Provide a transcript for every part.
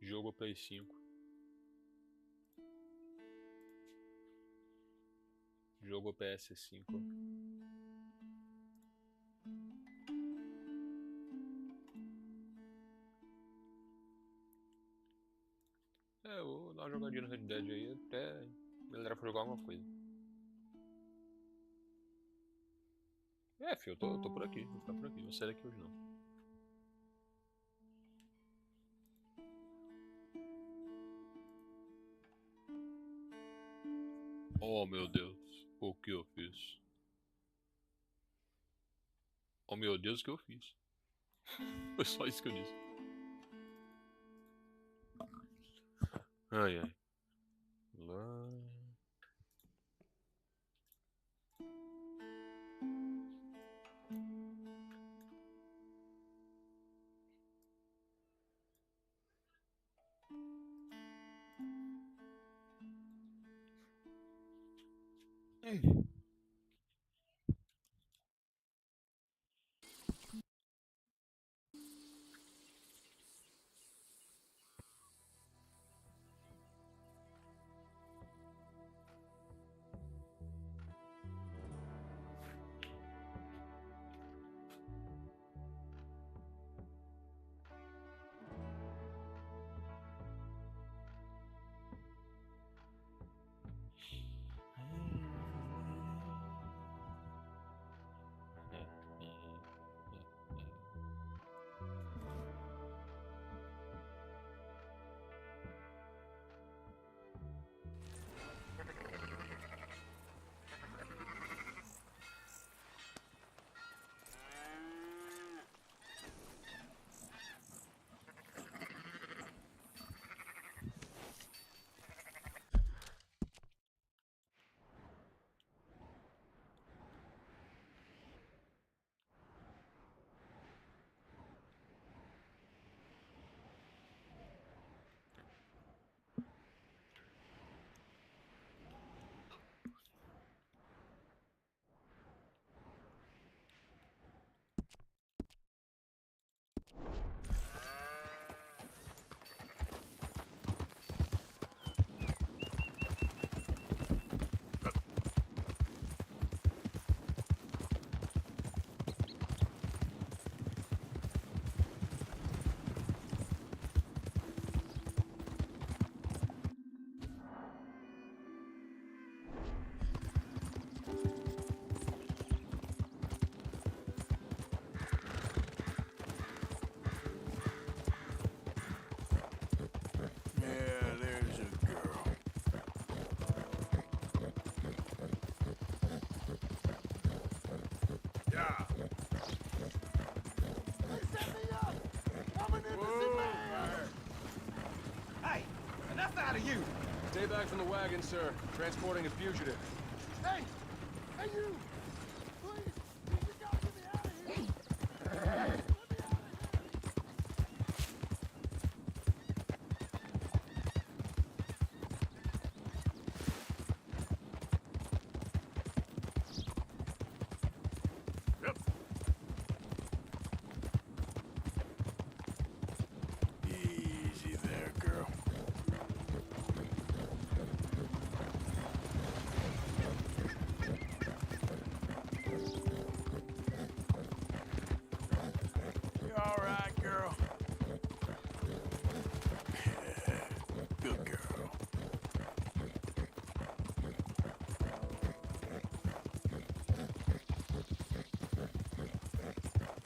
Jogo Play 5. Jogo PS5. É, eu vou dar uma jogadinha no Red Dead aí até me lembrar pra jogar alguma coisa. É, filho, eu tô por aqui, vou ficar por aqui, não vou sair daqui hoje não. Oh meu Deus, o que eu fiz? Oh meu Deus, o que eu fiz? Foi só isso que eu disse. Ai ai. Lá. Yeah, there's a girl. Yeah. They set me up! I'm an innocent man! Hey, enough out of you! Stay back from the wagon, sir. Transporting a fugitive. Hey! Hey, you! Please! You gotta get me out of here! Let me out of here! Yep. Easy there, girl. You all right, girl? Good girl.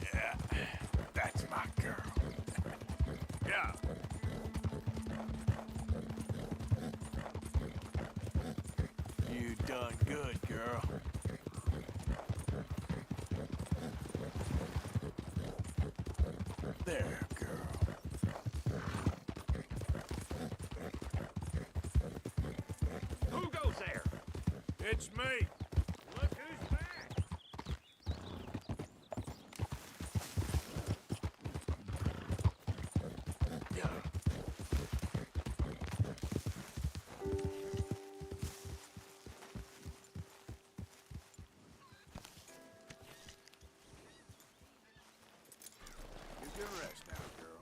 Yeah, that's my girl. Yeah. You done good, girl. There, girl. Who goes there? It's me. Look who's back! Yeah. You can rest now, girl.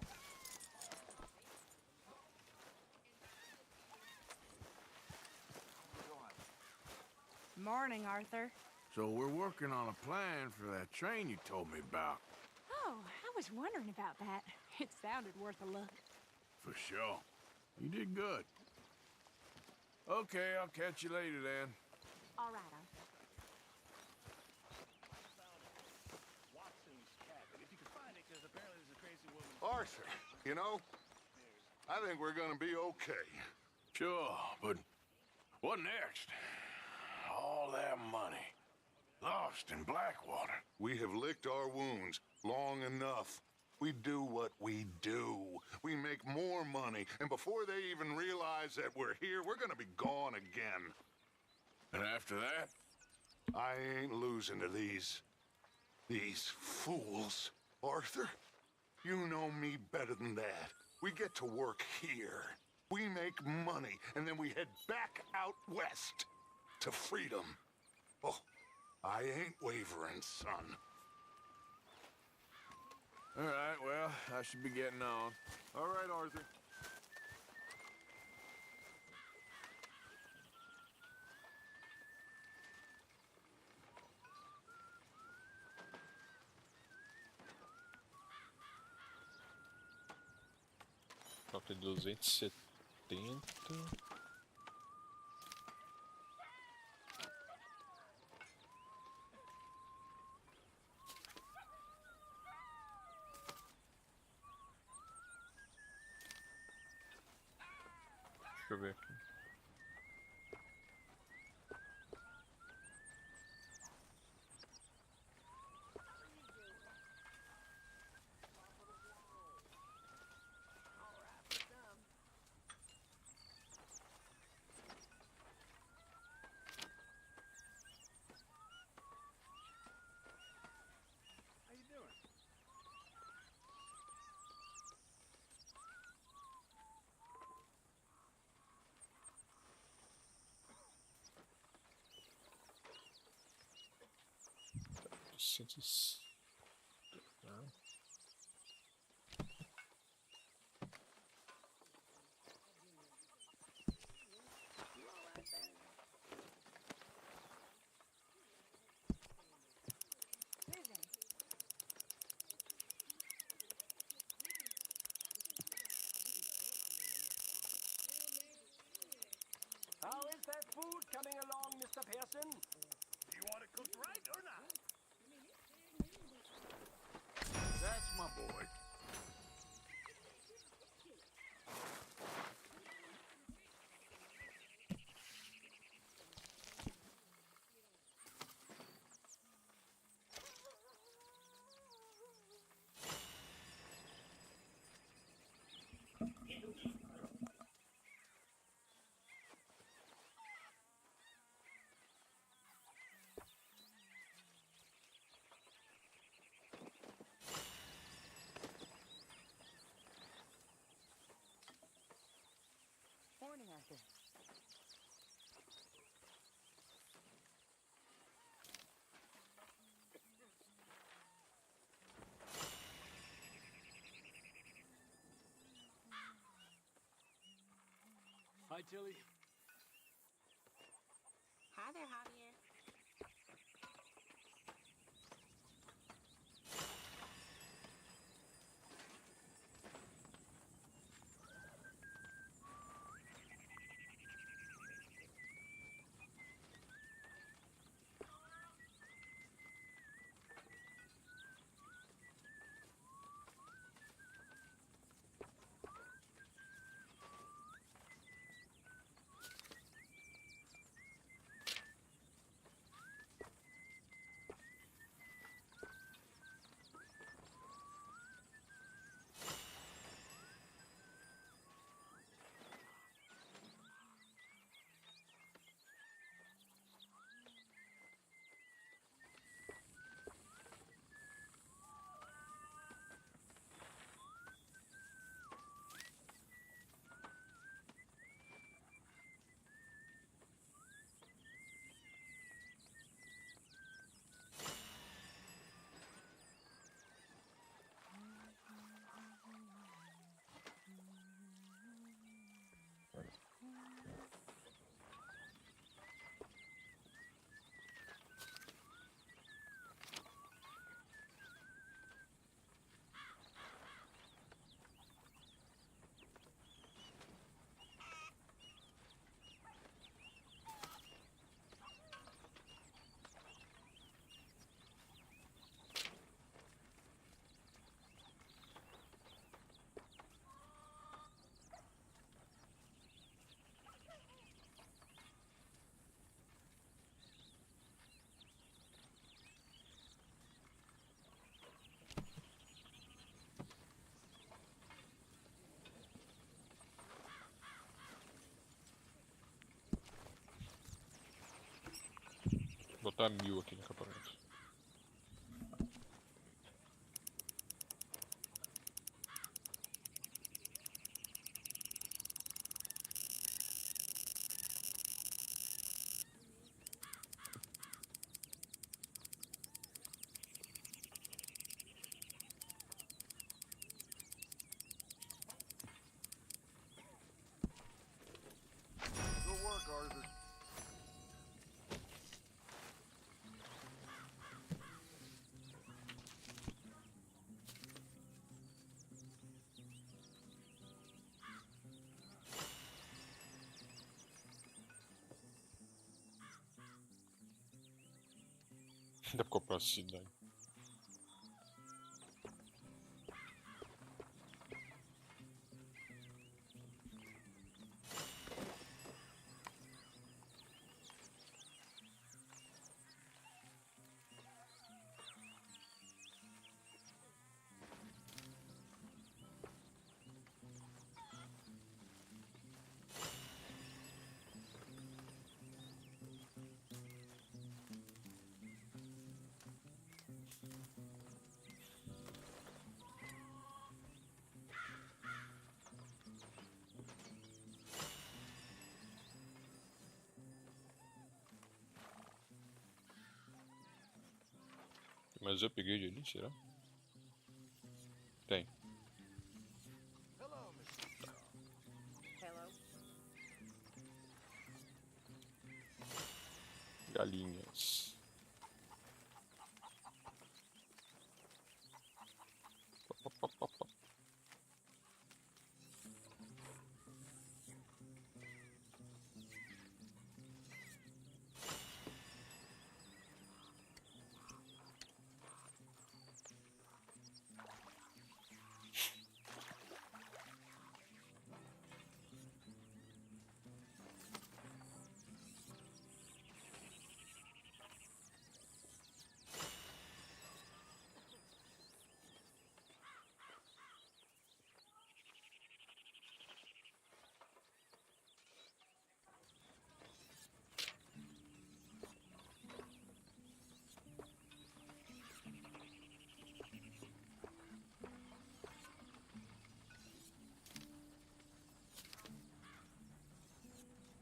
morning, Arthur. So we're working on a plan for that train you told me about. Oh, I was wondering about that. It sounded worth a look. For sure. You did good. Okay, I'll catch you later then. All right, Arthur. Watson's cabin. If you can find it, because apparently there's a crazy woman. Arthur, you know, I think we're gonna be okay. Sure, but what next? All that money. Lost in Blackwater. We have licked our wounds long enough. We do what we do. We make more money, and before they even realize that we're here, we're gonna be gone again. And after that? I ain't losing to these fools. Arthur, you know me better than that. We get to work here. We make money, and then we head back out west to freedom. Oh, I ain't wavering, son. All right, well, I should be getting on. All right, Arthur. Nota de 270. Deixa eu ver aqui. How you doing? Não. Susan. How is that food coming along, Mr. Pearson? Do you want it cooked right or not? That's my boy. Morning, Arthur. Hi, Tilly. Hi there, Javier. botar 1000 aqui no acampamento. Good work, Arthur. Dá pra comprar a cidade. Mas eu peguei de ali, será? Tem. Hello, Mr. Hello. Galinhas. Pop, pop, pop, pop.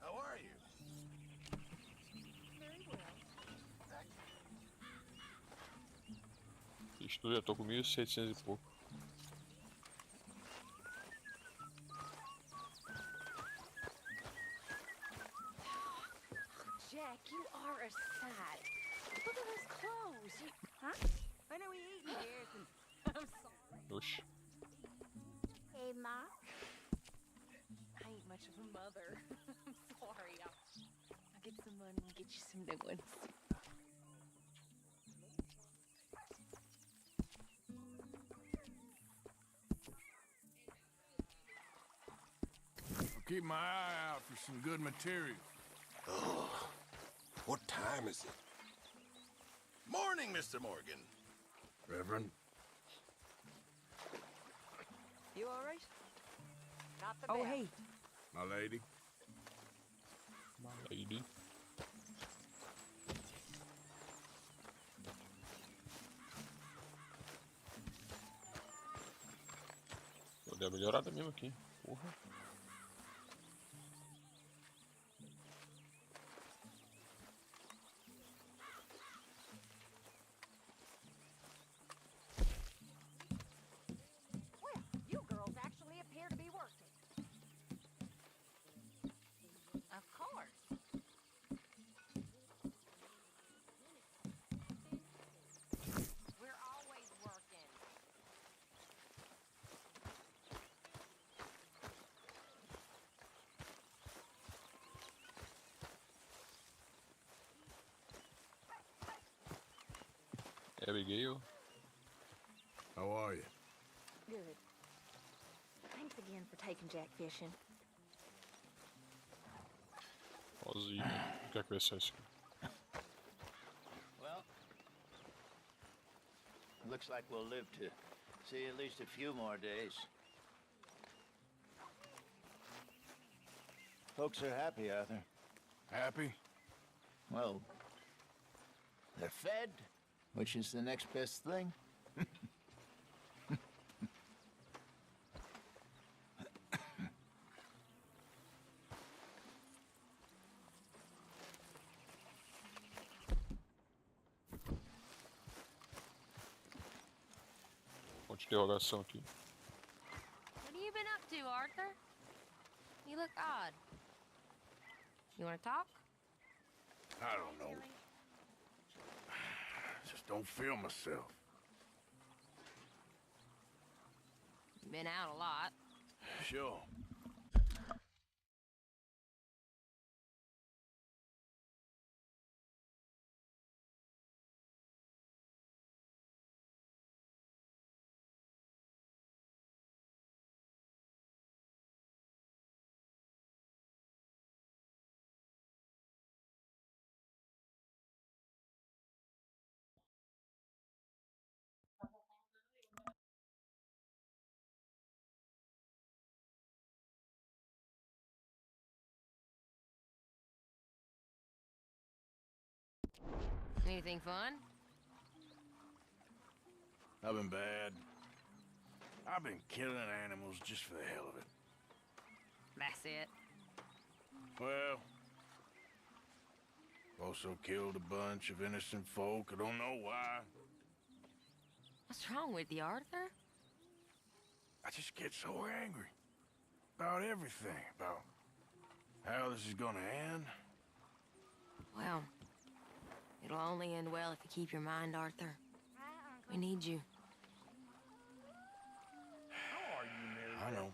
How are you? Very well. Estou, já tô com 1700 e pouco. Jack, you are a sight. Look at those clothes. Huh? I know we eating, Garrison. I'm sorry. Oxi. Hey, Ma. I ain't much of a mother. I'm sorry. I'll get some money and get you some new ones. I'll keep my eye out for some good material. What time is it? Morning, Mr. Morgan. Reverend, You all right? Not the Oh, best. hey. my lady. Lady. Pô, deu uma melhorada mesmo aqui. Porra. Well, you girls actually appear to be working. Of course. We're always working. Abigail. How are you? Good. Thanks again for taking Jack fishing. Ozzy. O que é que vai ser isso? Well, looks like we'll live to see at least a few more days. Folks are happy, Arthur. Happy? Well, They're fed, which is the next best thing. Ponto de interrogação aqui. What have you been up to, Arthur? You look odd. You want to talk? I don't know. Just don't feel myself. Been out a lot. Sure. Anything fun? I've been bad. I've been killing animals just for the hell of it. That's it. Well, also killed a bunch of innocent folk. I don't know why. What's wrong with you, Arthur? I just get so angry. About everything. About how this is gonna end. Well, it'll only end well if you keep your mind, Arthur. We need you. I know.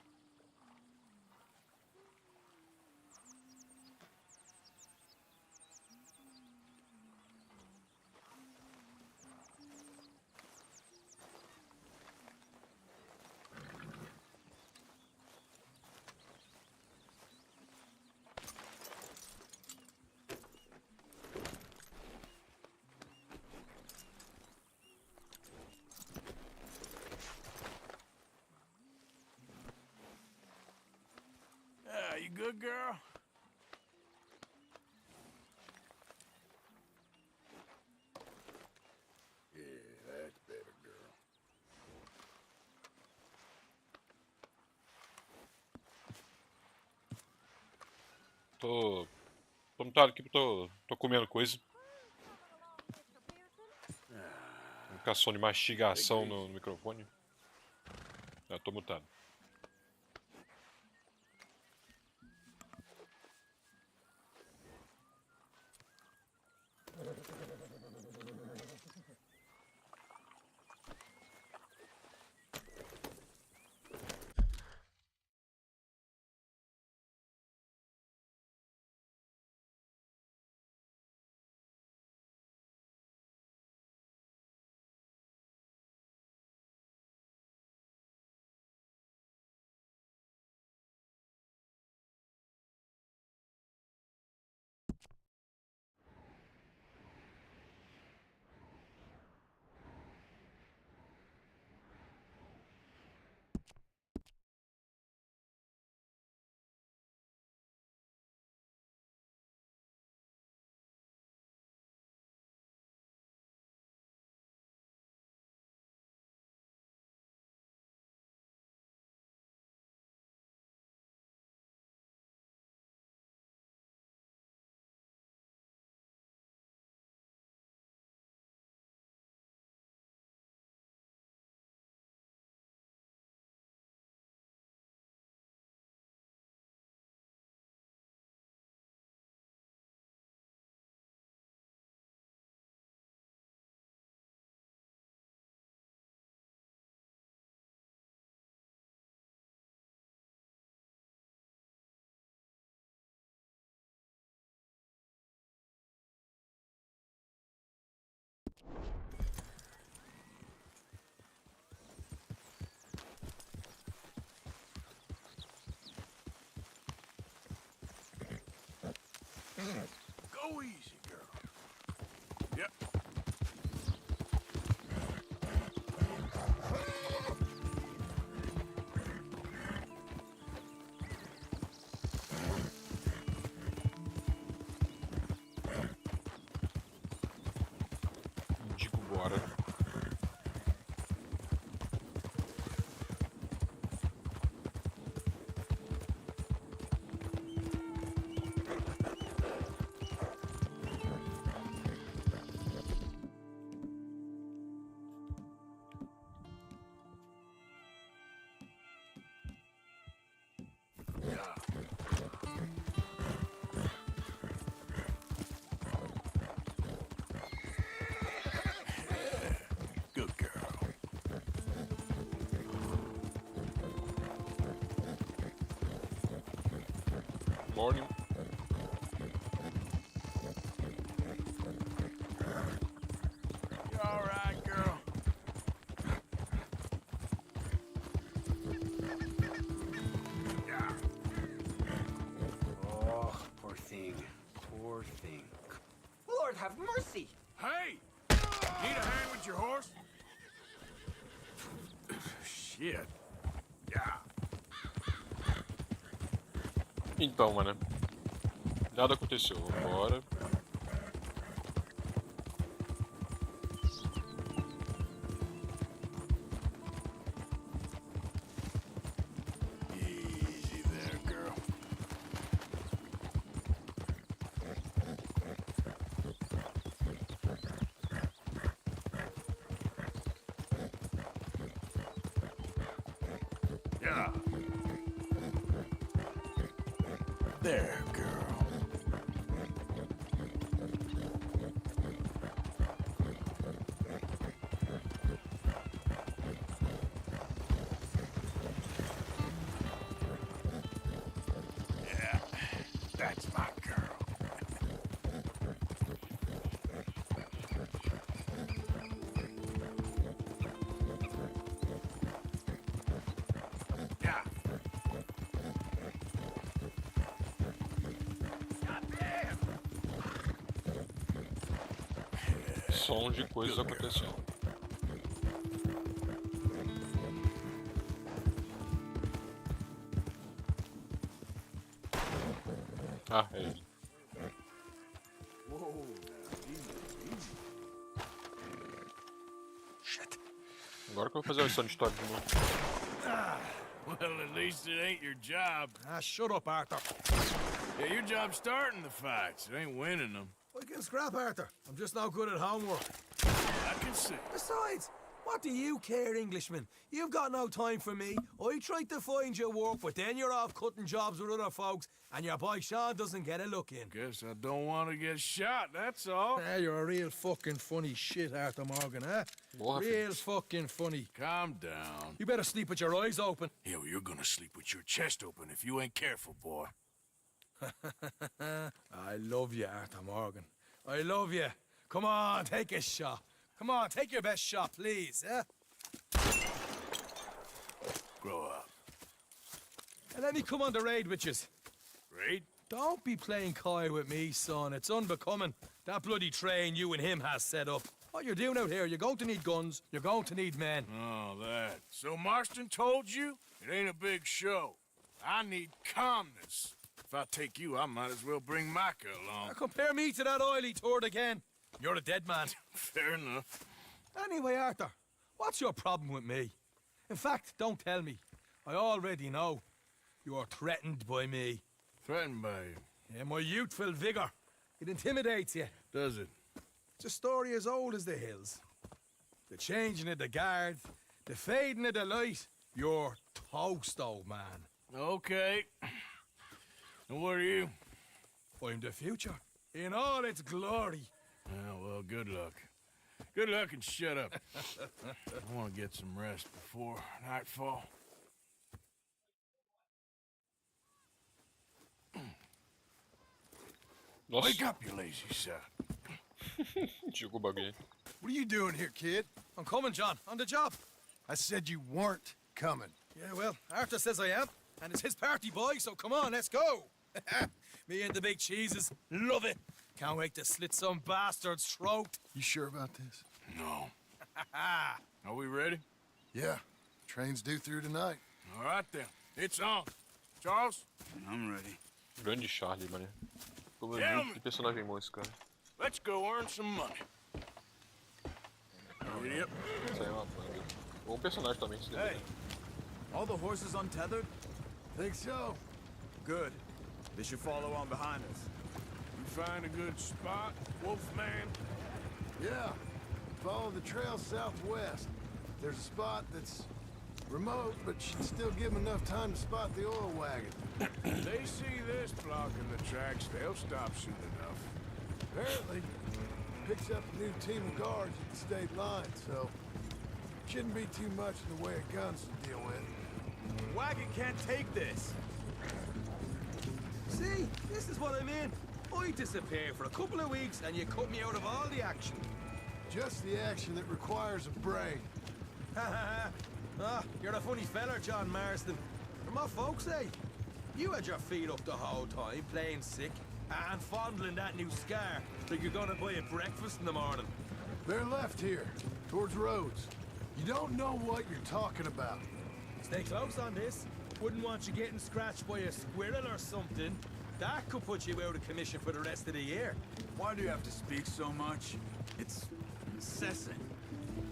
You good, girl? Yeah, that's better, girl. Tô mutado aqui, tô comendo coisa. Indicação de mastigação no microfone. Tô mutado. Go easy, girl. Yep. Morning. You all right, girl? Yeah. Oh, poor thing. Poor thing. Lord have mercy! Hey! Need a hand with your horse? Shit. Yeah. Então, mano. Nada aconteceu. Bora. Easy there, girl. Yeah. There, girl. Yeah, that's my girl. Yeah. Som de coisas acontecendo. Ah, é ele. Shit. Agora que eu vou fazer a lição de história de novo. Well, at least it ain't your job. Ah, shut up, Arthur. Yeah, your job's starting the fights. It ain't winning them. I can scrap, Arthur. I'm just no good at homework. I can see. Besides, what do you care, Englishman? You've got no time for me. I tried to find you work, but then you're off cutting jobs with other folks, and your boy Sean doesn't get a look in. Guess I don't want to get shot, that's all. Ah, you're a real fucking funny shit, Arthur Morgan, eh? Boa, Real fucking funny. Calm down. You better sleep with your eyes open. Yeah, well, you're gonna sleep with your chest open if you ain't careful, boy. I love you, Arthur Morgan. I love you. Come on, take a shot. Come on, take your best shot, please, eh? Grow up. And let me come on the raid with yous. Raid? Don't be playing coy with me, son. It's unbecoming. That bloody train you and him has set up. What you're doing out here, you're going to need guns, you're going to need men. Oh, that. So Marston told you? It ain't a big show. I need calmness. If I take you, I might as well bring Micah Now along. compare me to that oily turd again. You're a dead man. Fair enough. Anyway, Arthur, what's your problem with me? In fact, don't tell me. I already know. You're threatened by me. Threatened by you. Yeah, my youthful vigor. It intimidates you. Does it? It's a story as old as the hills. The changing of the guard, the fading of the light. You're toast, old man. Okay. And what are you? I'm the future, in all its glory. Oh, well, good luck. Good luck and shut up. I want to get some rest before nightfall. Nossa, Wake up, you lazy son. jogou o bagulho aí. What are you doing here, kid? I'm coming, John, on the job. I said you weren't coming. Yeah, well, Arthur says I am, and it's his party, boy, so come on, let's go. Me and the big cheeses, love it. Can't wait to slit some bastard's throat. You sure about this? No. Are we ready? Yeah. Train's due through tonight. All right, then. It's on. Charles, I'm ready. Grande Charlie, mano. Como Yeah, eu vi, que personagem bom esse cara. let's go earn some money. Yep. Isso aí é uma banda. Bom personagem também, se Hey, all the horses untethered? Think so? Good. They should follow on behind us. You find a good spot, Wolfman? Yeah. Follow the trail southwest. There's a spot that's remote, but should still give them enough time to spot the oil wagon. They see this blocking the tracks, they'll stop soon enough. Apparently, picks up a new team of guards at the state line, so shouldn't be too much in the way of guns to deal with. Wagon can't take this. See, this is what I mean. I disappear for a couple of weeks and you cut me out of all the action. Just the action that requires a brain. Ha ha ha. You're a funny feller, John Marston. From my folks, eh? You had your feet up the whole time, playing sick, and fondling that new scar like you're gonna buy a breakfast in the morning. They're left here, towards Rhodes. You don't know what you're talking about. Stay close on this. Wouldn't want you getting scratched by a squirrel or something. That could put you out of commission for the rest of the year. Why do you have to speak so much? It's incessant.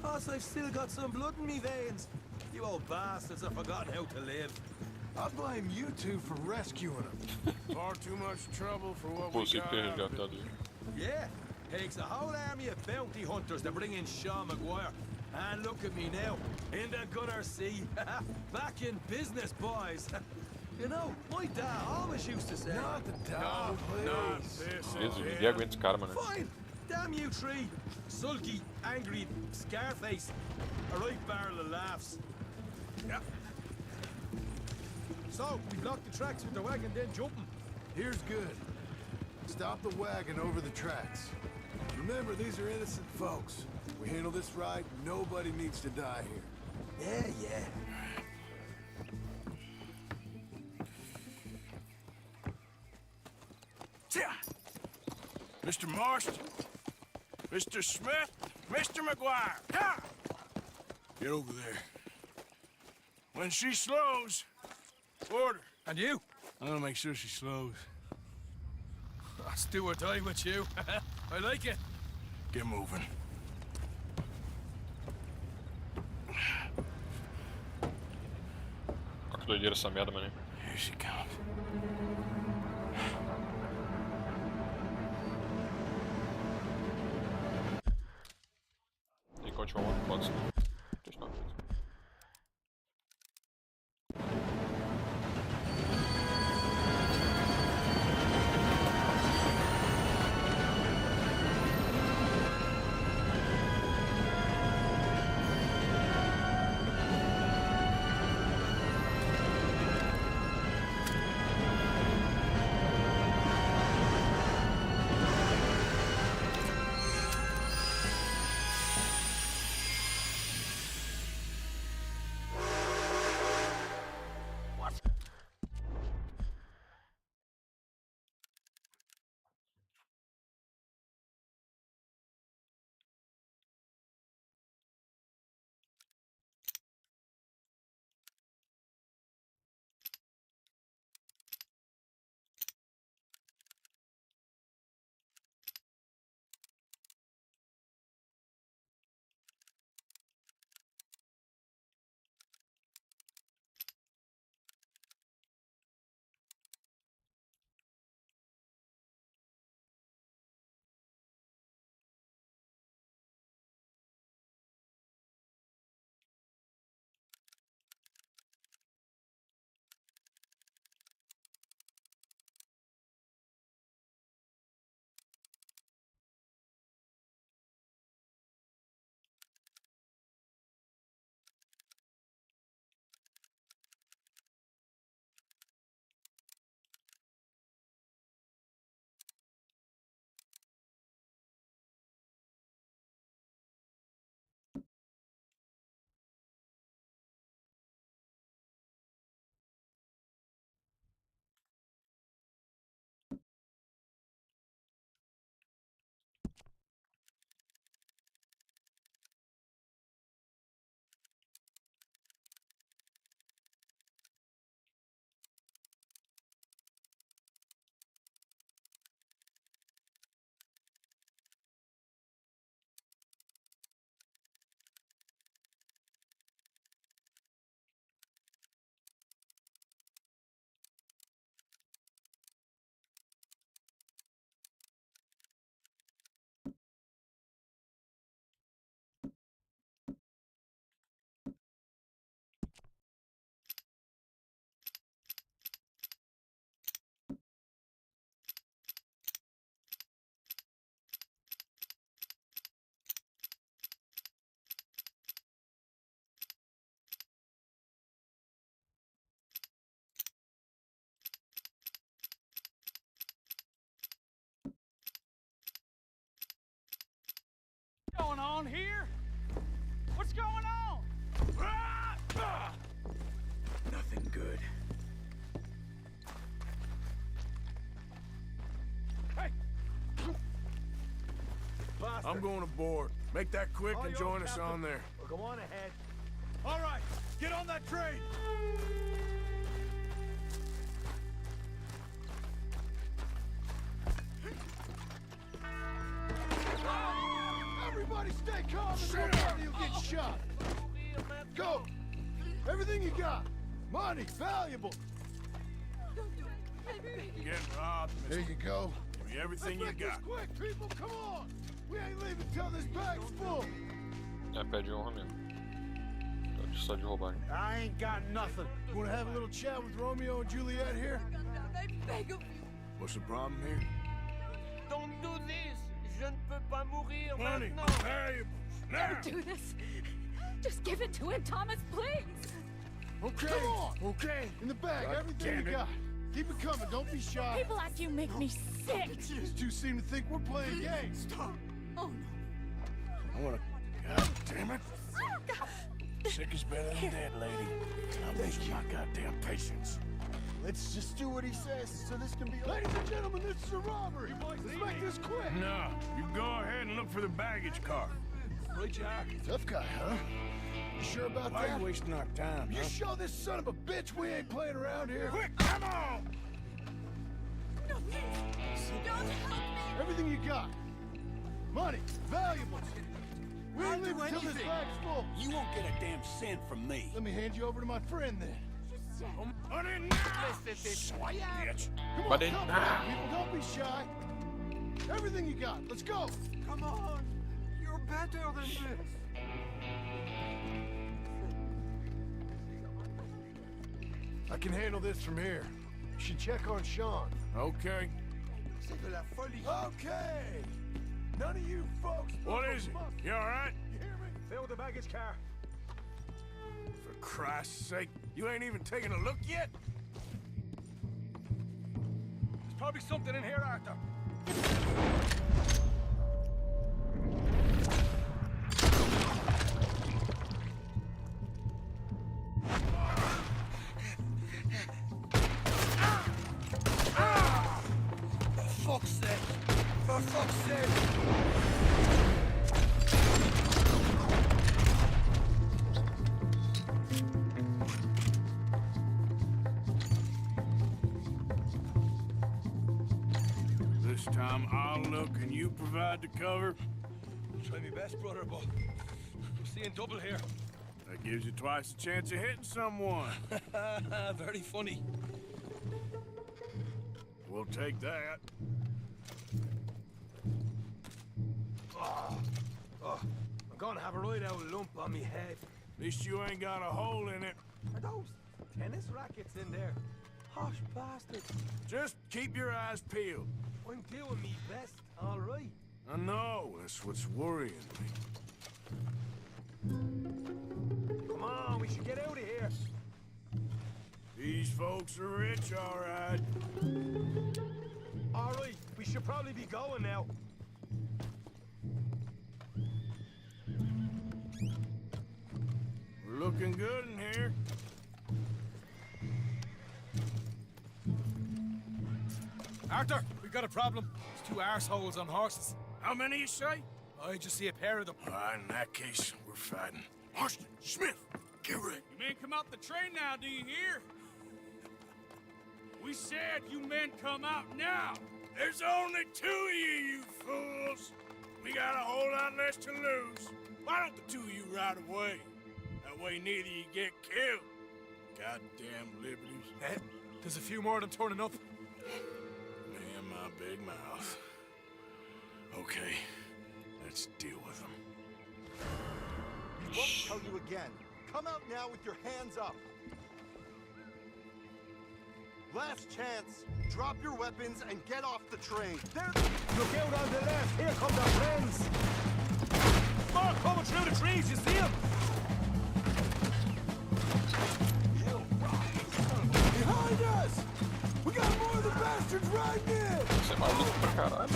Plus, I've still got some blood in me veins. You old bastards have forgotten how to live. I blame you two for rescuing them. Far too much trouble for what we Pussy got out of it. resgatada. Yeah, takes a whole army of bounty hunters to bring in Sean Maguire. And look at me now, in the gutter sea. Back in business, boys. You know, my dad always used to say... Not the dog, Not please. this Jezu, again. gdje ja go esse cara, mano? Fine! Damn you three! Sulky, angry, Scarface. A right barrel of laughs. Yep. So, we block the tracks with the wagon, then jump 'em. Here's good. Stop the wagon over the tracks. Remember, these are innocent folks. We handle this right, nobody needs to die here. Yeah, yeah. Mr. Marston, Mr. Smith, Mr. McGuire, come! Get over there. When she slows, order. And you? I'm gonna make sure she slows. Let's do or die with you. I like it. Get moving. Kako to ide da sam jadam, ne? Here she comes. I ko ćemo ovako baciti. To je što? on here? What's going on? Nothing good. I'm going aboard. Make that quick and join us on there. Well, go on ahead. All right, get on that train. Everybody stay calm and nobody will get shot. Go. Everything you got. Money, valuable. You're getting robbed, There mister. you go. Give me everything you Let's make got. this quick, people. Come on. We ain't leaving till this bag's full. É, pede honra mesmo. Só de roubar. I ain't got nothing. You wanna have a little chat with Romeo and Juliet here? I beg of you. What's the problem here? Don't do this. Je ne peux pas mourir Money, maintenant. valuables, now! Don't do this. Just give it to him, Thomas, please. Okay. Come on. Okay. In the bag, God everything damn you it. got. Keep it coming. Don't be shy. People like you make me sick. These two seem to think we're playing games. Stop. Oh, no. I wanna... God damn it. Sick is better than dead, lady. I'm losing my goddamn patience. Let's just do what he says so this can be... Ladies and gentlemen, this is a robbery. Let's make this quick. No, you go ahead and look for the baggage car. Right, Jack. Tough guy, huh? You sure about Why are that? you wasting our time, You huh? show this son of a bitch we ain't playing around here. Quick, come on! No, please. Don't help me. Everything you got. Money, valuables. We ain't leaving till this bag's full. You won't get a damn cent from me. Let me hand you over to my friend then. On in now! Bitch. Come on, But it- come on, people. Don't be shy. Everything you got. Let's go. Come on. You're better than this. I can handle this from here. You should check on Sean. Okay. Okay. None of you folks. What is it? You alright? You hear me? Fill the baggage car. For Christ's sake, you ain't even taking a look yet? There's probably something in here, Arthur. Fuck's sake! For fuck's sake! This time I'll look and you provide the cover. Try my best, brother, but I'm seeing double here. That gives you twice the chance of hitting someone. Very funny. We'll take that. I'm gonna have a right out lump on me head. At least you ain't got a hole in it. Are those tennis rackets in there? Posh bastards. Just keep your eyes peeled. I'm doing me best, all right. I know, that's what's worrying me. Come on, we should get out of here. These folks are rich, all right. All right, we should probably be going now. We're looking good in here. Arthur, we got a problem. There's two arseholes on horses. How many you say? I just see a pair of them. All right, in that case, we're fighting. Marston, Smith, get ready. You men come out the train now, do you hear? We said you men come out now. There's only two of you, you fools. We got a whole lot less to lose. Why don't the two of you ride away? That way neither of you get killed. Goddamn liberties. Eh? There's a few more of them turning up. Me and my big mouth. Okay, let's deal with them. We won't tell you again. Come out now with your hands up. Last chance. Drop your weapons and get off the train. There. Look out on the left. Here come our friends. More coming through the trees. You see them? Behind us! We got more of the bastards riding in! Você é maluco pra caralho.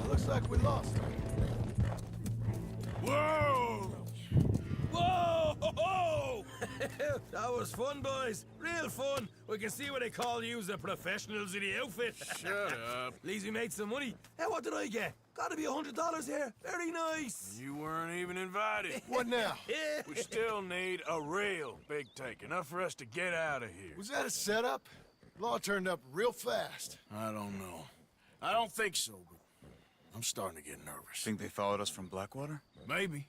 looks like we lost him. Whoa! Whoa! That was fun, boys. Real fun. We can see what they call you the professionals in the outfit. Shut up. At least we made some money. Hey, what did I get? Gotta be $100 here. Very nice. You weren't even invited. What now? Yeah. We still need a real big take, enough for us to get out of here. Was that a setup? Law turned up real fast. I don't know. I don't think so, but I'm starting to get nervous. Think they followed us from Blackwater? Maybe.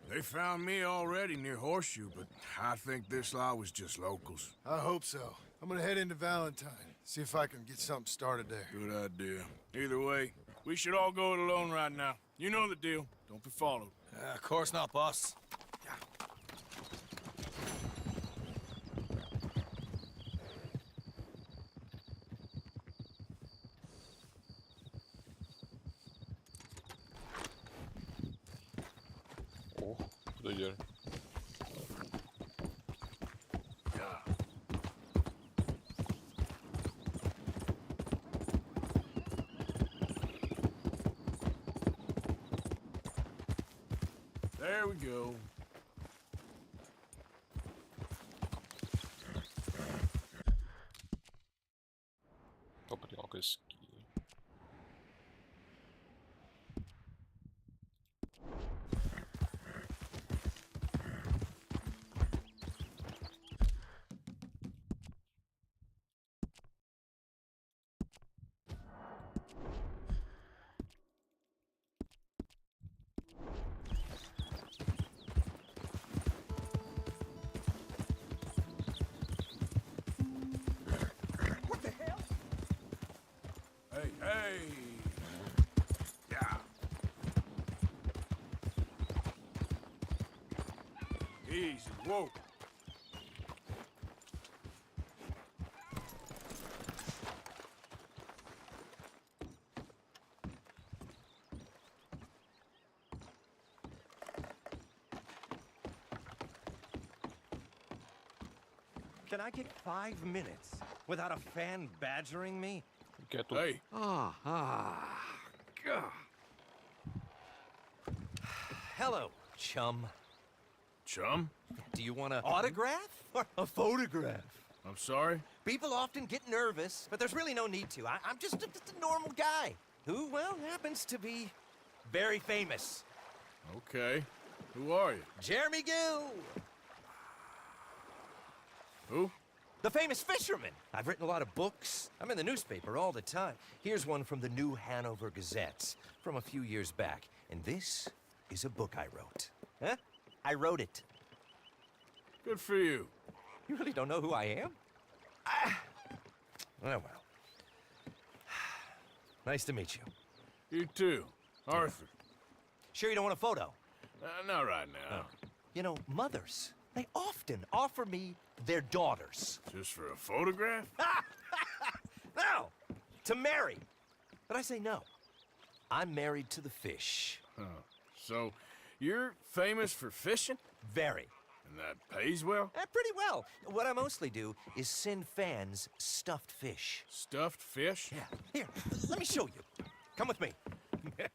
They found me already near Horseshoe, but I think this lot was just locals. I hope so. I'm gonna head into Valentine, see if I can get something started there. Good idea. Either way, we should all go it alone right now. You know the deal. Don't be followed. Of course not, boss. Oh, doideira. There we go. Opa, tem uma coisa aqui. Hey, hey! Yeah. Easy, whoa. Can I get 5 minutes without a fan badgering me? Quieto. Hey, Hello, chum. chum? Do you want an autograph or a photograph? I'm sorry? People often get nervous, but there's really no need to. I'm just a normal guy who, well, happens to be very famous. Okay. Who are you? Jeremy Gill, Who? the famous fisherman. I've written a lot of books. I'm in the newspaper all the time. Here's one from the New Hanover Gazette from a few years back. And this is a book I wrote. Huh? I wrote it. Good for you. You really don't know who I am? Oh, well. Nice to meet you. You too. Arthur. Sure you don't want a photo? Not right now. You know, mothers, they often offer me their daughters. Just for a photograph? No, to marry. But I say no. I'm married to the fish. Huh. So, you're famous for fishing? Very. And that pays well? Pretty well. What I mostly do is send fans stuffed fish. Stuffed fish? Yeah. Here, let me show you. Come with me.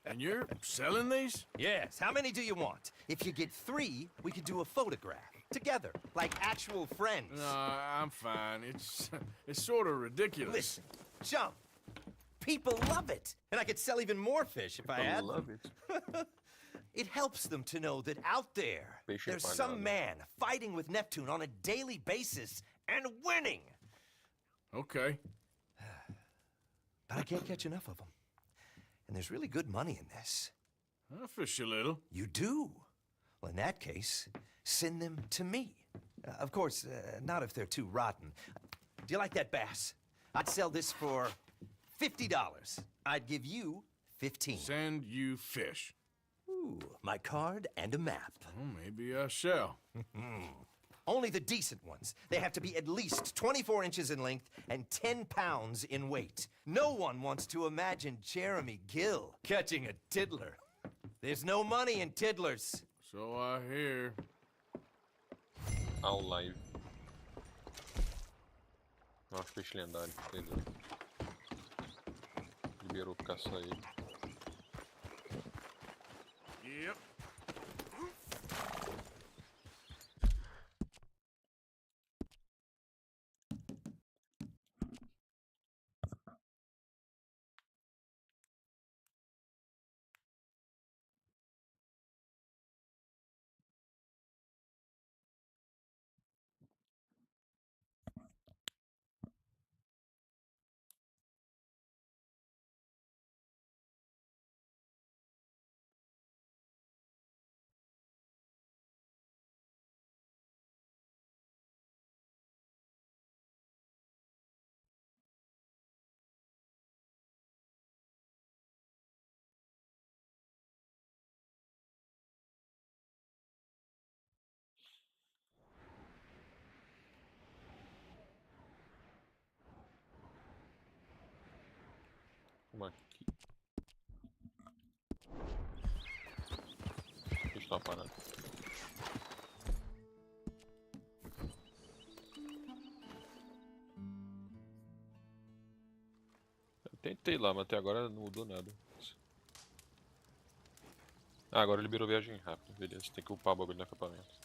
And you're selling these? Yes. How many do you want? If you get 3, we could do a photograph. Together, like actual friends. No, I'm fine. It's sort of ridiculous. Listen, chum. People love it. And I could sell even more fish if I had them. it. It helps them to know that out there, Fish there's is some fine, man fighting with Neptune on a daily basis and winning. Okay. But I can't catch enough of them. And there's really good money in this. I'll fish a little. You do? Well, in that case, send them to me. Of course, not if they're too rotten. Do you like that bass? I'd sell this for $50. I'd give you 15. Send you fish. Ooh, my card and a map. Well, maybe I shall. Only the decent ones. They have to be at least 24 inches in length and 10 pounds in weight. No one wants to imagine Jeremy Gill catching a tiddler. There's no money in tiddlers. So I hear. Ao live. Nossa, peixe lendário. Entendeu? Liberou pra caçar ele. Yep. Vamos aqui. Deixa eu dar uma parada. Eu tentei lá, mas até agora não mudou nada. Ah, agora liberou viagem rápida, beleza. Tem que upar o bagulho no acampamento.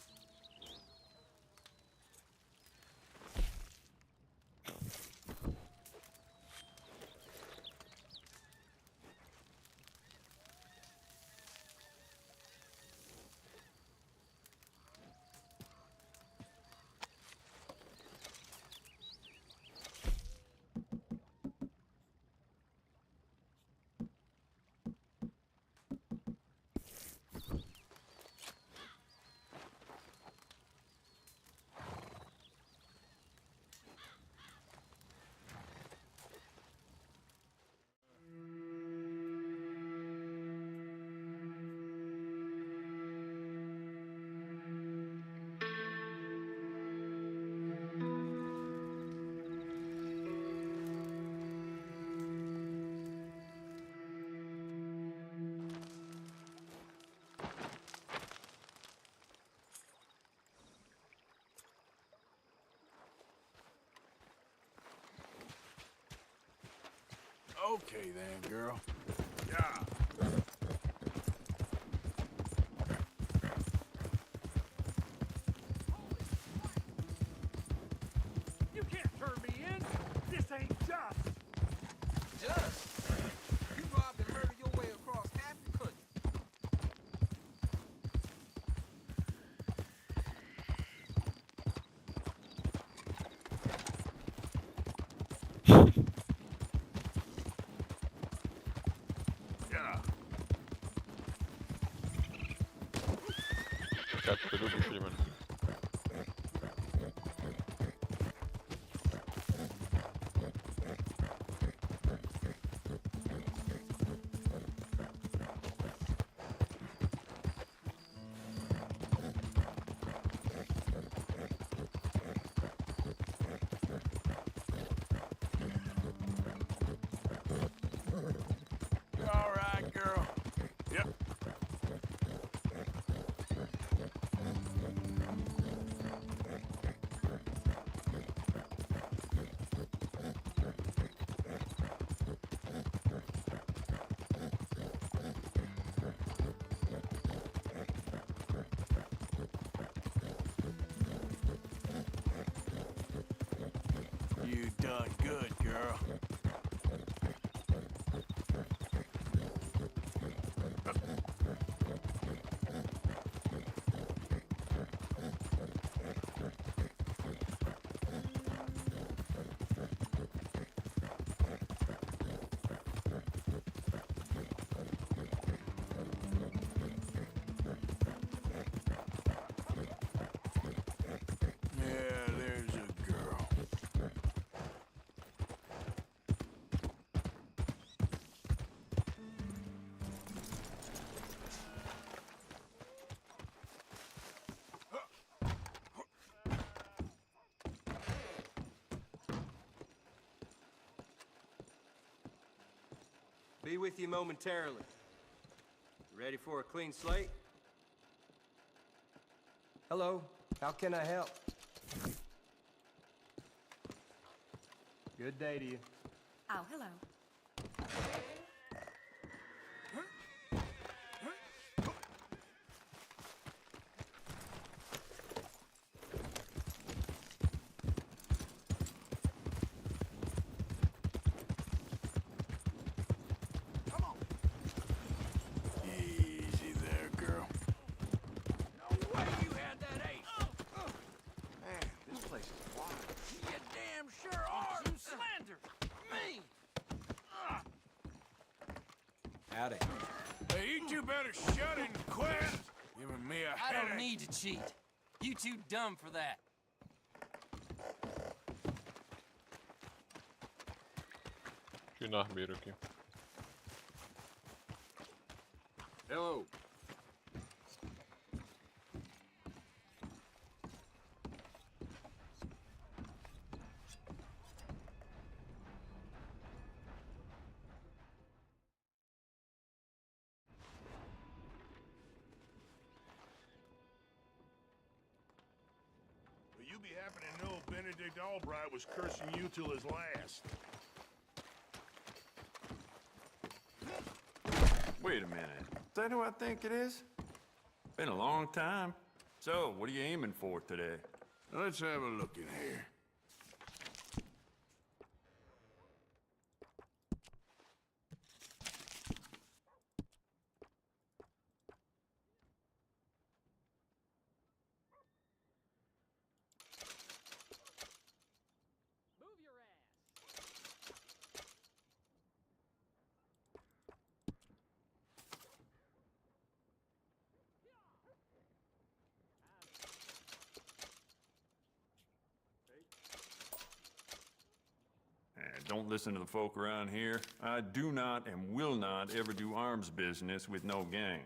Okay then, girl. Yeah. You can't turn me in! This ain't just! Just? You robbed and murdered your way across half the country. Yeah. Cara, pegou o bicho ali, mano. You all right, girl? Yep. You done good, girl. Yeah, there's a girl. Be with you momentarily. Ready for a clean slate? Hello, how can I help? Good day to you. Oh, hello. Howdy. Hey, you two better shut it and quit. Giving me a I headache. don't need to cheat. You too dumb for that. Günah bir okuyayım. Hello. Well, you be happy to know Benedict Albright was cursing you till his last. Wait a minute. Is that who I think it is? Been a long time. So, what are you aiming for today? Let's have a look in here. Don't listen to the folk around here. I do not and will not ever do arms business with no gang.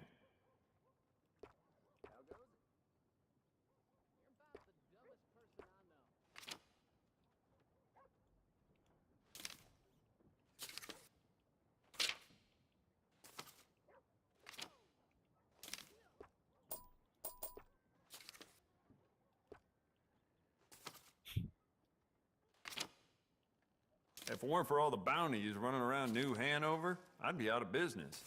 If it weren't for all the bounties running around New Hanover, I'd be out of business.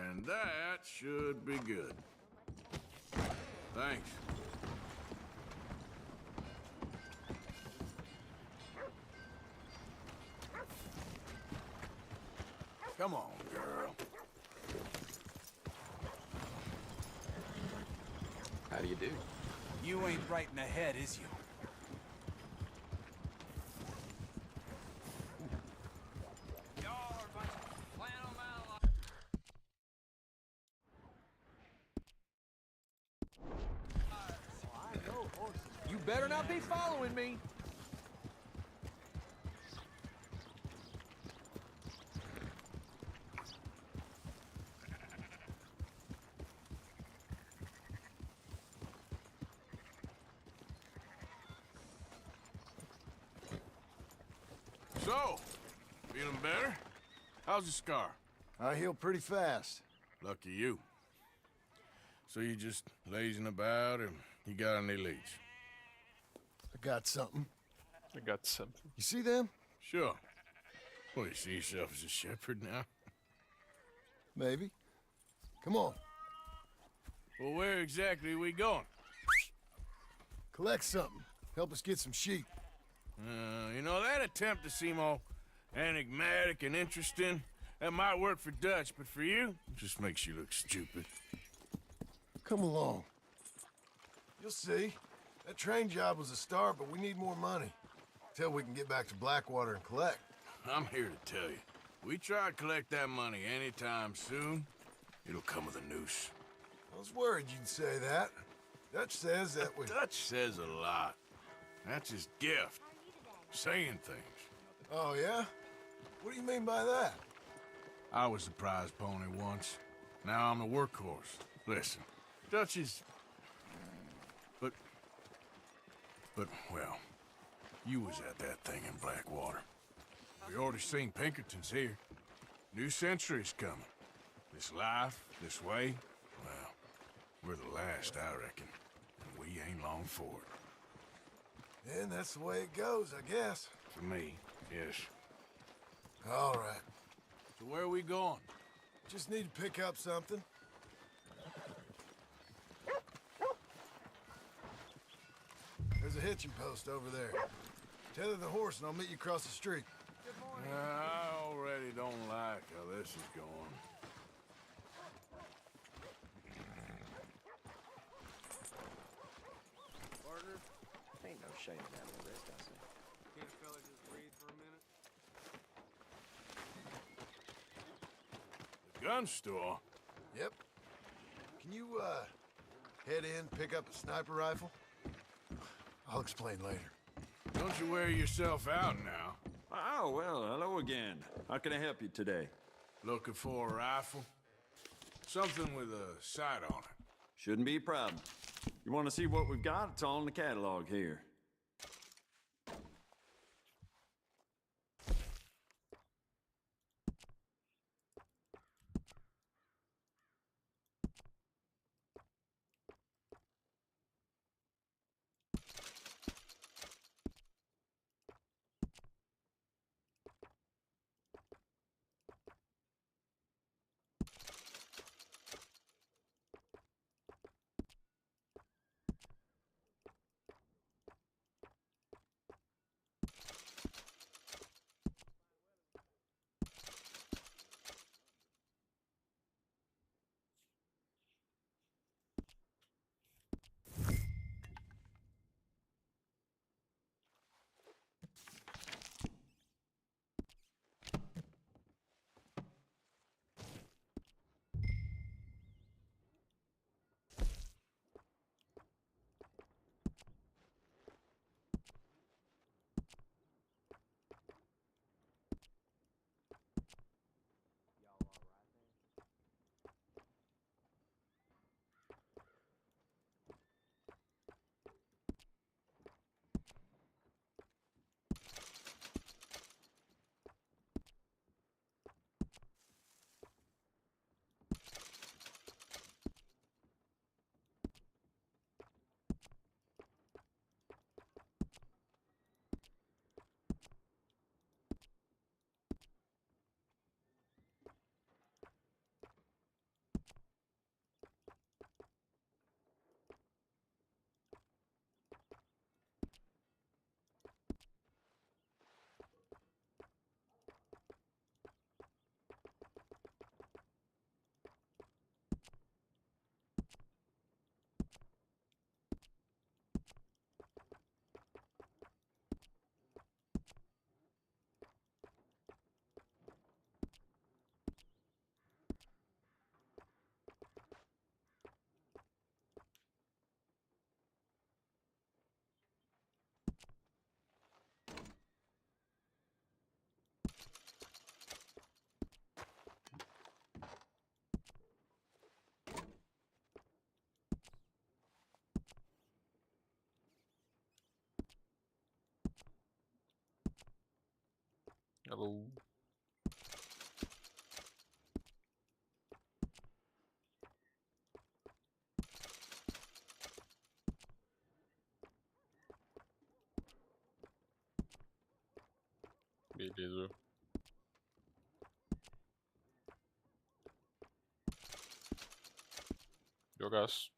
And that should be good. Thanks. Come on, girl. How do you do? You ain't right in the head, is you? You better not be following me. So, feeling better? How's the scar? I heal pretty fast. Lucky you. So you just lazing about, or you got any leads? I got something. I got something. You see them? Sure. Well, you see yourself as a shepherd now? Maybe. Come on. Well, where exactly are we going? Collect something. Help us get some sheep. You know, that attempt to seem all enigmatic and interesting, that might work for Dutch, but for you, it just makes you look stupid. Come along. You'll see. That train job was a start, but we need more money. Till we can get back to Blackwater and collect. I'm here to tell you, we try to collect that money anytime soon, it'll come with a noose. I was worried you'd say that. Dutch says that we... Dutch says a lot. That's his gift. Saying things. Oh, yeah? What do you mean by that? I was the prize pony once. Now I'm the workhorse. Listen, Dutch is... But, well, you was at that thing in Blackwater. We already seen Pinkertons here. New century's coming. This life, this way, well, we're the last, I reckon. And we ain't long for it. And that's the way it goes, I guess. For me, yes. All right. So where are we going? Just need to pick up something. There's a hitching post over there. Tether the horse and I'll meet you across the street. I already don't this is going. Partner, Ain't no shame in having a rest, I say. can't a fella just breathe for a minute? The gun store? Yep. Can you, head in, pick up a sniper rifle? I'll explain later. Don't you wear yourself out now? Oh, well, hello again. How can I help you today? Looking for a rifle? Something with a sight on it. Shouldn't be a problem. You want to see what we've got? It's all in the catalog here. Hello. Beleza. Jogaço.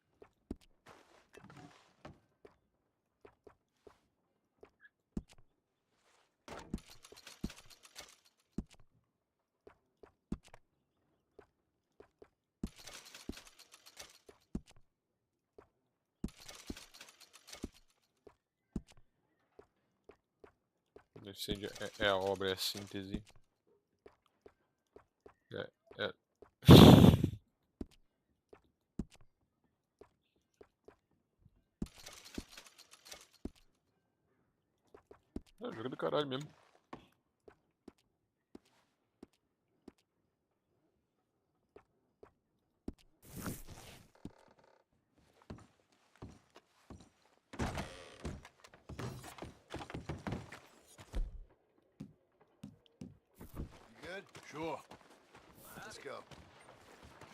Deficiência é a obra, é a síntese. É. É jogo do caralho mesmo. Good? Sure. Let's go.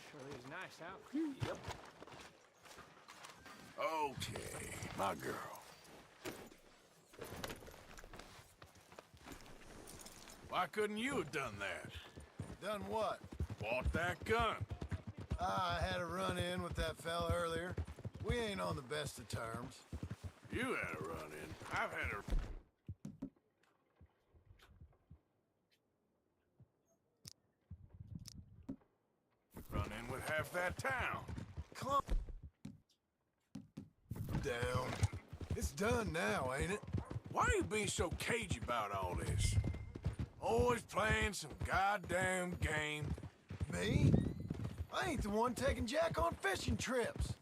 Surely is nice out. Yep. Okay, my girl. Why couldn't you have done that? Done what? Bought that gun. I had a run-in with that fella earlier. We ain't on the best of terms. You had a run-in. I've had a... half that town. Calm down. It's done now, ain't it? Why are you being so cagey about all this? Always playing some goddamn game. Me? I ain't the one taking Jack on fishing trips.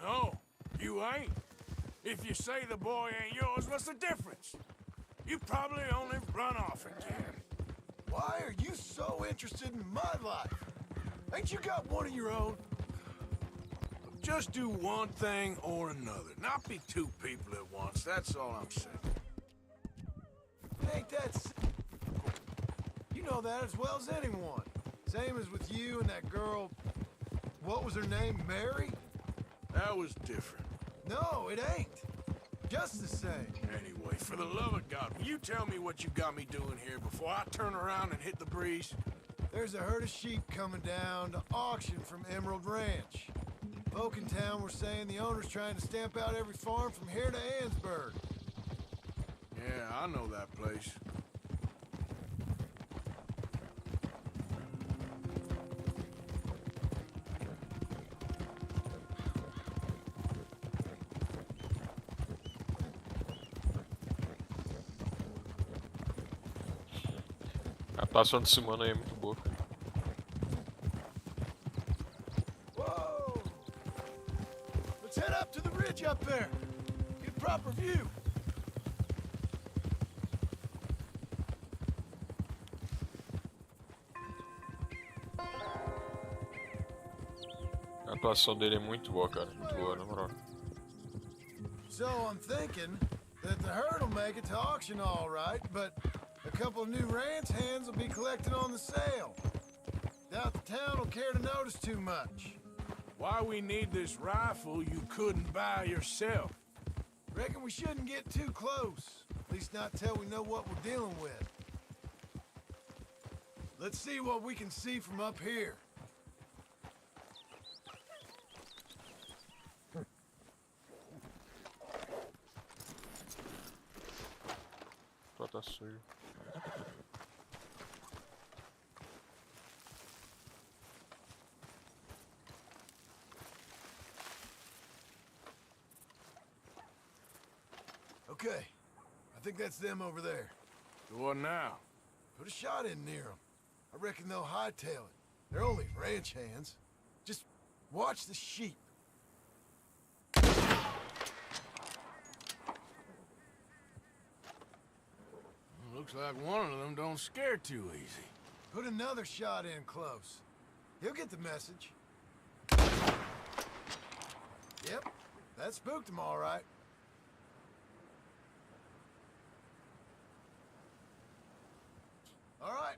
No, you ain't. If you say the boy ain't yours, what's the difference? You probably only run off again. Why are you so interested in my life? Ain't you got one of your own? Just do one thing or another. Not be two people at once, that's all I'm saying. Ain't that You know that as well as anyone. Same as with you and that girl... What was her name, Mary? That was different. No, it ain't. Just the same. Anyway, for the love of God, will you tell me what you got me doing here before I turn around and hit the breeze? There's a herd of sheep coming down to auction from Emerald Ranch. Folk in town were saying the owner's trying to stamp out every farm from here to Ansburg. Yeah, I know that place. A atuação de Simone aí é muito boa. Whoa! Let's head up to the ridge up there. Get a proper view. A atuação dele é muito boa, cara. Muito boa, na moral. So I'm thinking that the herd will make it to auction all right, but a couple of new ranch hands will be collecting on the sale. Doubt the town will care to notice too much. Why we need this rifle you couldn't buy yourself? Reckon we shouldn't get too close. At least not till we know what we're dealing with. Let's see what we can see from up here. Só tá sujo. Okay, I think that's them over there. So what now? Put a shot in near them. I reckon they'll hightail it. They're only ranch hands. Just watch the sheep. Looks like one of them don't scare too easy. Put another shot in close. He'll get the message. Yep, that spooked him all right. All right,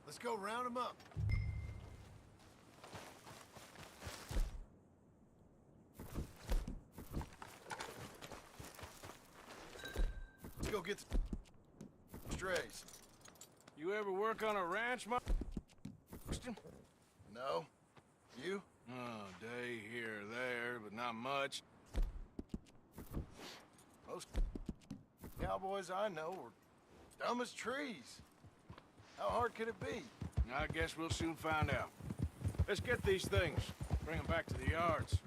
let's go round him up. Let's go get the strays. You ever work on a ranch, Marston? No. You? Oh, day here or there, but not much. Most cowboys I know are dumb as trees. How hard could it be? I guess we'll soon find out. Let's get these things. Bring them back to the yards.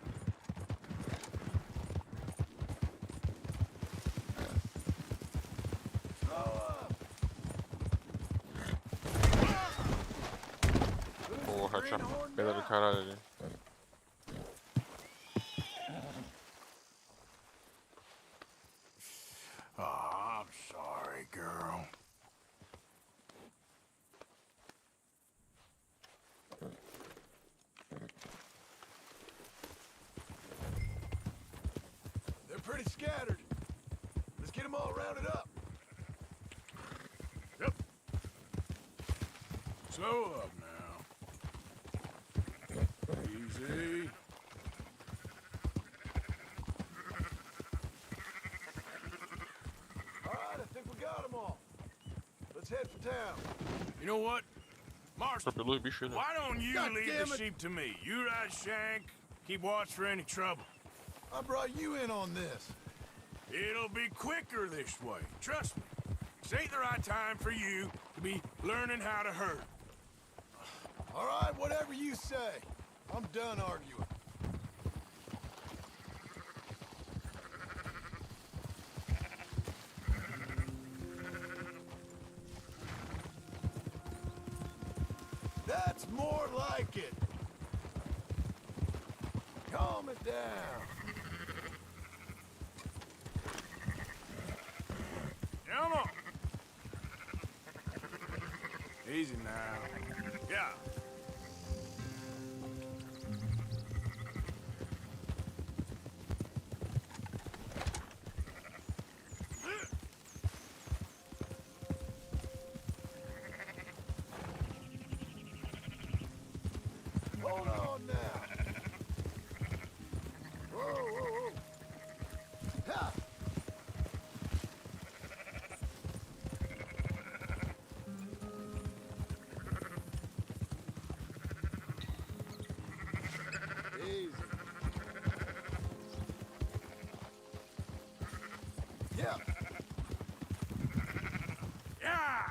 Porra, tinha pedra do caralho ali. Oh, I'm sorry, girl. They're pretty scattered. Let's get them all rounded up. Yep. Slow up now. Easy. All right, I think we got them all. Let's head for town. You know what? Marston, Pelo bicho, né? why don't you God leave damn the it. sheep to me? You ride Shank, keep watch for any trouble. I brought you in on this. It'll be quicker this way. Trust me. This ain't the right time for you to be learning how to herd. All right, whatever you say. I'm done arguing. That's more like it. Calm it down. Down on. Easy now. Yeah. Hold on now. Whoa, whoa, whoa. Ha! Easy. Yeah. Yeah.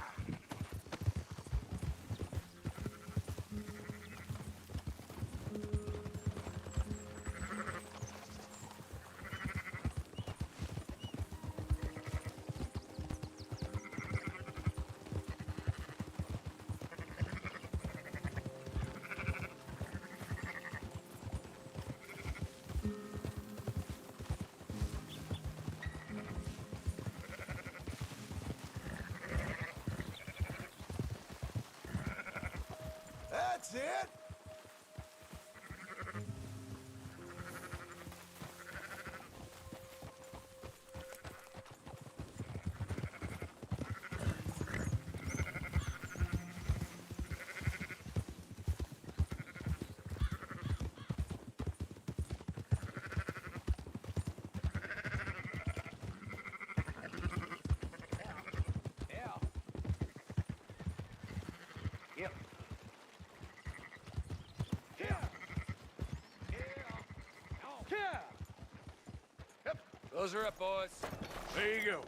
That's it. Those are up, boys. There you go.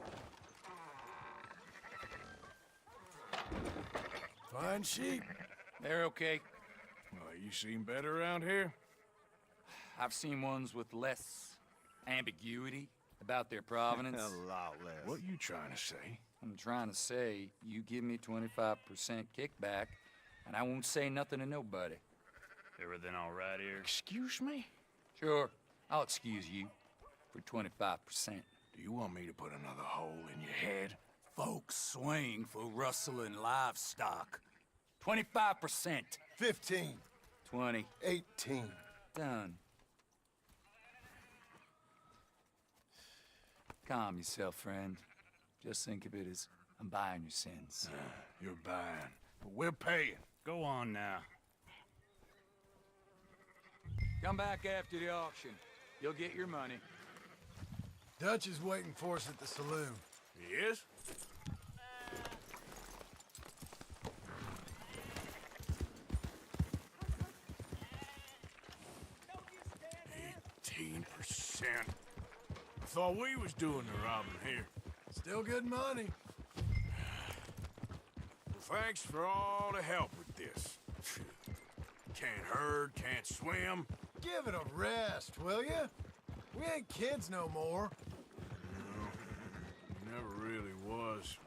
Fine sheep. They're okay. Well, you seem better around here. I've seen ones with less ambiguity about their provenance. A lot less. What you trying to say? I'm trying to say, you give me 25% kickback, and I won't say nothing to nobody. Everything all right here? Excuse me? Sure, I'll excuse you for 25%. Do you want me to put another hole in your head? Folks swing for rustling livestock. 25%. 15. 20. 18. Done. Calm yourself, friend. Just think of it as I'm buying your sins. You're buying, but we're paying. Go on now. Come back after the auction. You'll get your money. Dutch is waiting for us at the saloon. He is? %. I thought we was doing the robbing here. Still good money. Well, thanks for all the help with this. Can't herd, can't swim. Give it a rest, will ya? We ain't kids no more. No, never really was.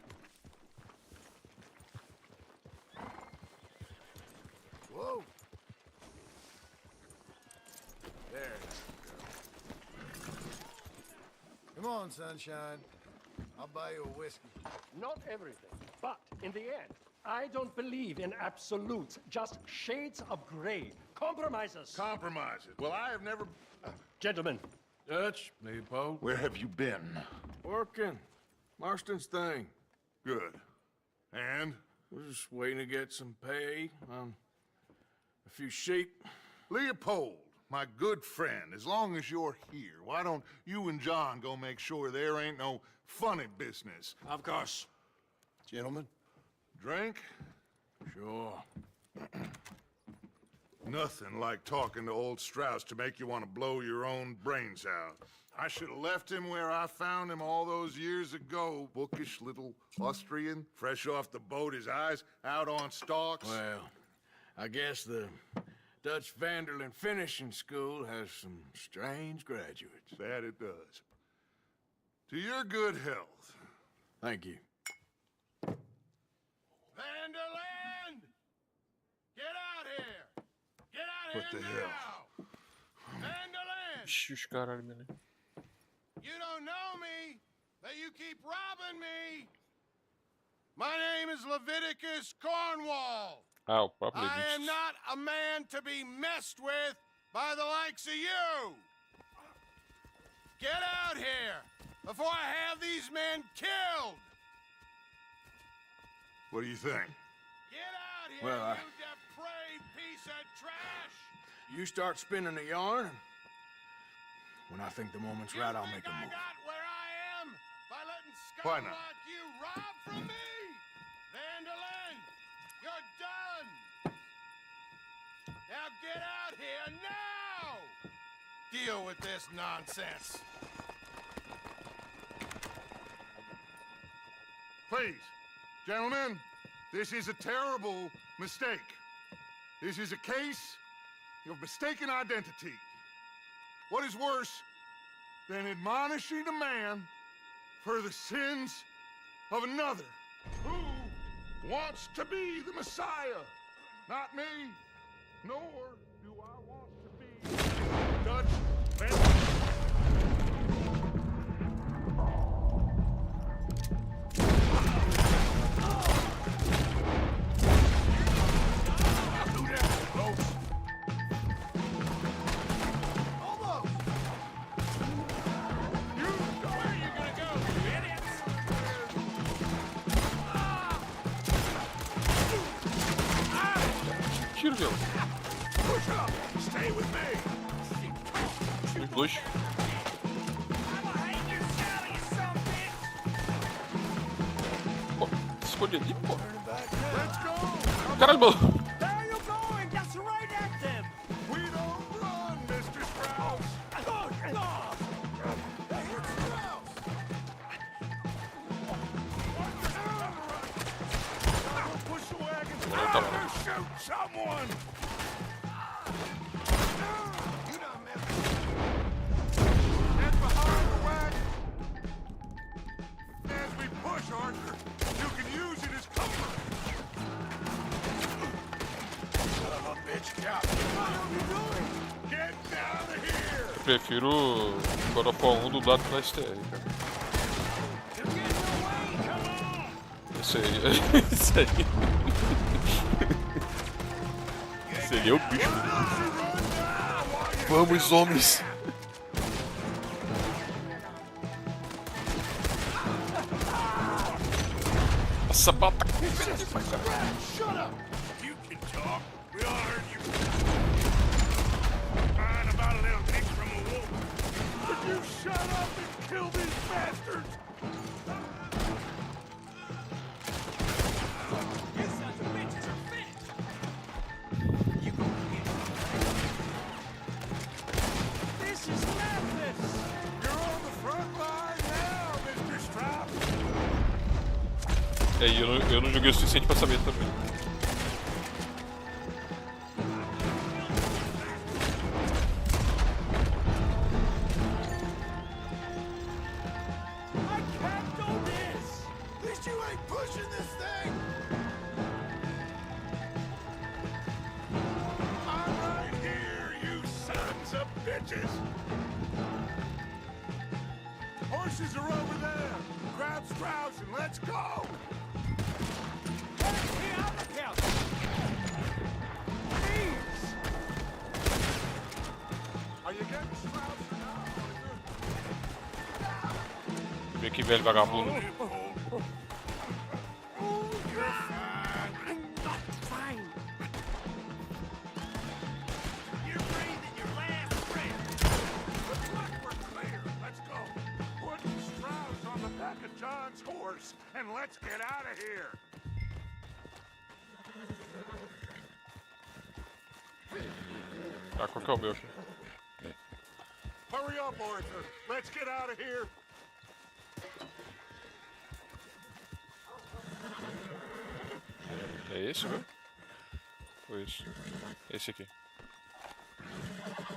Whoa. There. Come on, sunshine. I'll buy you a whiskey. Not everything, but in the end, I don't believe in absolutes, just shades of gray. Compromises. Compromises. Well, I have never... Gentlemen. Dutch, Leopold. Where have you been? Working. Marston's thing. Good. And? We're just waiting to get some pay on a few sheep. Leopold, my good friend, as long as you're here, why don't you and John go make sure there ain't no funny business? Of course. Gentlemen. Drink? Sure. Nothing like talking to old Strauss to make you want to blow your own brains out. I should have left him where I found him all those years ago. Bookish little Austrian, fresh off the boat, his eyes out on stalks. Well, I guess the Dutch Vanderlyn Finishing School has some strange graduates. That it does. To your good health. Thank you. Vanderland! Get out here! Get out What here the now! hell? Vanderland! Şuş karar beni. You don't know me, but you keep robbing me! My name is Leviticus Cornwall. Ah, o próprio I am Leviticus. not a man to be messed with by the likes of you! Get out here before I have these men killed! What do you think? Get out here, Well, you depraved piece of trash! You start spinning the yarn, and when I think the moment's right, I'll make a I move. got where I am by letting Why scum not? like you rob from me! Vanderlyn, you're done! Now get out here now! Deal with this nonsense. Please, gentlemen, this is a terrible mistake. This is a case of mistaken identity. What is worse than admonishing a man for the sins of another who wants to be the Messiah? Not me, nor do I want to be Dutch Vanderlyn. Tiro, meu. Push up! Stay with me! Os dois. Pô, se esconde ali, pô. Let's go! Caralho, mano. Where are you going? That's right at them! We don't run, Mr. Strauss! Push the wagon! Shoot someone! You done messed up. Get behind the wagon! As we push, Arthur, you can use it as cover! Son of a bitch, Cap! What are we doing? Get down of here! Prefiro God of War 1 dublado pela STR, cara. Esse aí. Esse aí. Seria o bicho. Vamos, homens! Nossa, bata com cara. Shut up! You can talk. We all heard you. Crying about a little nick from a wolf. Would you shut up and kill these bastards? You sons of bitches are finished! You This is madness! You're on the front line now, Mr. Strauss! É, e eu não joguei o suficiente pra saber também. I can't do this! At least you ain't pushing this thing! I'm right here, you sons of bitches! Horses are over there! Grab Strauss and let's go! Are you getting Strauss now? Vem aqui, velho vagabundo. You're fine. I'm not fine. You're breathing your last breath! Looks like we're clear. Let's go. Put Strauss on the back of John's horse and let's get out of here! Ah, qual que é o meu aqui? Hurry up, Arthur! Let's get out of here! É esse, viu? Ou esse? Esse aqui.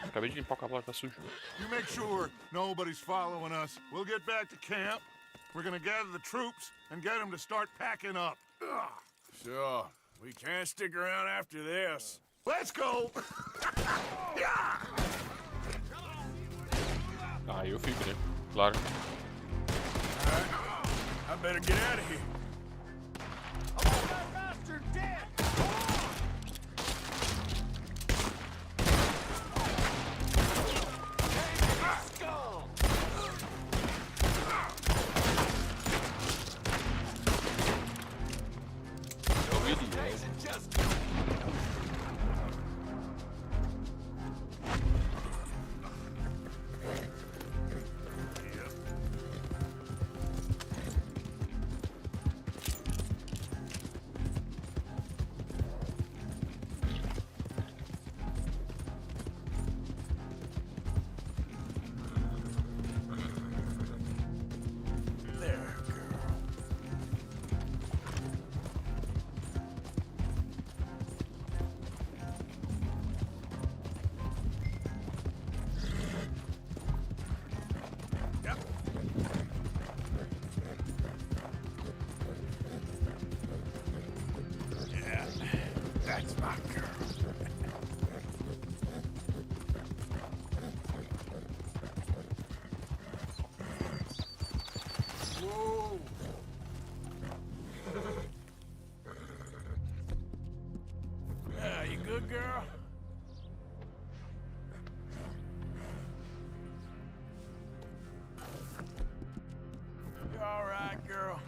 Acabei de limpar o cavalo, tá sujo. You make sure nobody's following us. We'll get back to camp. We're gonna gather the troops and get them to start packing up. Sure. We can't stick around after this. Let's go! Aí eu fico, né? Claro. I better get out of here. That's my girl. Whoa. Yeah, you good, girl? You all right, girl?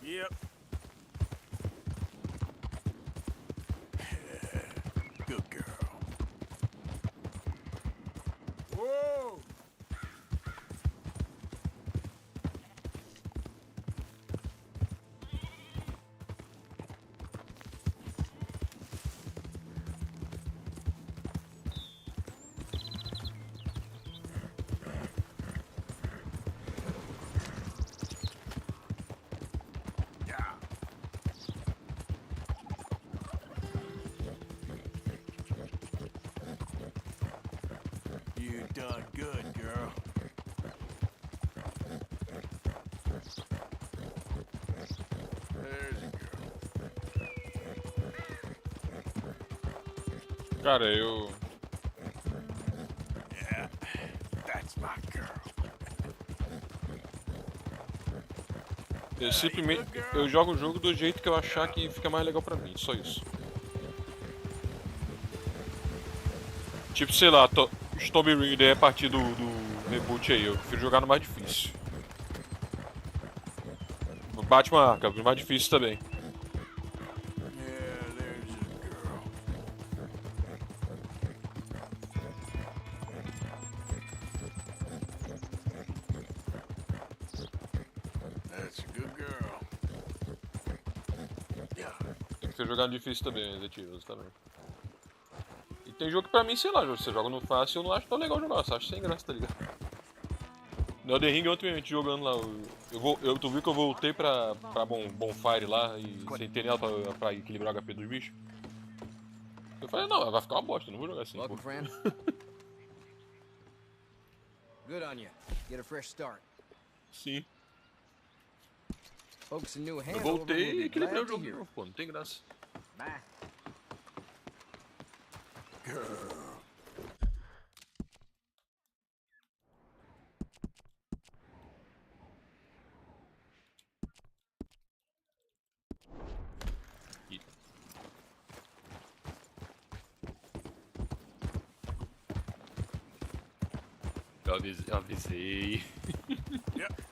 Yep. Good girl. Whoa! You done good, girl. There's a girl. Cara, eu... Yeah, that's my girl. Eu simplesmente... Eu jogo o jogo do jeito que eu achar que fica mais legal pra mim, só isso. Tipo, sei lá, Tomb Raider é a partir do reboot aí, eu prefiro jogar no mais difícil. Batman Arkham, no mais difícil também. Yeah, there's a girl. That's a good girl. Yeah. Eu prefiro jogar no difícil também, Resident Evil também. E tem jogo que pra mim, sei lá, você joga no fácil, eu não acho tão legal jogar, eu só acho sem graça, tá ligado? No Elden Ring ontem a gente jogando lá, tu viu que eu voltei pra Bonfire lá e sem ter nela pra equilibrar o HP dos bichos? Eu falei, não, vai ficar uma bosta, não vou jogar assim. Welcome, friend. Good on you. Get a fresh start. Sim. Folks in New Eu Hanover voltei will e be equilibrei glad o to jogo de hear. novo, pô, não tem graça. Bye. Girl. Eu avisei. Yep.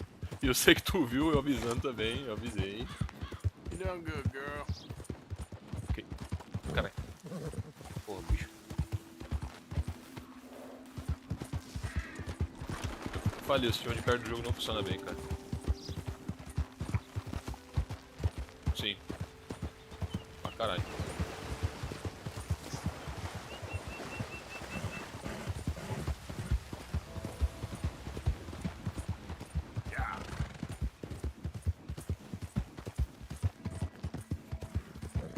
E eu sei que tu viu eu avisando também, eu avisei. You done good, girl. Ok. Caralho. Porra, bicho. Eu falei, o sistema de perto do jogo não funciona bem, cara. Sim. Pra caralho.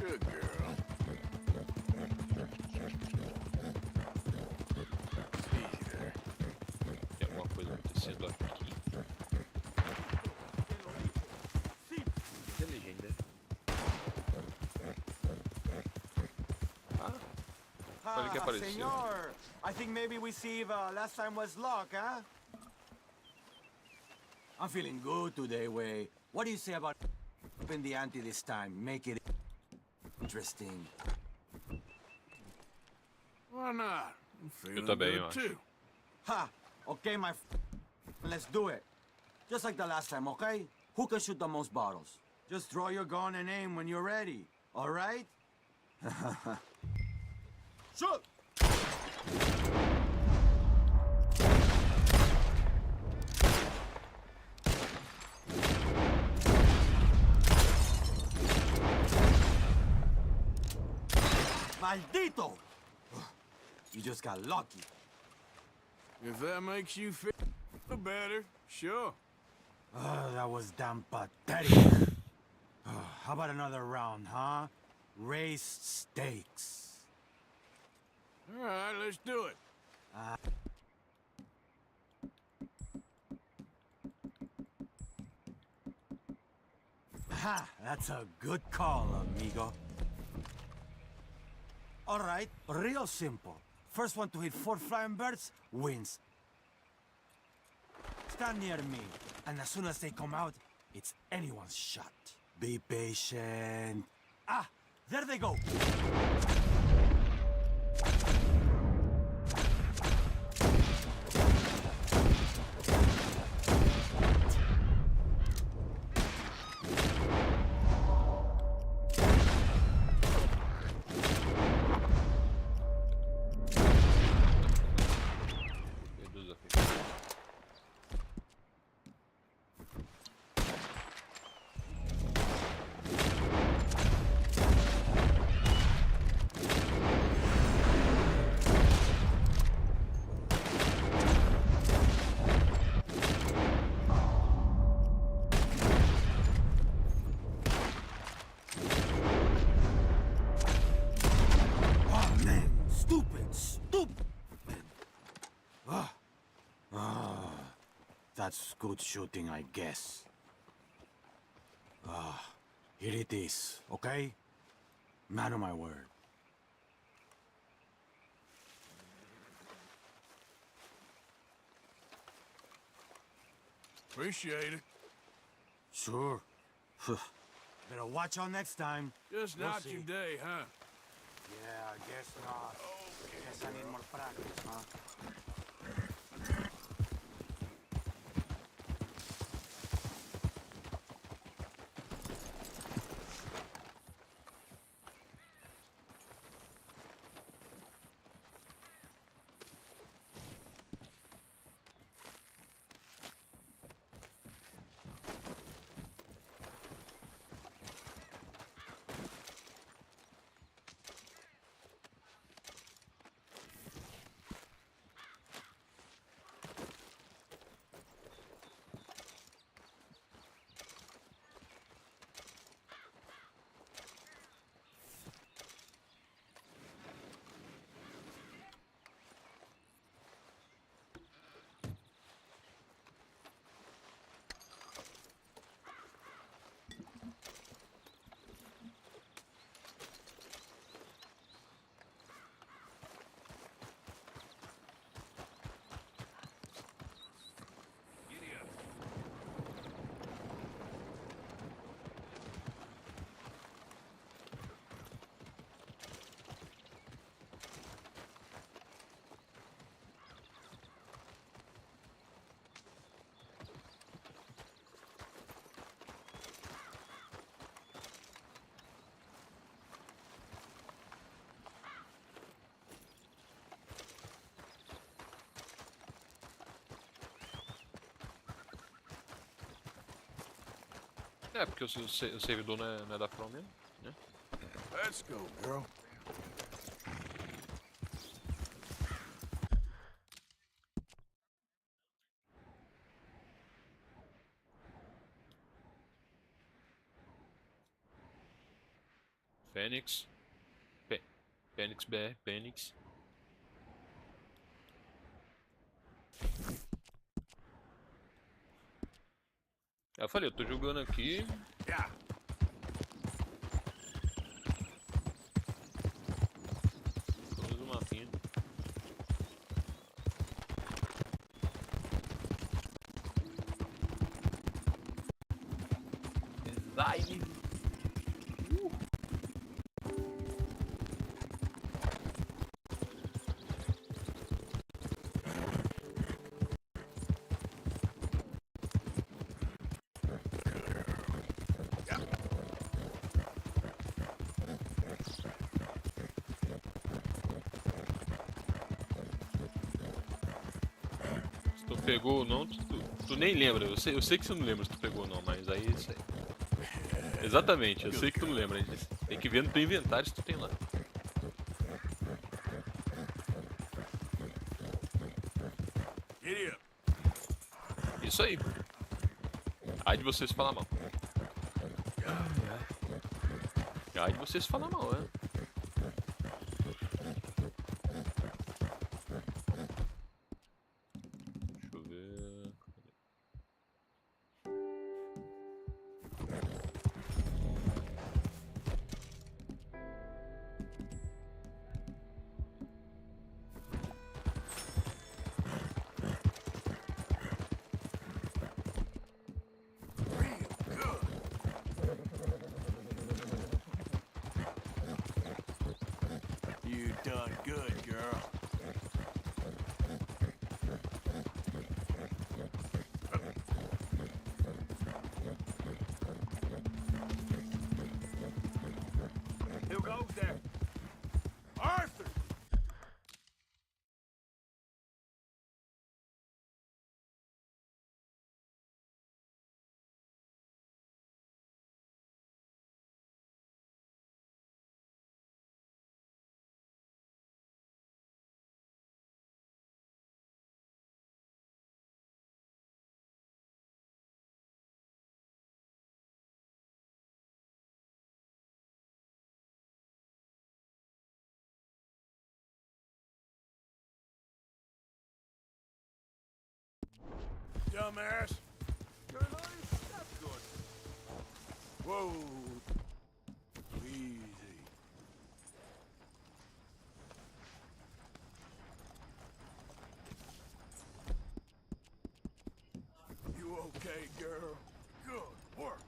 Good girl. Easy there. Tem alguma coisa acontecendo aqui? Tem legenda. Olha que apareceu. Senor, I think maybe we see if last time was luck, huh? I'm feeling good today, Way. What do you say about upping the ante this time? Make it interesting. Why not? I'm feeling também, eu good acho. too. Ha! Okay, my let's do it. Just like the last time, okay? Who can shoot the most bottles? Just draw your gun and aim when you're ready, all right? Shoot! Maldito! You just got lucky. If that makes you feel better, sure. Oh, that was damn pathetic. How about another round, huh? Raised stakes. All right, let's do it. Ha! That's a good call, amigo. All right, real simple. First one to hit 4 flying birds wins. Stand near me, and as soon as they come out, it's anyone's shot. Be patient. Ah, there they go. That's good shooting, I guess. Here it is, okay? Man of my word. Appreciate it. Sure. Better watch out next time. Just We'll not see. today, huh? Yeah, I guess not. Guess I need more practice, huh? É, porque o servidor não é da From mesmo, né? Let's go, girl. Fênix. Fênix BR, Fênix. Eu falei, eu tô jogando aqui. Vamos no mapinha. Design. Se tu pegou ou não, tu nem lembra. Eu sei que você não lembra se tu pegou ou não, mas aí é isso aí. Exatamente, eu sei que tu não lembra. Tem que ver no teu inventário se tu tem lá. Isso aí. Ai de vocês falar mal. Ai de vocês falar mal, né? Deixa eu ver. You done good, girl. Who goes there? Arthur! Dumbass. You're an honest step good. Whoa. Easy. You okay, girl? Good work.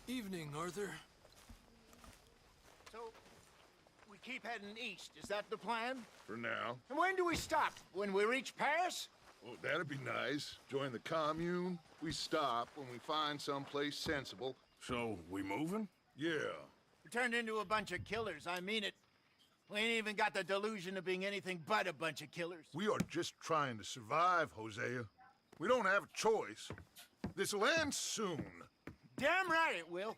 Evening, Arthur. So, we keep heading east. Is that the plan? For now. And when do we stop? When we reach Paris? Oh, that'd be nice. Join the commune. We stop when we find someplace sensible. So, we moving? Yeah. We turned into a bunch of killers. I mean it. We ain't even got the delusion of being anything but a bunch of killers. We are just trying to survive, Hosea. We don't have a choice. This'll end soon. Damn right it will.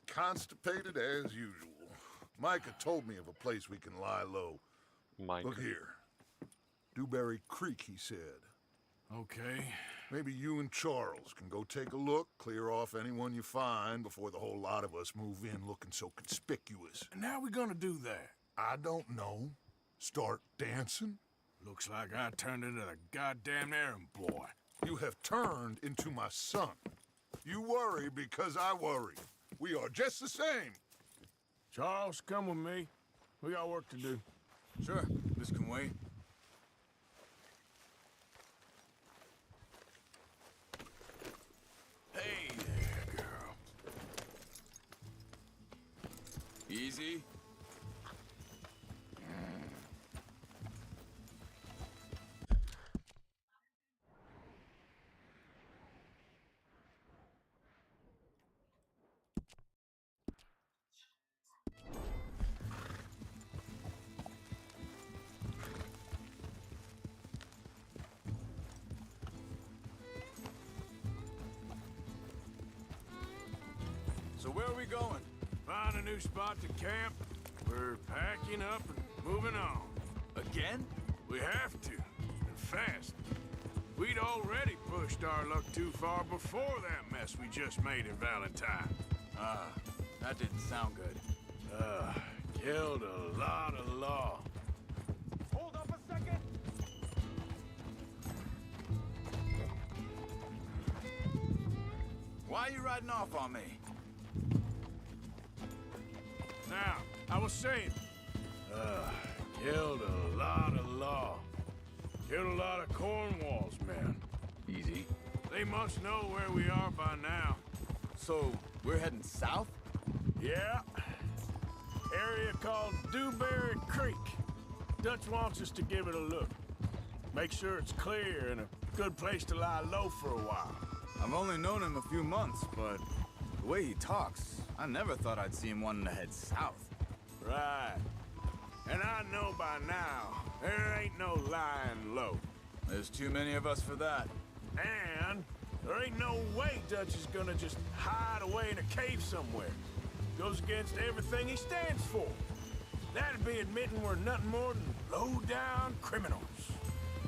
Constipated as usual. Micah told me of a place we can lie low. Micah. Look here. Dewberry Creek, he said. Okay. Maybe you and Charles can go take a look, clear off anyone you find before the whole lot of us move in looking so conspicuous. And how we gonna do that? I don't know. Start dancing? Looks like I turned into the goddamn errand boy. You have turned into my son. You worry because I worry. We are just the same. Charles, come with me. We got work to do. Sure, this can wait. Hey there, girl. Easy. So where are we going? Find a new spot to camp. We're packing up and moving on. Again? We have to, and fast. We'd already pushed our luck too far before that mess we just made in Valentine. That didn't sound good. Killed a lot of law. Hold up a second! Why are you riding off on me? Now, I was saying, killed a lot of law. Killed a lot of Cornwall's men. Easy. They must know where we are by now. So, we're heading south? Yeah. Area called Dewberry Creek. Dutch wants us to give it a look. Make sure it's clear and a good place to lie low for a while. I've only known him a few months, but the way he talks, I never thought I'd see him wanting to head south. Right. And I know by now, there ain't no lying low. There's too many of us for that. And there ain't no way Dutch is gonna just hide away in a cave somewhere. Goes against everything he stands for. That'd be admitting we're nothing more than low-down criminals.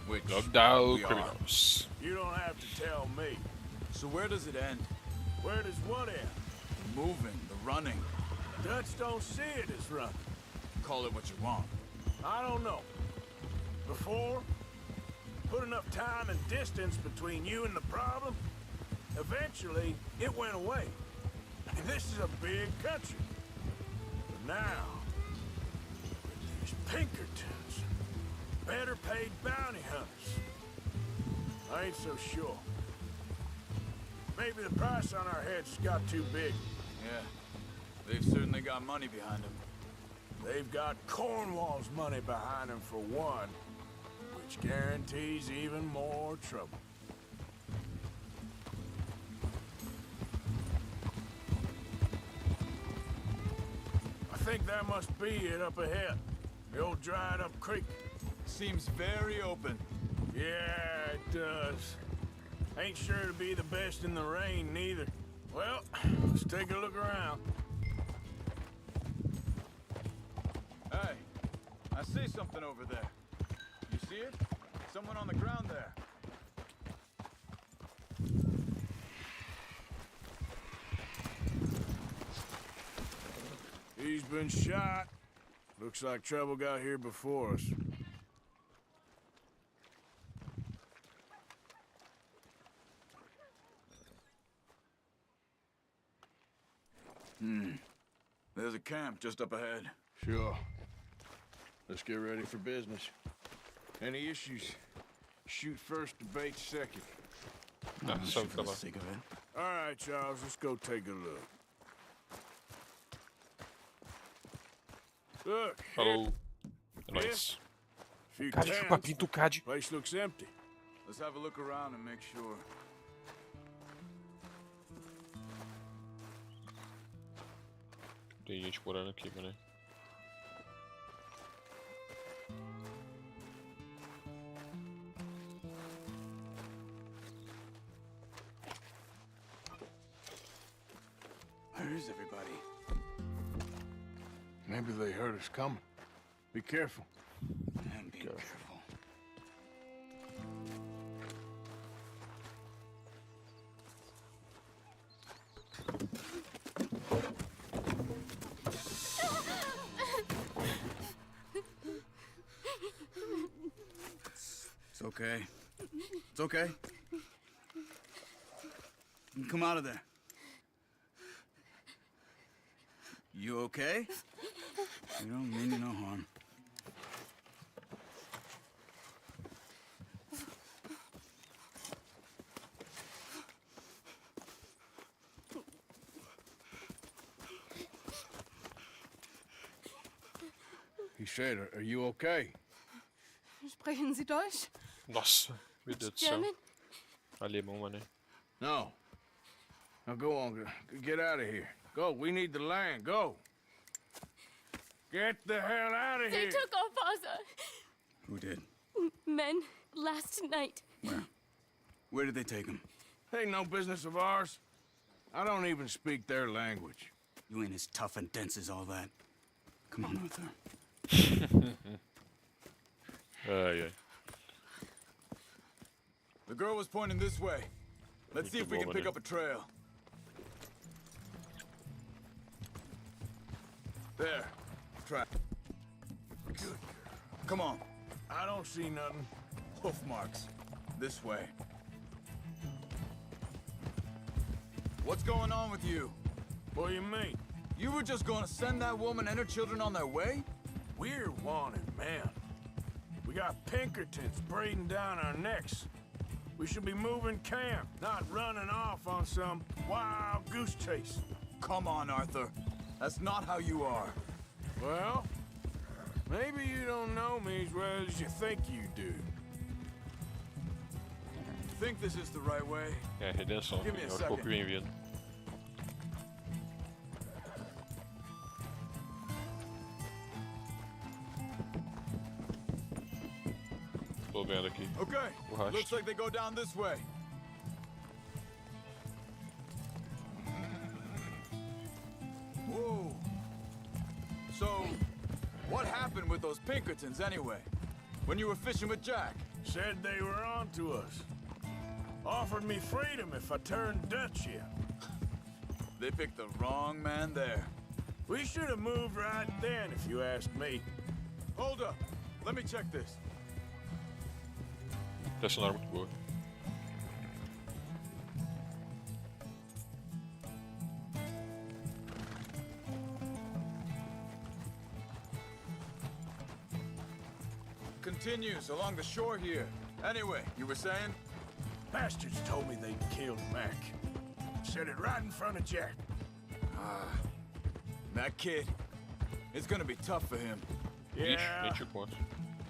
Which Lockdown we are. criminals. You don't have to tell me. So where does it end? Where does what end? The moving, the running. Dutch don't see it as running. Call it what you want. I don't know. Before, put enough time and distance between you and the problem, eventually it went away. And this is a big country. But now, with these Pinkertons, better paid bounty hunters, I ain't so sure. Maybe the price on our heads got too big. Yeah, they've certainly got money behind them. They've got Cornwall's money behind them for one, which guarantees even more trouble. I think that must be it up ahead. The old dried up creek. Seems very open. Yeah, it does. Ain't sure to be the best in the rain, neither. Well, let's take a look around. Hey, I see something over there. You see it? Someone on the ground there. He's been shot. Looks like trouble got here before us. There's a camp just up ahead. Sure. Let's get ready for business. Any issues? Shoot first, debate second. Ja, zo For the kan sake of it. All right, Charles, let's go take a look. Look, Hallo. Nice. few Cadê o tents. papinho do Cad? Place looks empty. Let's have a look around and make sure. Tem gente morando aqui, mano. Where is everybody? Maybe they heard us coming. Be careful. And be careful. It's okay. It's okay. Come out of there. You okay? You don't mean you no harm. He said, are you okay? Sprechen Sie Deutsch? Nossa, meu Deus do céu. German? Alemão, mano. No. Now go on, get out of here. Go, we need the land, go. Get the hell out of They here. took our father. Who did? Men last night. Where? Where did they take him? Ain't no business of ours. I don't even speak their language. You ain't as tough and dense as all that. Come on, Arthur. Ai, ai. The girl was pointing this way. Let's see if we can pick up a trail. There. Try. Good. Come on. I don't see nothing. Hoof marks. This way. What's going on with you? What do you mean? You were just gonna send that woman and her children on their way? We're wanted, man. We got Pinkertons breathing down our necks. We should be moving camp, not running off on some wild goose chase. Come on, Arthur. That's not how you are. Well, maybe you don't know me as well as you think you do. Think this is the right way? É, redenção. Give me a Aos poucos second. vem vindo. Tô vendo aqui. Okay. O rastro. Looks like they go down this way. Whoa. So, what happened with those Pinkertons anyway? When you were fishing with Jack? Said they were on to us. Offered me freedom if I turned Dutch yet. They picked the wrong man there. We should have moved right then, if you ask me. Hold up. Let me check this. Tá sendo muito boa. Continues along the shore here. Anyway, you were saying? Bastards told me they'd killed Mac. Said it right in front of Jack. That kid. It's gonna be tough for him. Ixi, Yeah, 20 pontos.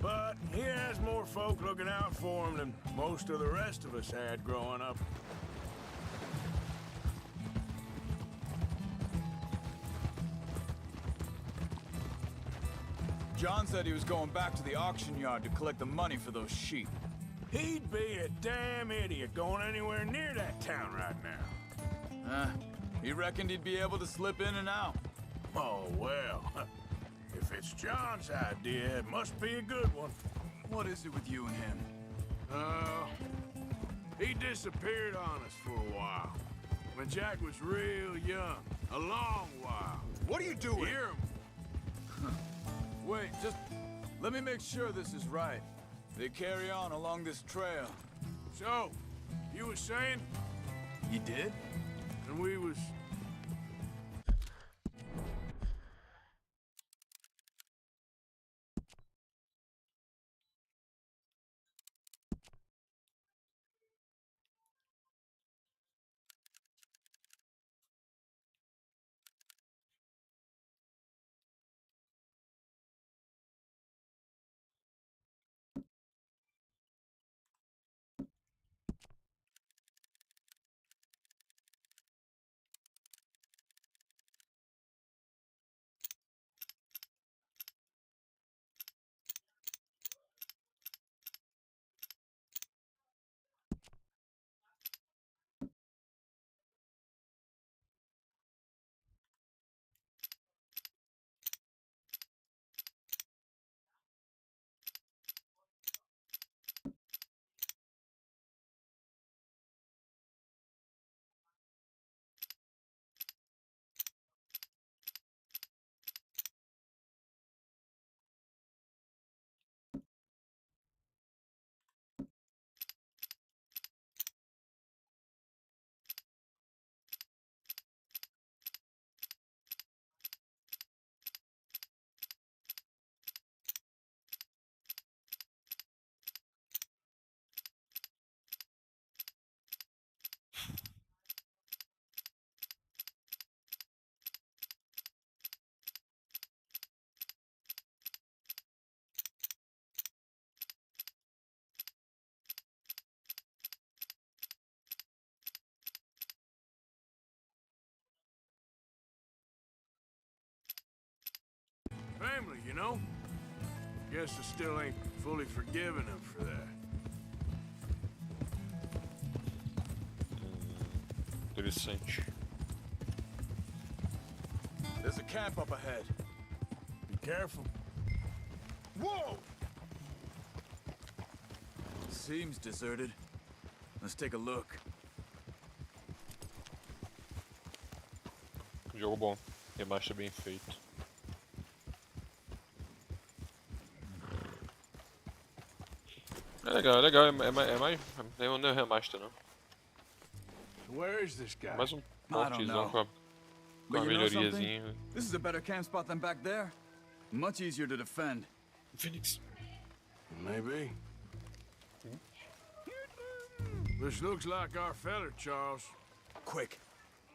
but he has more folk looking out for him than most of the rest of us had growing up. John said he was going back to the auction yard to collect the money for those sheep. He'd be a damn idiot going anywhere near that town right now. He reckoned he'd be able to slip in and out. Oh, well. If it's John's idea, it must be a good one. What is it with you and him? He disappeared on us for a while. When Jack was real young. A long while. What are you doing? Hear him. Wait, just let me make sure this is right. They carry on along this trail. So, you was saying? He did? And we was... Family, you know? Guess I still ain't fully forgiven him for that. Interessante. There's a camp up ahead. Be careful. Whoa! Seems deserted. Let's take a look. Jogo bom. Remaster bem feito. É legal, é legal. É mais. Não é remaster, não. Where is this guy? Mais um I don't know. portezão com a But you know something? melhoriazinha. This is a better camp spot than back there. Much easier to defend. Phoenix. Maybe. This looks like our feller, Charles. Quick,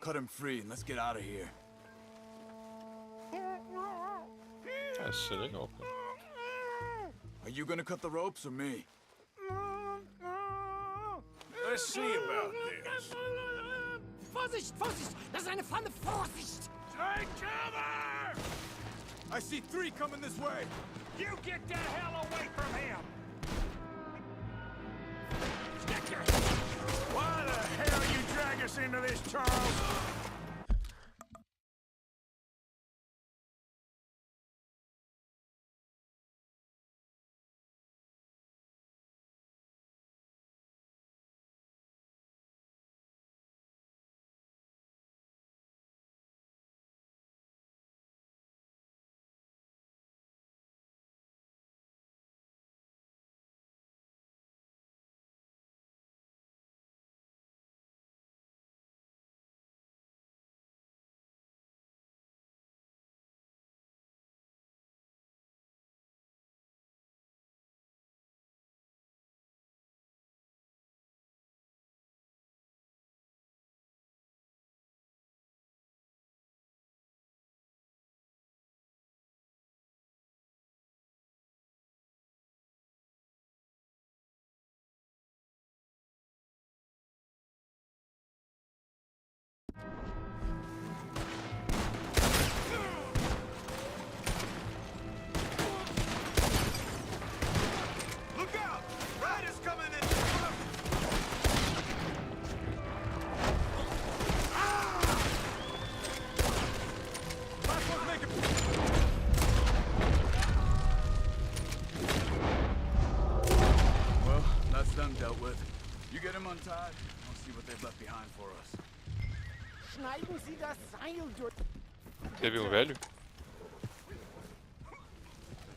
cut him free and let's get out of here. Isso é legal, cara. Are you gonna cut the ropes or me? Let's see about this. Vorsicht, Vorsicht! Das ist eine Pfanne! Vorsicht! Take cover! I see 3 coming this way. You get the hell away from him! Why the hell you drag us into this, Charles? Dealt with. You get him untied, I'll see what they've left behind for us. Schneiden Sie das Seil durch. Teve velho?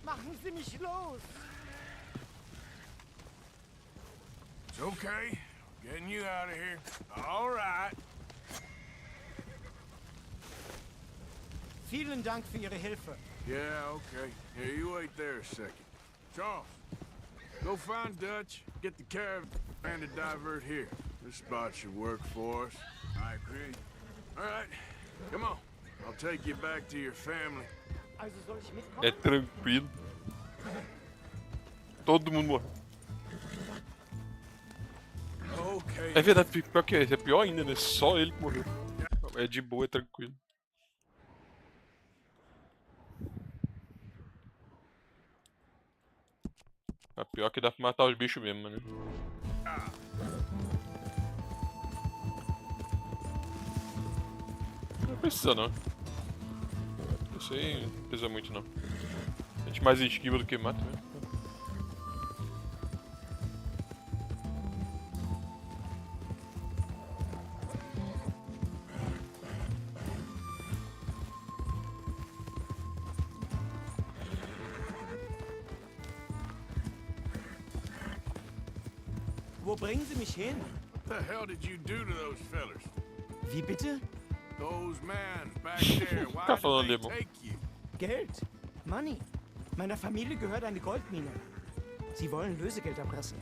Machen Sie mich los! It's okay. Getting you out of here. All right. Vielen Dank für Ihre Hilfe. Yeah, okay. Here, you wait there a second. Charles, go find Dutch, get the caravan to divert here. This spot should work for us. I agree. All right, come on. I'll take you back to your family. Also soll ich mitkommen? É tranquilo. Todo mundo morre. Okay. É verdade, pior que é pior ainda, né? Só ele que morreu. É de boa, é tranquilo. É pior que dá pra matar os bichos mesmo, né? Não precisa não. Isso aí não precisa muito não. A gente mais esquiva do que mata mesmo. Wo bringen Sie mich hin? What the hell did you do to those fellers? Wie bitte? Those men back there, why did they take you? Geld. Money. Meiner Familie gehört eine Goldmine. Sie wollen Lösegeld erpressen.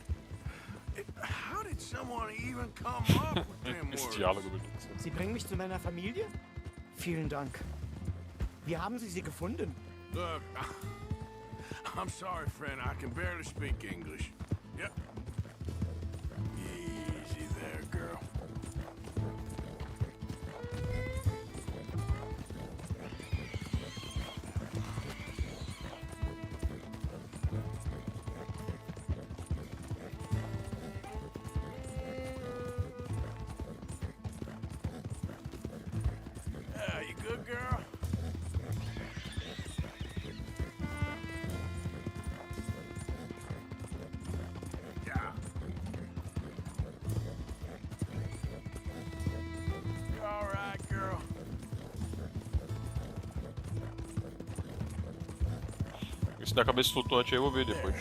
How did someone even come up with them Esse words? diálogo, meu Deus do céu. Sie bringen mich zu meiner Familie? Vielen Dank. Wie haben Sie sie gefunden? Look, I'm sorry, friend. I can barely speak English. Yep. Easy there, girl. You good, girl? Se der cabeça flutuante aí eu vou ver depois.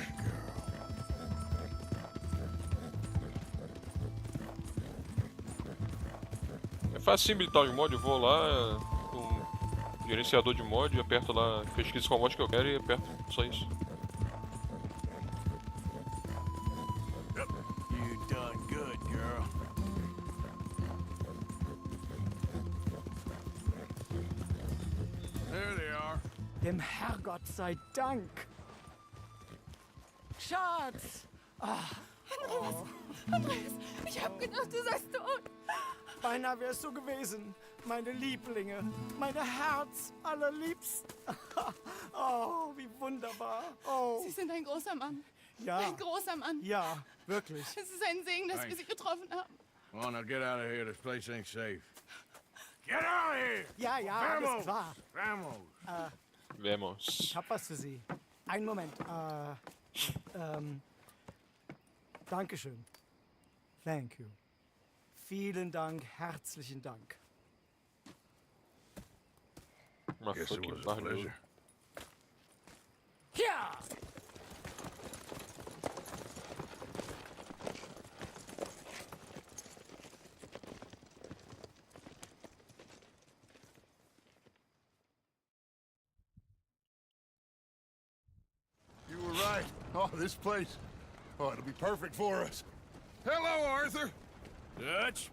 É fácil habilitar os mods, eu vou lá com o gerenciador de mod, aperto lá, pesquiso qual mod que eu quero e aperto, só isso. You done good, girl. There they are. Dem Herrgott sei Dank. Schatz! Andreas, ich hab gedacht, du seist tot. Beinahe wärst du gewesen, meine Lieblinge, meine Herz allerliebsten. Oh, wie wunderbar. Oh. Sie sind ein großer Mann. Ja. Ein großer Mann. Ja, wirklich. Es ist ein Segen, dass wir Sie getroffen haben. Come on, now get out of here. This place ain't safe. Get out of here! Ja, ja, alles klar. Vamos! Vamos. Ich hab was für Sie. Einen Moment. Dankeschön. Thank you. Vielen Dank, herzlichen Dank. Uma Guess it fucking was a pleasure. Ja! You were right. Oh, this place. Oh, it'll be perfect for us. Hello, Arthur. Dutch?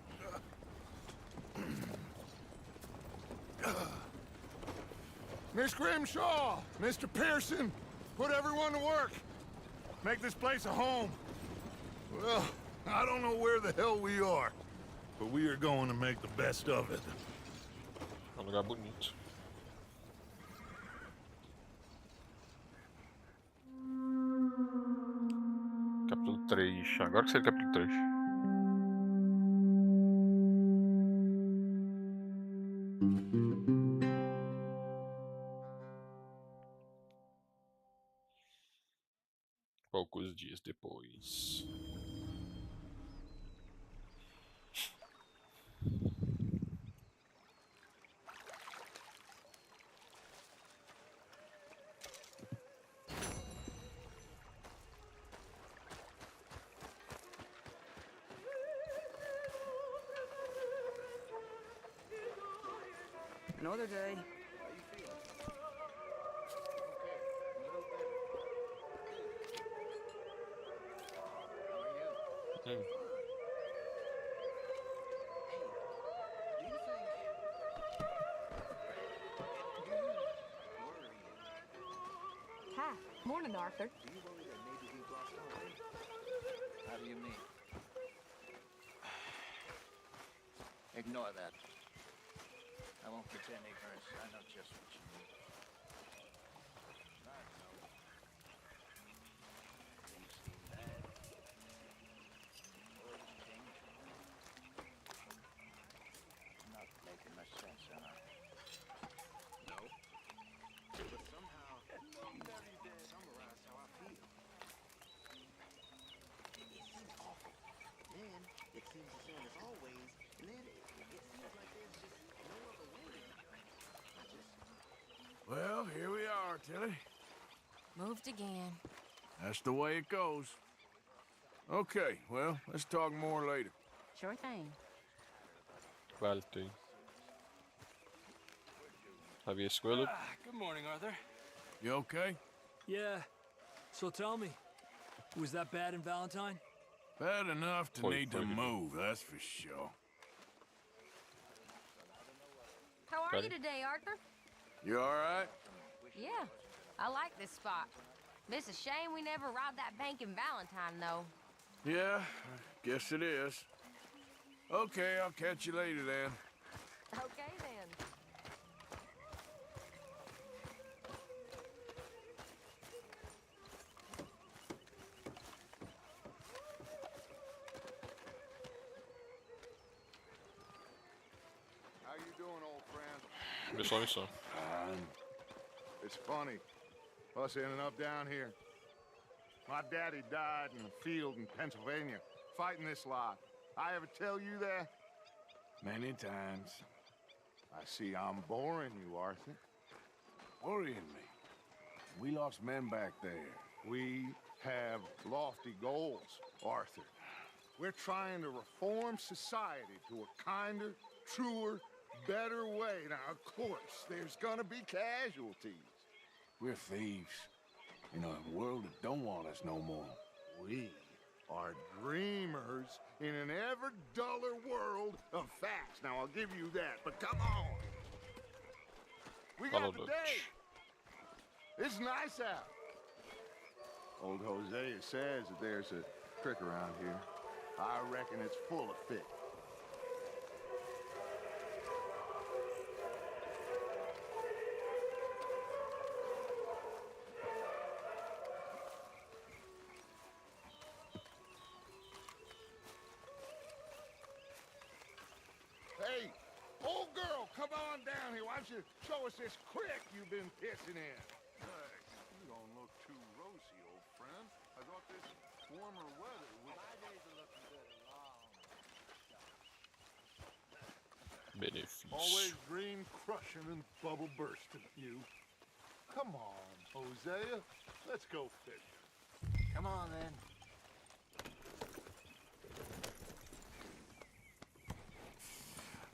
Miss Grimshaw, Mr. Pearson, put everyone to work. Make this place a home. Well, I don't know where the hell we are, but we are going to make the best of it. É um lugar bonito. Capítulo 3. Agora que seria o capítulo 3. Poucos dias depois. Another day. Hi. Morning, Arthur. How do you mean? Ignore that. I won't pretend ignorance. I know just what you mean. I know. Things seem bad. Words change. Not making much sense, am I? No. But somehow, summarize how I feel. It seems awful. Then, it seems the same as always. And then, it seems like there's just no other way. Well, here we are, Tilly. Moved again. That's the way it goes. Okay, well, let's talk more later. Sure thing. Valtei. Havia escolha. Good morning, Arthur. You okay? Yeah. So tell me, was that bad in Valentine? Bad enough to Foi, need to foi. move, that's for sure. How are Ready? you today, Arthur? You all right? Yeah. I like this spot. It's a shame we never robbed that bank in Valentine, though. Yeah, I guess it is. Okay, I'll catch you later then. Okay, then. How you doing, old friend? Começou a missão. It's funny, us ending up down here. My daddy died in a field in Pennsylvania, fighting this lot. I ever tell you that? Many times. I see I'm boring you, Arthur. Worrying me. We lost men back there. We have lofty goals, Arthur. We're trying to reform society to a kinder, truer, better way. Now, of course, there's gonna be casualties. We're thieves in a world that don't want us no more. We are dreamers in an ever duller world of facts. Now, I'll give you that, but come on. We got the day. It's nice out. Old Hosea says that there's a trick around here. I reckon it's full of fit. Hey, old girl, come on down here. Why don't you show us this creek you've been pissing in? You don't look too rosy, old friend. I thought this warmer weather would... My days are looking good long. Benefício. Always green crushing and bubble bursting, you. Come on, Hosea. Let's go fishing. Come on, then.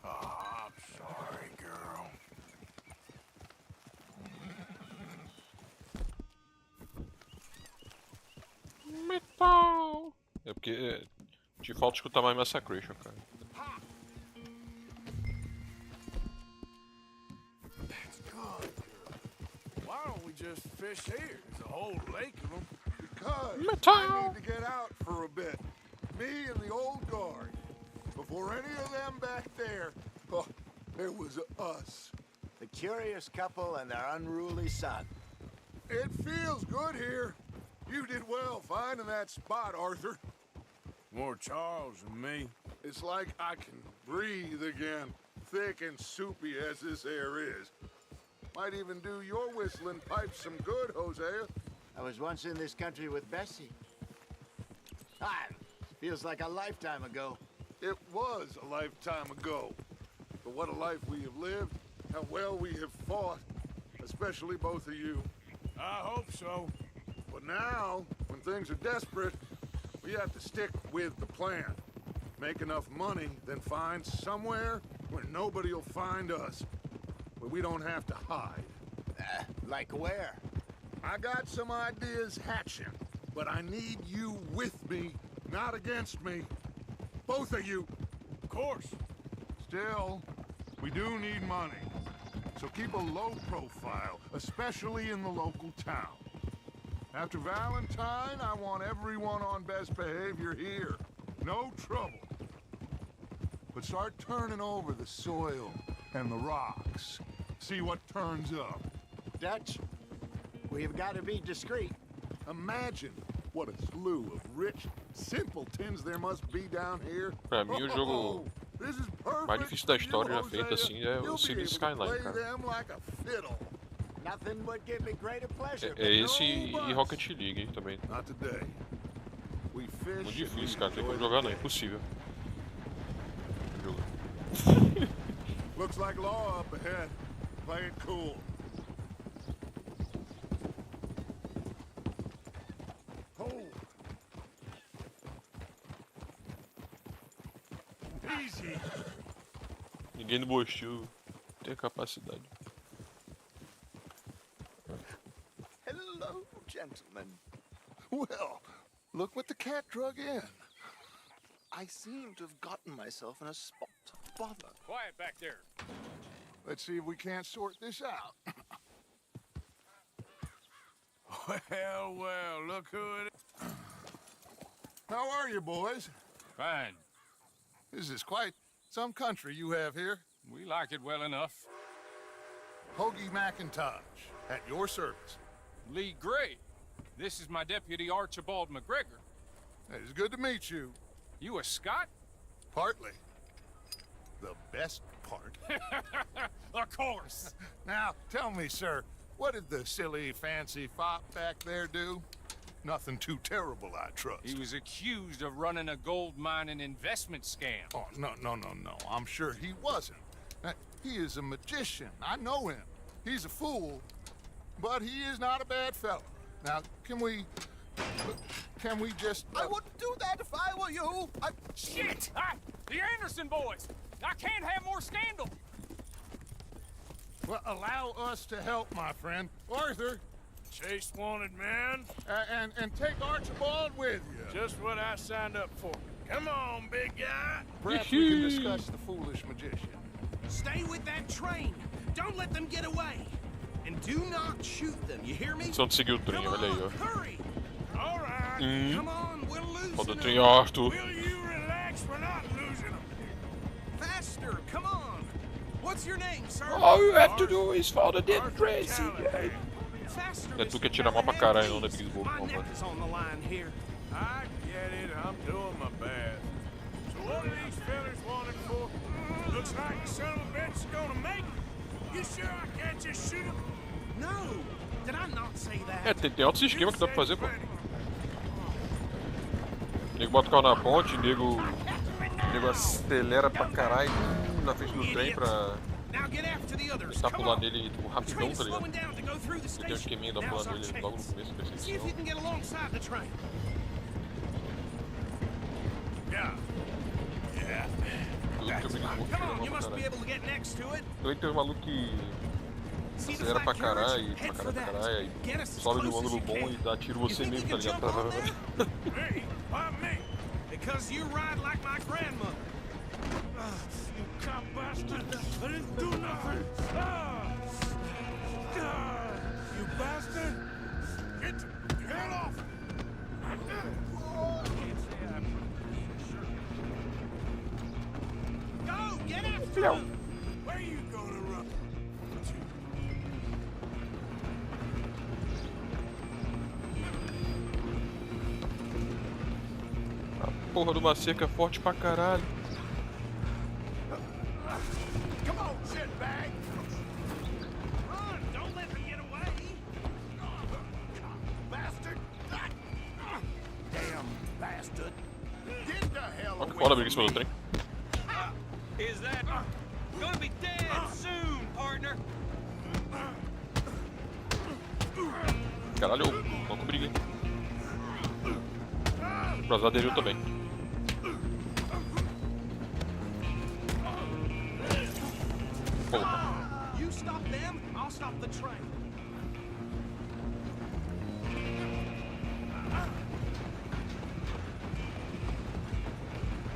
Oh, I'm sorry, girl. Metal! É porque te falta escutar mais Massacration, cara. That's good. Why don't we just fish here? There's a whole lake of them. Because I need to get out for a bit. Me and the old guard. Before any of them back there, oh, there was us. The curious couple and their unruly son. It feels good here. You did well finding that spot, Arthur. More Charles than me. It's like I can breathe again, thick and soupy as this air is. Might even do your whistling pipes some good, Hosea. I was once in this country with Bessie. Ah, feels like a lifetime ago. It was a lifetime ago. But what a life we have lived, how well we have fought, especially both of you. I hope so. But now, when things are desperate, we have to stick with the plan. Make enough money, then find somewhere where nobody will find us. Where we don't have to hide. Like where? I got some ideas hatching, but I need you with me, not against me. Both of you. Of course. Still, we do need money. So keep a low profile, especially in the local town. After Valentine, I want everyone on best behavior here. No trouble. But start turning over the soil and the rocks. See what turns up. Dutch, we've got to be discreet. Imagine what a slew of rich simpletons there must be down here. Pra mim, o jogo This is perfect mais difícil da história já for you, feito Hosea. assim é o You'll be Cities able to Skyline, play cara. them like a fiddle. Nothing would give me greater pleasure. É esse e Rocket League também. Not today. We fish Muito and difícil, we cara. Tem como enjoy jogar the não, é day. impossível. Looks like law up ahead. Play it cool. Oh. Easy. Ninguém no Bostil tem capacidade. Hello, gentlemen. Well, look what the cat drug in. I seem to have gotten myself in a spot of bother. Quiet back there. Let's see if we can't sort this out. Well, well, look who it is. How are you, boys? Fine. This is quite some country you have here. We like it well enough. Hoagie McIntosh, at your service. Lee Gray. This is my deputy Archibald McGregor. It is good to meet you. You a Scot? Partly. The best part. Of course. Now, tell me, sir, what did the silly, fancy fop back there do? Nothing too terrible, I trust. He was accused of running a gold mining investment scam. Oh, no. I'm sure he wasn't. He is a magician. I know him. He's a fool, but he is not a bad fellow. Now, can we just... I wouldn't do that if I were you. Shit! The Anderson boys! I can't have more scandal! Well, allow us to help, my friend. Arthur, Chase wanted man. and take Archibald with you. Just what I signed up for. Come on, big guy. Perhaps we can discuss the foolish magician. Stay with that train. Don't let them get away. And do not shoot them. You hear me? Só de seguir o trem, olha aí, ó. Hurry. All right. Come on, we're losing Falta o them. trem, Arthur. Will you relax? We're not losing them. Faster, come on. What's your name, sir? All you have to do is follow the Tracy. Faster, É tu que atira mal pra caralho, não, né, Bisbo? My neck is on the line here. I get it. I'm doing my best. So what are these fellas wanted for? Looks like the son of a bitch is gonna make it. You sure I can't just shoot him? No. Did I not say that? É, tem outros esquemas que dá pra fazer, pô. Nego bota o carro na ponte, nego acelera pra caralho na frente do trem pra tentar pular nele tipo, rapidão, tá ligado? E tem um esqueminha da pular nele logo no começo da See if you can get alongside the train. Yeah. Tudo que eu me desmoto, Come on, you must be able to get next to it. também tem uns malucos que acelera pra caralho, e sobe de um ângulo bom e dá tiro você mesmo, tá ligado? Hey, why me? Because you ride like my grandmother. You cop bastard! I didn't do nothing! You bastard! Get the hell off! Go, get after him! Where you gonna run? Porra de uma cerca forte pra caralho. Come on, shitbag! Run! Don't let them get away! Bastard! Damn bastard! Get the hell Olha que away foda a from briga em cima do me. trem. Is that gonna be dead soon, partner? Caralho, louco briga, hein? O Brazil aderiu também. Porra. You stop them, I'll stop the train.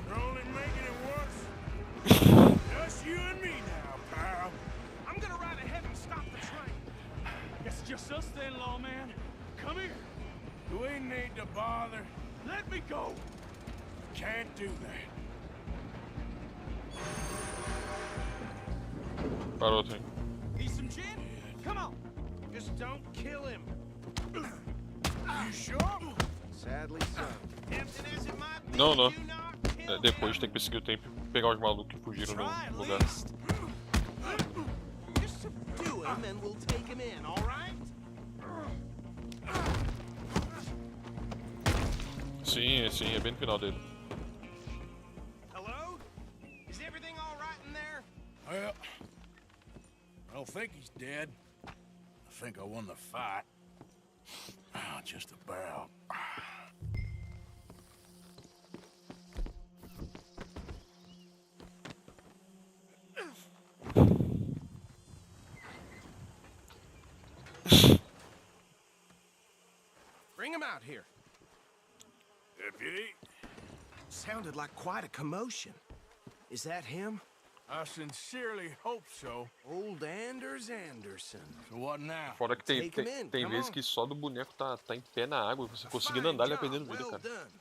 You're only making it worse. Just you and me now, pal. I'm gonna ride ahead and stop the train. It's just us then, lawman. Come here. Do we need to bother? Let me go. Can't do that. Parou o trem. Need some gin? Come on. Just don't kill him. You sure? Sadly so. Tempting as it might be, Não, não. you not kill É, depois tem que perseguir o tempo e pegar os malucos que fugiram Try at no lugar. least. Just subdue him and we'll take him in, all right? Sim, sim, é bem no final dele. Hello? Is everything all right in there? Well, I don't think he's dead. I think I won the fight. Just about. Bring him out here. Deputy, Sounded like quite a commotion. Is that him? I sincerely hope so. Old Anders Anderson. So what now? Fora que tem Take him in, tem come vezes on. que só do boneco tá em pé na água e você conseguindo andar ele vai perdendo vida, Well cara. done.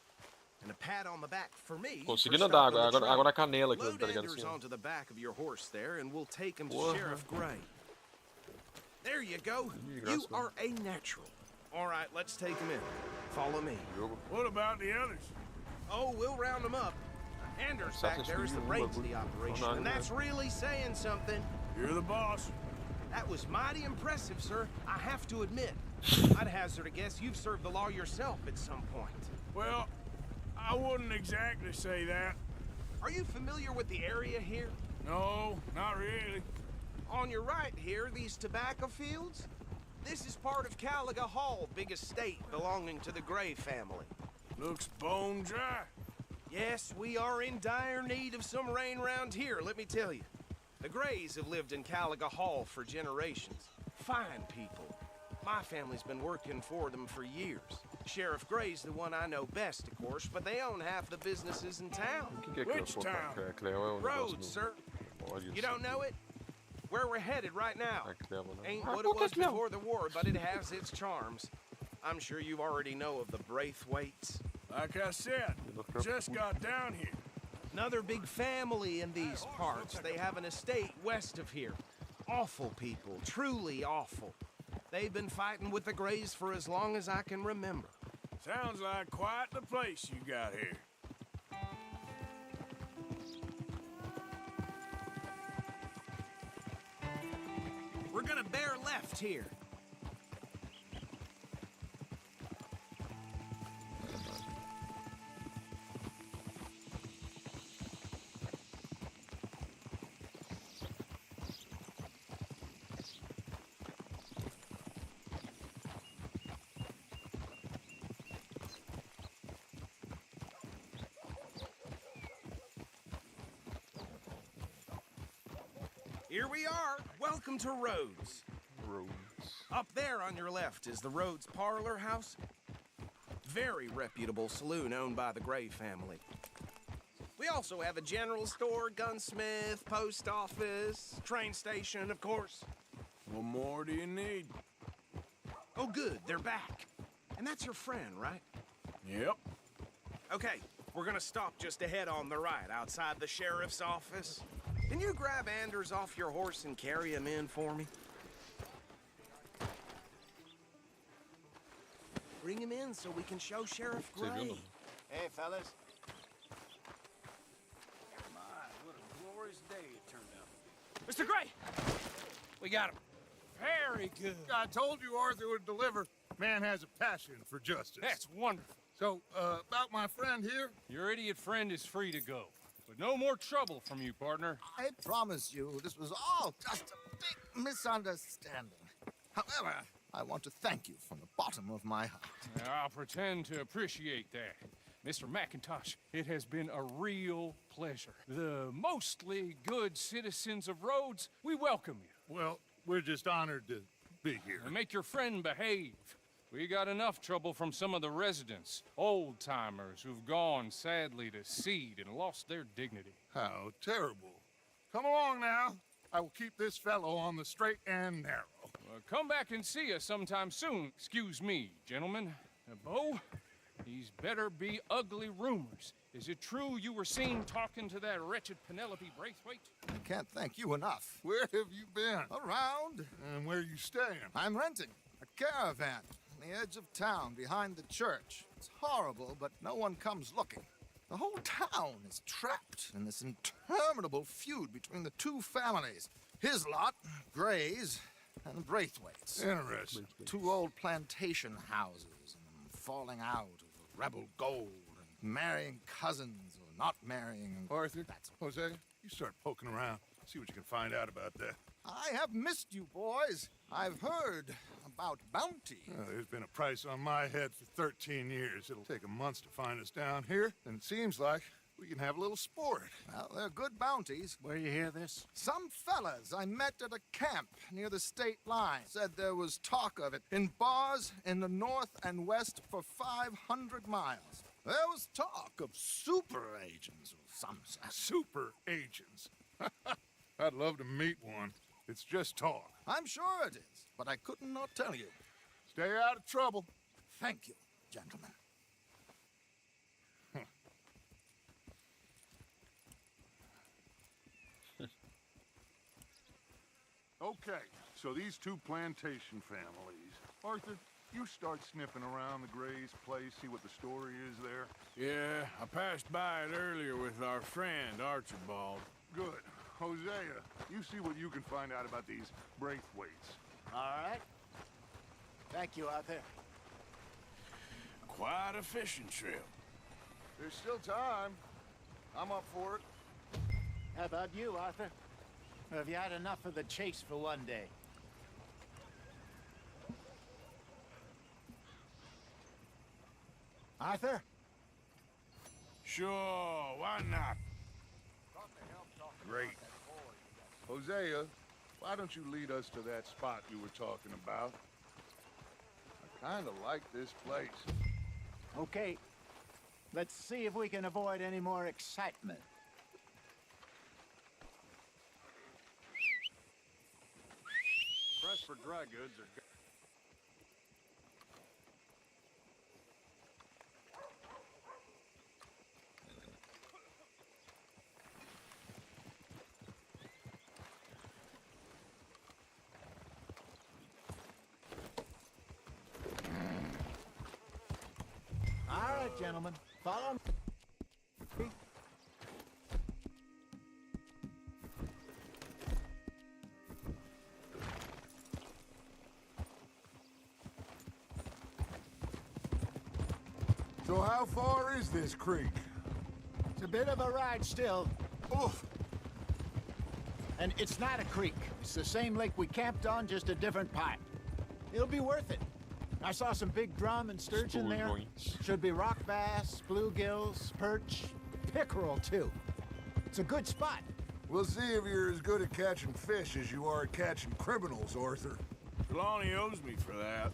And a pat on the back for me. Conseguindo for andar, stopping the água train. na canela aqui, Load tá ligado Anders assim? ó. onto the back of your horse there, and we'll take him to Porra. Sheriff Gray. There you go. Ih, You graças a are a natural. All right, let's take him in. Follow me. What about the others? Oh, we'll round them up. Anders back Assassin's there is the Creed brains of the bagulho. operation, Não, and não, that's really saying something. You're the boss. That was mighty impressive, sir. I have to admit. I'd hazard a guess you've served the law yourself at some point. Well, I wouldn't exactly say that. Are you familiar with the area here? No, not really. On your right here, these tobacco fields? This is part of Caliga Hall, big estate belonging to the Gray family. Looks bone dry. Yes, we are in dire need of some rain round here, let me tell you. The Grays have lived in Caliga Hall for generations. Fine people. My family's been working for them for years. Sheriff Gray's the one I know best, of course, but they own half the businesses in town. Which town? Rhodes, sir. You don't know it? Where we're headed right now. Ain't what it was before the war, but it has its charms. I'm sure you already know of the Braithwaites. Like I said, just got down here. Another big family in these parts. They have an estate west of here. Awful people, truly awful. They've been fighting with the Grays for as long as I can remember. Sounds like quite the place you got here. We're gonna bear left here. Here we are. Welcome to Rhodes. Up there on your left is the Rhodes Parlor House. Very reputable saloon owned by the Gray family. We also have a general store, gunsmith, post office, train station, of course. What more do you need? Oh, good. They're back. And that's your friend, right? Yep. Okay, we're gonna stop just ahead on the right, outside the sheriff's office. Can you grab Anders off your horse and carry him in for me? Bring him in so we can show Sheriff Gray. Hey, fellas. My, what a glorious day it turned out. Mr. Gray! We got him. Very good. I told you Arthur would deliver. Man has a passion for justice. That's wonderful. So, about my friend here? Your idiot friend is free to go. But no more trouble from you, partner. I promise you, this was all just a big misunderstanding. However, I want to thank you from the bottom of my heart. I'll pretend to appreciate that. Mr. McIntosh, it has been a real pleasure. The mostly good citizens of Rhodes, we welcome you. Well, we're just honored to be here. And make your friend behave. We got enough trouble from some of the residents, old-timers who've gone, sadly, to seed and lost their dignity. How terrible. Come along now. I will keep this fellow on the straight and narrow. Come back and see us sometime soon. Excuse me, gentlemen. Bo, these better be ugly rumors. Is it true you were seen talking to that wretched Penelope Braithwaite? I can't thank you enough. Where have you been? Around. And where are you staying? I'm renting a caravan on the edge of town behind the church. It's horrible, but no one comes looking. The whole town is trapped in this interminable feud between the two families. His lot, Gray's, and the Braithwaites. Interesting. Two old plantation houses, and falling out of rebel gold, and marrying cousins or not marrying. Arthur, Jose, you start poking around. See what you can find out about that. I have missed you, boys. I've heard about bounty. Well, there's been a price on my head for 13 years. It'll take a month to find us down here, and it seems like we can have a little sport. Well, they're good bounties. Where you hear this? Some fellas I met at a camp near the state line said there was talk of it in bars in the north and west for 500 miles. There was talk of super agents of some sort. Super agents? I'd love to meet one. It's just talk. I'm sure it is, but I couldn't not tell you. Stay out of trouble. Thank you, gentlemen. Okay, so these two plantation families. Arthur, you start sniffing around the Gray's place, see what the story is there. Yeah, I passed by it earlier with our friend, Archibald. Good. Hosea, you see what you can find out about these Braithwaites. All right. Thank you, Arthur. Quite a fishing trip. There's still time. I'm up for it. How about you, Arthur? Or have you had enough of the chase for one day? Arthur? Sure, why not? Great. Hosea, why don't you lead us to that spot you were talking about? I kind of like this place. Okay. Let's see if we can avoid any more excitement. Fresh for dry goods are good. All right, gentlemen. Follow me. So how far is this creek? It's a bit of a ride still. Oof. And it's not a creek. It's the same lake we camped on, just a different part. It'll be worth it. I saw some big drum and sturgeon there. Should be rock bass, bluegills, perch, pickerel too. It's a good spot. We'll see if you're as good at catching fish as you are at catching criminals, Arthur. Trelawney owes me for that.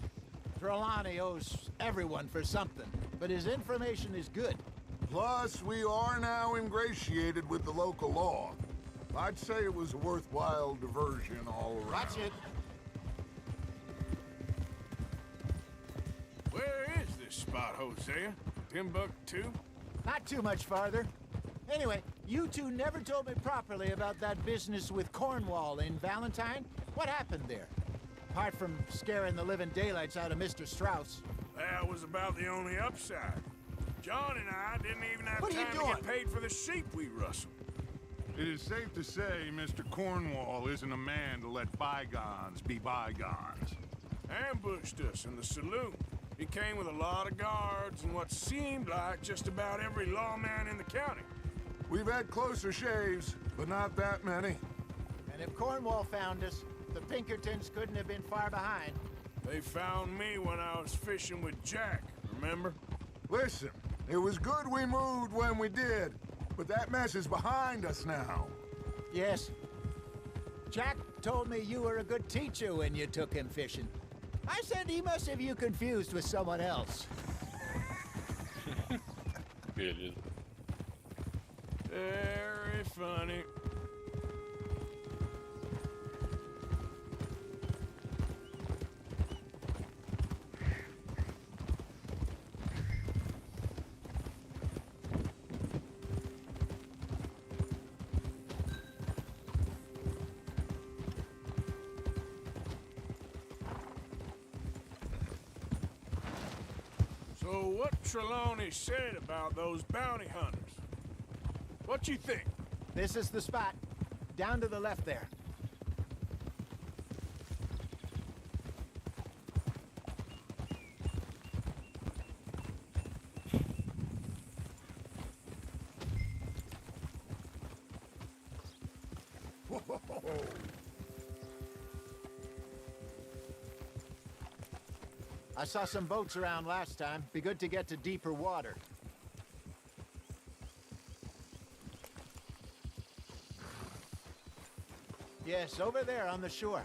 Trelawney owes everyone for something, but his information is good. Plus, we are now ingratiated with the local law. I'd say it was a worthwhile diversion all around. Watch it. Where is this spot, Hosea? Timbuktu? Not too much farther. Anyway, you two never told me properly about that business with Cornwall in Valentine. What happened there? Apart from scaring the living daylights out of Mr. Strauss. That was about the only upside. John and I didn't even have What are you time to doing? get paid for the sheep we rustled. It is safe to say Mr. Cornwall isn't a man to let bygones be bygones. Ambushed us in the saloon. He came with a lot of guards and what seemed like just about every lawman in the county. We've had closer shaves, but not that many. And if Cornwall found us, the Pinkertons couldn't have been far behind. They found me when I was fishing with Jack, remember? Listen, it was good we moved when we did, but that mess is behind us now. Yes. Jack told me you were a good teacher when you took him fishing. I said he must have you confused with someone else. Beleza. Very funny. So what Trelawney said about those bounty hunters? What you think? This is the spot. Down to the left there. I saw some boats around last time. Be good to get to deeper water. Yes, over there on the shore.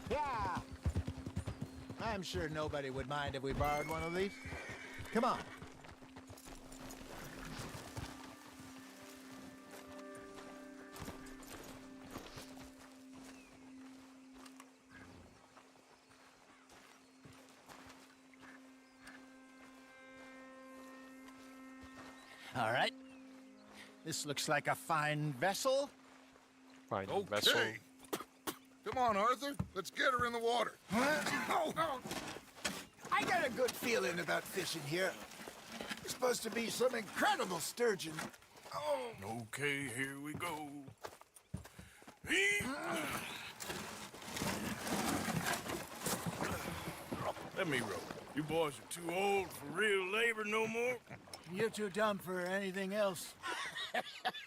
Yeah! I'm sure nobody would mind if we borrowed one of these. Come on. All right. This looks like a fine vessel. Fine Okay. vessel. Come on, Arthur. Let's get her in the water. I got a good feeling about fishing here. It's supposed to be some incredible sturgeon. Oh. Okay, here we go. Let me row. You boys are too old for real labor no more. You're too dumb for anything else.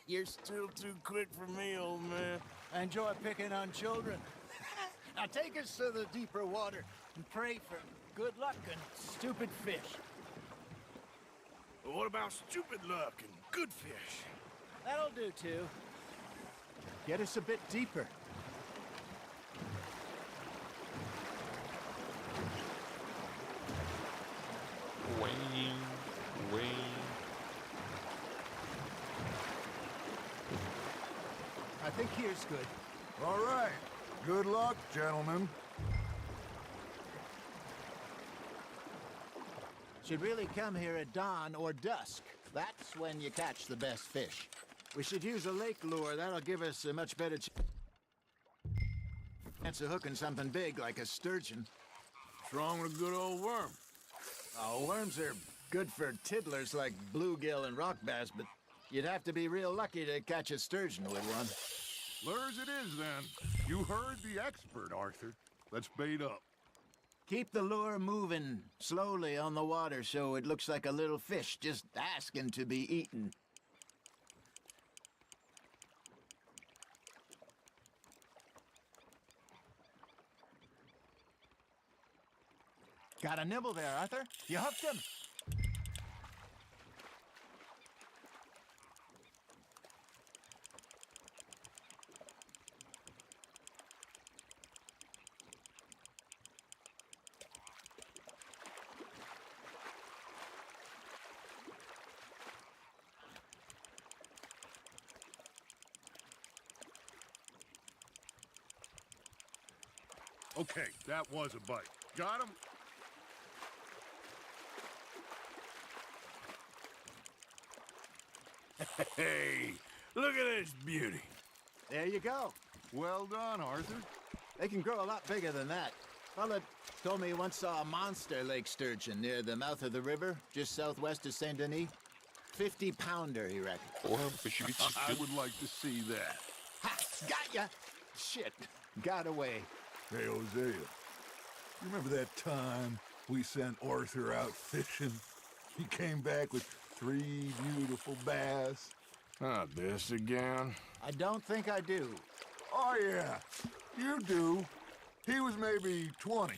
You're still too quick for me, old man. I enjoy picking on children. Now take us to the deeper water and pray for good luck and stupid fish. But what about stupid luck and good fish? That'll do, too. Get us a bit deeper. Wayne. I think here's good. All right. Good luck, gentlemen. Should really come here at dawn or dusk. That's when you catch the best fish. We should use a lake lure. That'll give us a much better chance of hooking something big like a sturgeon. What's wrong with a good old worm? Oh, worms are good for tiddlers like bluegill and rock bass, but you'd have to be real lucky to catch a sturgeon with one. Lures it is, then. You heard the expert, Arthur. Let's bait up. Keep the lure moving slowly on the water so it looks like a little fish just asking to be eaten. Got a nibble there, Arthur. You hooked him. Okay, that was a bite. Got him? Hey, look at this beauty. There you go. Well done, Arthur. They can grow a lot bigger than that. Fella told me he once saw a monster lake sturgeon near the mouth of the river, just southwest of Saint Denis. 50-pounder, he reckoned. I would like to see that. Ha! Got ya! Shit. Got away. Hey, Hosea. You remember that time we sent Arthur out fishing? He came back with 3 beautiful bass. Not this again. I don't think I do. Oh, yeah. You do. He was maybe 20.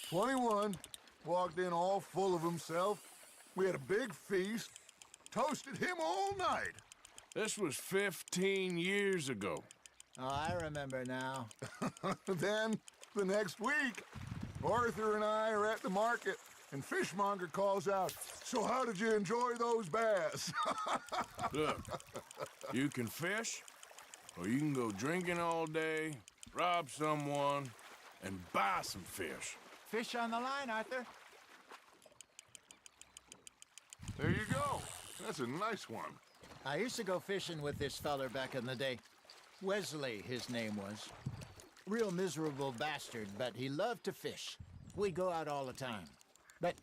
21. Walked in all full of himself. We had a big feast. Toasted him all night. This was 15 years ago. Oh, I remember now. Then, the next week, Arthur and I are at the market, and Fishmonger calls out, "So how did you enjoy those bass?" Look, you can fish, or you can go drinking all day, rob someone, and buy some fish. Fish on the line, Arthur. There you go. That's a nice one. I used to go fishing with this feller back in the day. Wesley, his name was. Real miserable bastard, but he loved to fish. We'd go out all the time. But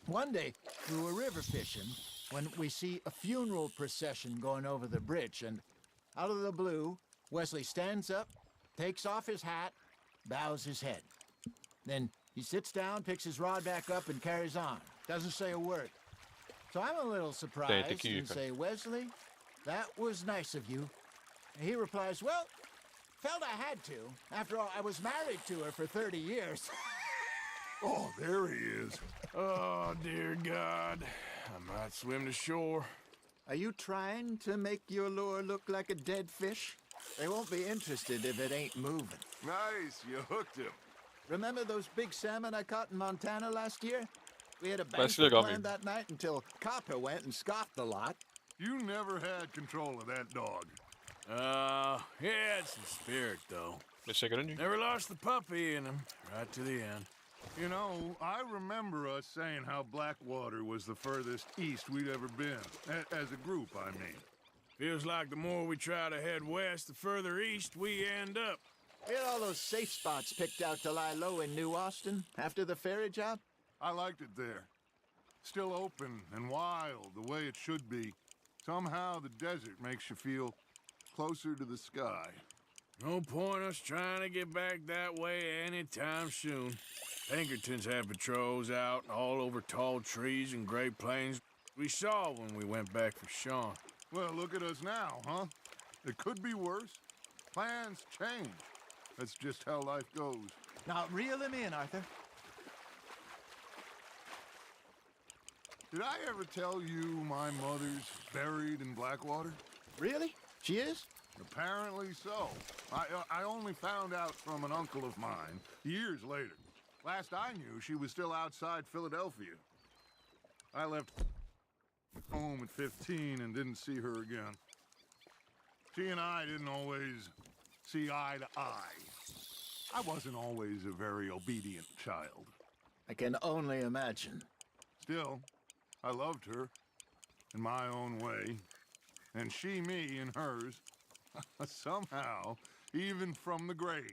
one day, we were river fishing when we see a funeral procession going over the bridge, and out of the blue, Wesley stands up, takes off his hat, bows his head. Then he sits down, picks his rod back up, and carries on. Doesn't say a word. So I'm a little surprised and say, "Wesley, that was nice of you." And he replies, "Well, felt I had to. After all, I was married to her for 30 years. Oh, there he is. Oh, dear God. I might swim to shore. Are you trying to make your lure look like a dead fish? They won't be interested if it ain't moving. Nice, you hooked him. Remember those big salmon I caught in Montana last year? We had a That's banquet still planned that night until Copper went and scoffed a lot. You never had control of that dog. He had some spirit, though. Never Never lost the puppy in him, right to the end. You know, I remember us saying how Blackwater was the furthest east we'd ever been. As a group, I mean. Feels like the more we try to head west, the further east we end up. We had all those safe spots picked out to lie low in New Austin after the ferry job. I liked it there. Still open and wild, the way it should be. Somehow the desert makes you feel closer to the sky. No point us trying to get back that way anytime soon. Pinkertons had patrols out all over tall trees and Great Plains. We saw when we went back for Sean. Well, look at us now, huh? It could be worse. Plans change. That's just how life goes. Now, reel him in, Arthur. Did I ever tell you my mother's buried in Blackwater? Really? She is? Apparently so. I only found out from an uncle of mine years later. Last I knew, she was still outside Philadelphia. I left home at 15 and didn't see her again. She and I didn't always see eye to eye. I wasn't always a very obedient child. I can only imagine. Still, I loved her in my own way, and she me in hers. Somehow, even from the grave,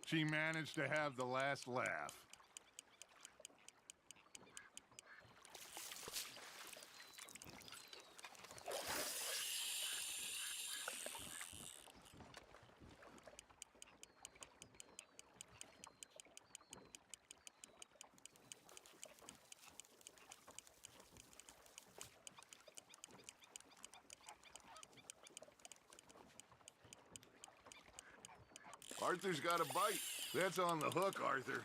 she managed to have the last laugh. Arthur's got a bite. That's on the hook, Arthur.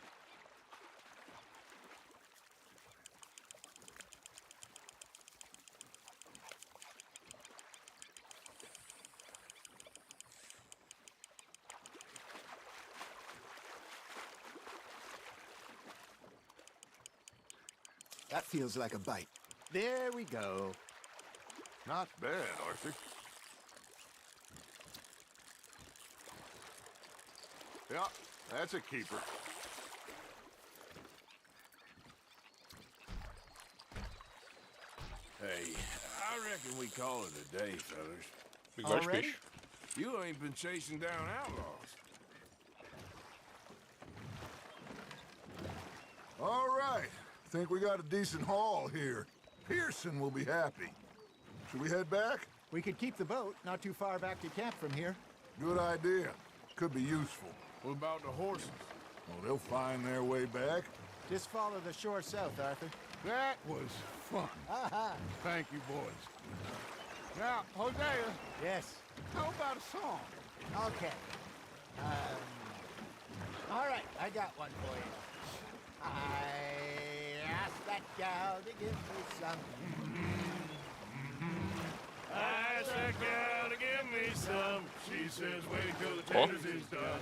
That feels like a bite. There we go. Not bad, Arthur. Yeah, that's a keeper. Hey, I reckon we call it a day, fellas. Big large fish. You ain't been chasing down outlaws. All right. Think we got a decent haul here. Pearson will be happy. Should we head back? We could keep the boat not too far back to camp from here. Good idea. Could be useful. What about the horses? Well, they'll find their way back. Just follow the shore south, Arthur. That was fun. Aha! Thank you, boys. Now, Hosea. Yes. How about a song? Okay. All right, I got one for you. I asked that gal to give me some. I asked that gal to give me some. She says, wait till the taters is done.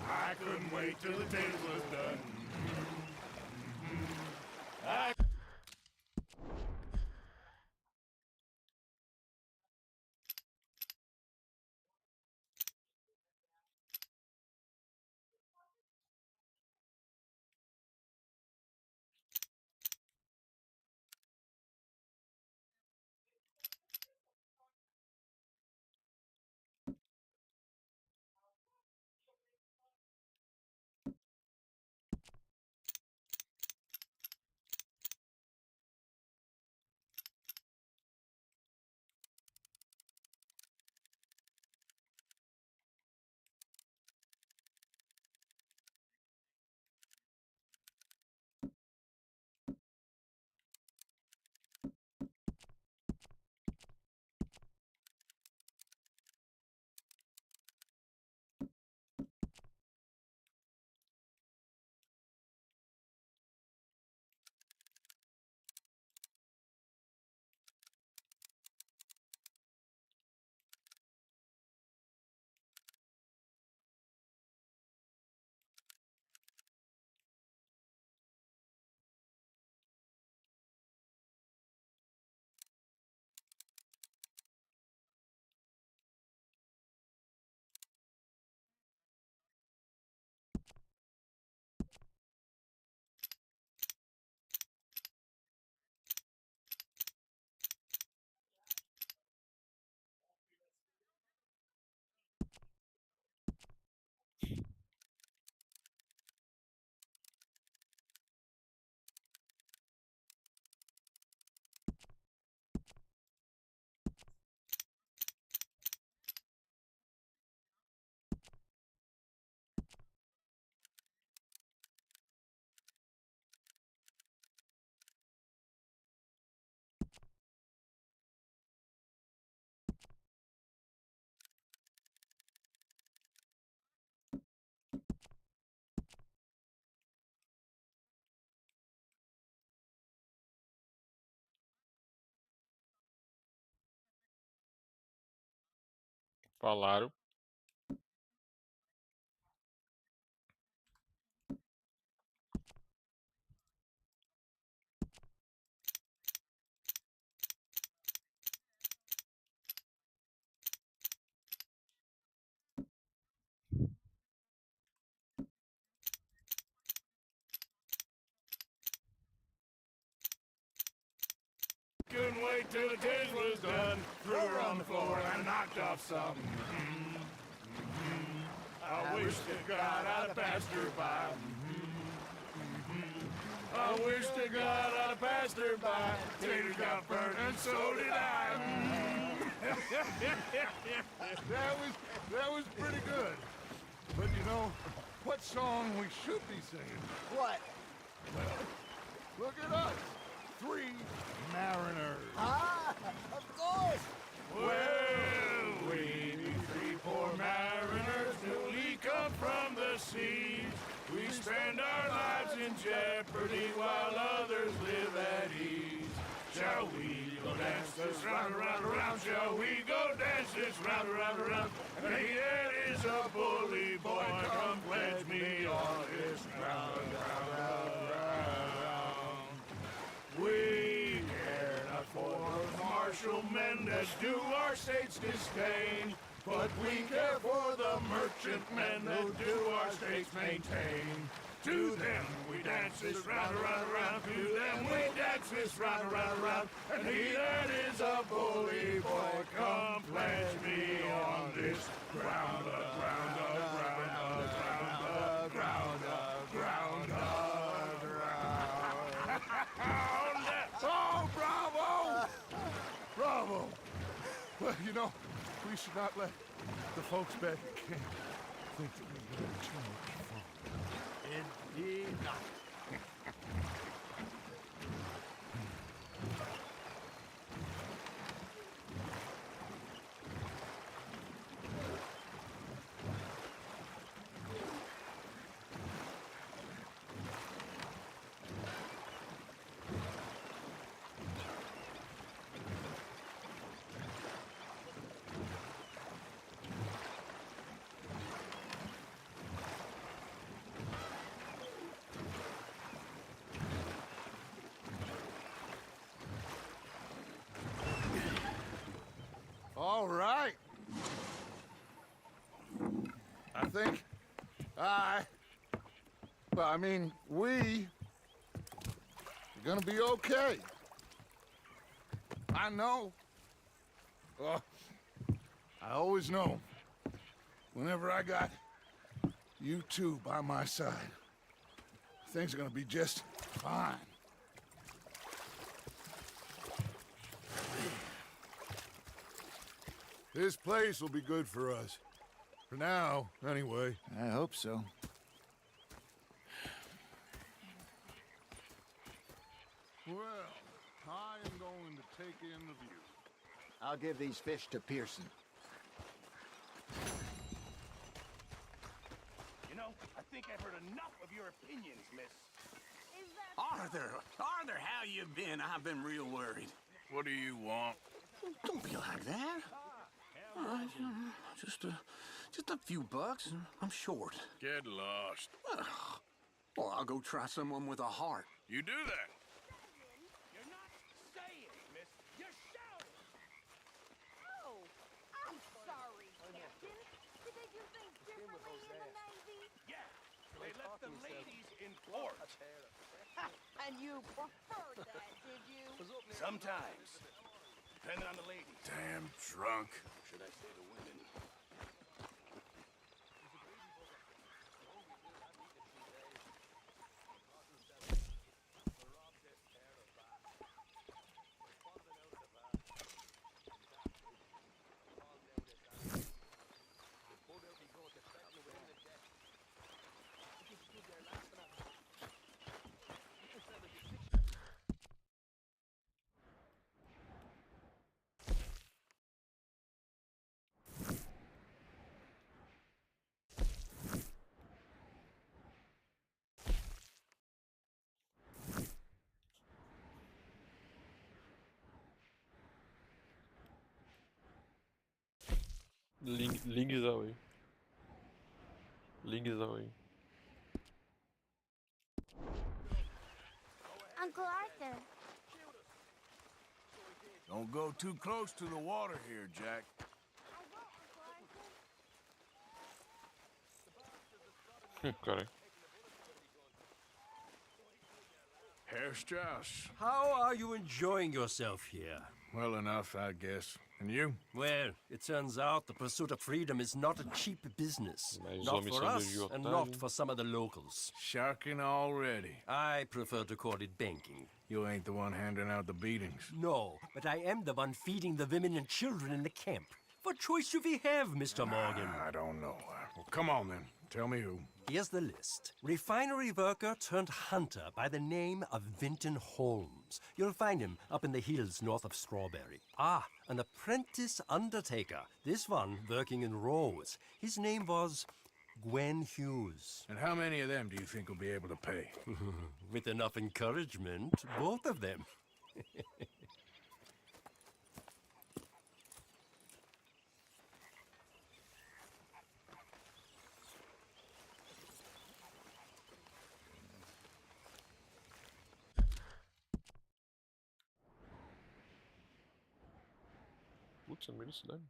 I couldn't wait till the taters was done. Falaram. Couldn't wait till the dish was done. Threw her on the floor and knocked off some. I wish to God I'd passed her by. I wish to God I'd passed her by. Taters got burnt and so did I. That was pretty good. But you know, what song we should be singing? What? Well, look at us. 3 mariners. Ah, of course. Well, we be 3 poor mariners newly come from the seas. We spend our lives in jeopardy while others live at ease. Shall we go dance this round, around, around? Shall we go dance this round, around, around? And he that is a bully boy, come pledge me on his ground, We care not for martial men that do our state's disdain, but we care for the merchant men that do our states maintain. To them we dance this round, around, around. To them we dance this round, around, around. And he that is a bully boy, come pledge me on this ground, ground, ground, ground, ground, ground, ground. Oh, bravo! Bravo! Well, you know, we should not let the folks back at camp think that we had too much fun. Indeed not. All right. I think we are gonna be okay. I know. I always know. Whenever I got you two by my side, things are gonna be just fine. This place will be good for us. For now, anyway. I hope so. Well, I am going to take in the view. I'll give these fish to Pearson. You know, I think I've heard enough of your opinions, miss. Arthur, how you been? I've been real worried. What do you want? Don't be like that. All right, just a few bucks, and I'm short. Get lost. Well, I'll go try someone with a heart. You do that. You're not saying, miss. You're shouting. Oh, I'm sorry, Captain. Did you think differently in the Navy? Yeah, they left the ladies in port. And you preferred that, did you? Sometimes. Depending on the ladies. Damn drunk. Should I say the women? Link is that way. Link is that way. Uncle Arthur. Don't go too close to the water here, Jack. Correct. Herr Strauss. How are you enjoying yourself here? Well enough, I guess. And you? Well, it turns out the pursuit of freedom is not a cheap business. Mais Not homens for são us, de and otário. not for some of the locals. Sharking already. I prefer to call it banking. You ain't the one handing out the beatings. No, but I am the one feeding the women and children in the camp. What choice do we have, Mr. Morgan? I don't know. Well, come on then. Tell me who. Here's the list. Refinery worker turned hunter by the name of Vinton Holmes. You'll find him up in the hills north of Strawberry. Ah, an apprentice undertaker. This one working in rows. His name was Gwen Hughes. And how many of them do you think will be able to pay? With enough encouragement, both of them. Putz, no meio da cidade.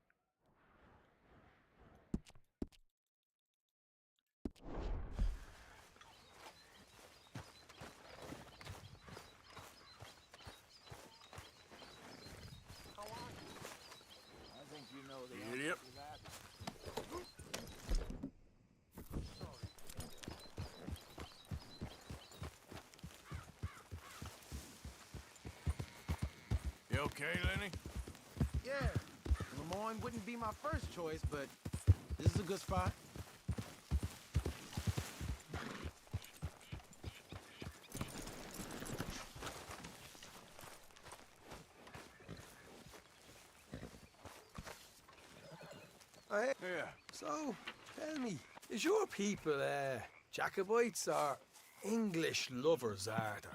I think you know the idiot. You okay, Lenny? Yeah, Lemoyne wouldn't be my first choice, but this is a good spot. Yeah. So, tell me, is your people, Jacobites or English lovers, Arthur?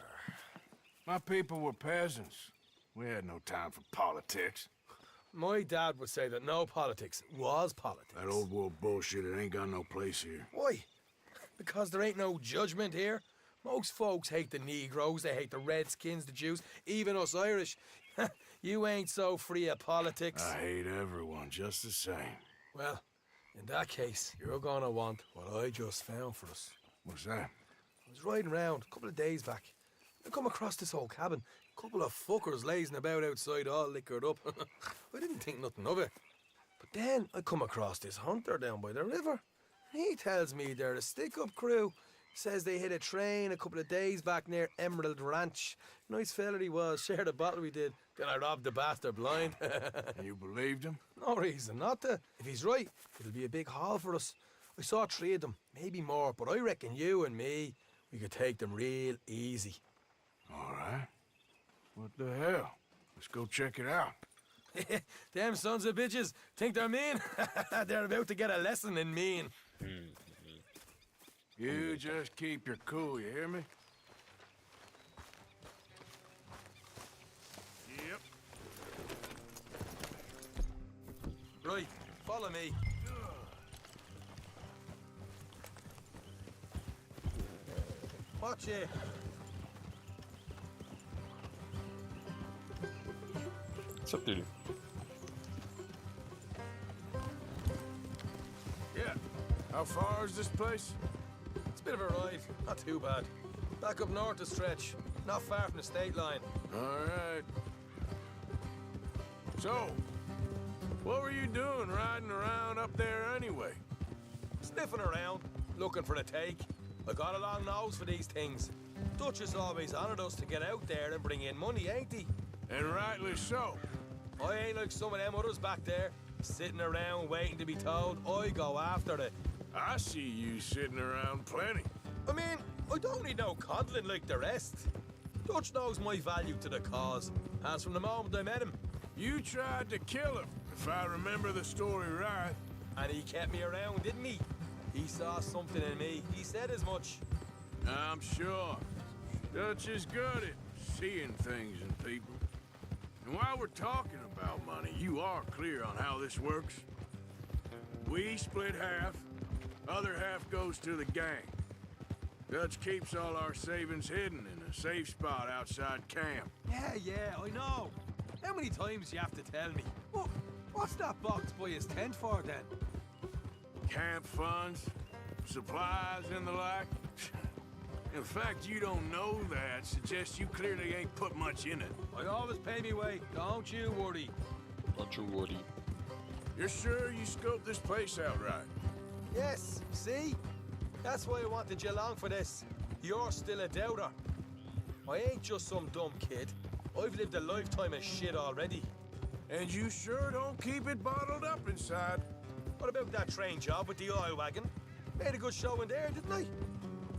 My people were peasants. We had no time for politics. My dad would say that no politics was politics. That old world bullshit, it ain't got no place here. Why? Because there ain't no judgment here. Most folks hate the Negroes, they hate the Redskins, the Jews, even us Irish. You ain't so free of politics. I hate everyone just the same. Well, in that case, you're gonna want what I just found for us. What's that? I was riding around a couple of days back. I come across this old cabin. A couple of fuckers lazing about outside all liquored up. I didn't think nothing of it. But then I come across this hunter down by the river. He tells me they're a stick-up crew. Says they hit a train a couple of days back near Emerald Ranch. Nice fella he was, shared a bottle we did. Then I robbed the bastard blind. You believed him? No reason not to. If he's right, it'll be a big haul for us. I saw 3 of them, maybe more, but I reckon you and me, we could take them real easy. All right. What the hell? Let's go check it out. Them sons of bitches think they're mean. They're about to get a lesson in mean. You just keep your cool, you hear me? Yep. Right, follow me. Watch it. What's up, dude? Yeah. How far is this place? It's a bit of a ride, not too bad. Back up north a stretch, not far from the state line. All right. So, what were you doing riding around up there anyway? Sniffing around, looking for the take. I got a long nose for these things. Dutch has always honoured us to get out there and bring in money, ain't he? And rightly so. I ain't like some of them others back there, sitting around waiting to be told. I go after it. I see you sitting around plenty. I mean, I don't need no coddling like the rest. Dutch knows my value to the cause, as from the moment I met him. You tried to kill him, if I remember the story right. And he kept me around, didn't he? He saw something in me. He said as much. I'm sure. Dutch is good at seeing things in people. And while we're talking about money, you are clear on how this works? We split half. Other half goes to the gang. Dutch keeps all our savings hidden in a safe spot outside camp. Yeah, I know. How many times you have to tell me? What's that box by his tent for, then? Camp funds, supplies, and the like. In fact, you don't know that suggests you clearly ain't put much in it. I always pay me way. Don't you worry. Don't you worry. You're sure you scoped this place out right? Yes, see? That's why I wanted you along for this. You're still a doubter. I ain't just some dumb kid. I've lived a lifetime of shit already. And you sure don't keep it bottled up inside. What about that train job with the oil wagon? Made a good show in there, didn't I?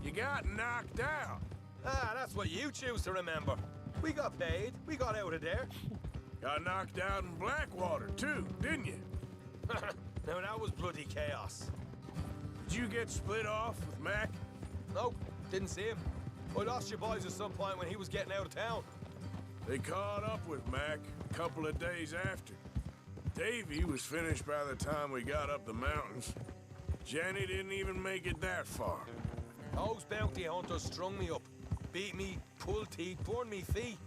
You got knocked out. Ah, that's what you choose to remember. We got paid. We got out of there. Got knocked out in Blackwater, too, didn't you? Now, that was bloody chaos. Did you get split off with Mac? Nope, didn't see him. I lost your boys at some point when he was getting out of town. They caught up with Mac a couple of days after. Davy was finished by the time we got up the mountains. Jenny didn't even make it that far. Those bounty hunters strung me up. Beat me, pulled teeth, burned me feet.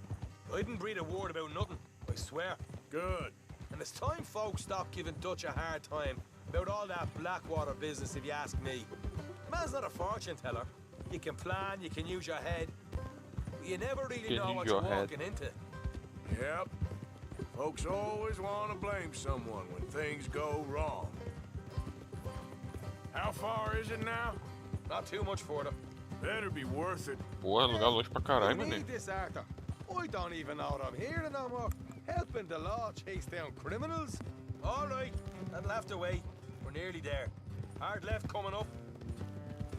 I didn't breathe a word about nothing, I swear. Good. And it's time folks stop giving Dutch a hard time about all that Blackwater business, if you ask me. Man's not a fortune teller. You can plan, you can use your head. But you never really know what you're walking into. Yep. Folks always want to blame someone when things go wrong. How far is it now? Not too much further. Better be worth it. Porra, lugar longe pra caralho, You mané. need this, Arthur. I don't even know what I'm here no more. Helping the law chase down criminals? All right, that'll have to wait. We're nearly there. Hard left coming up.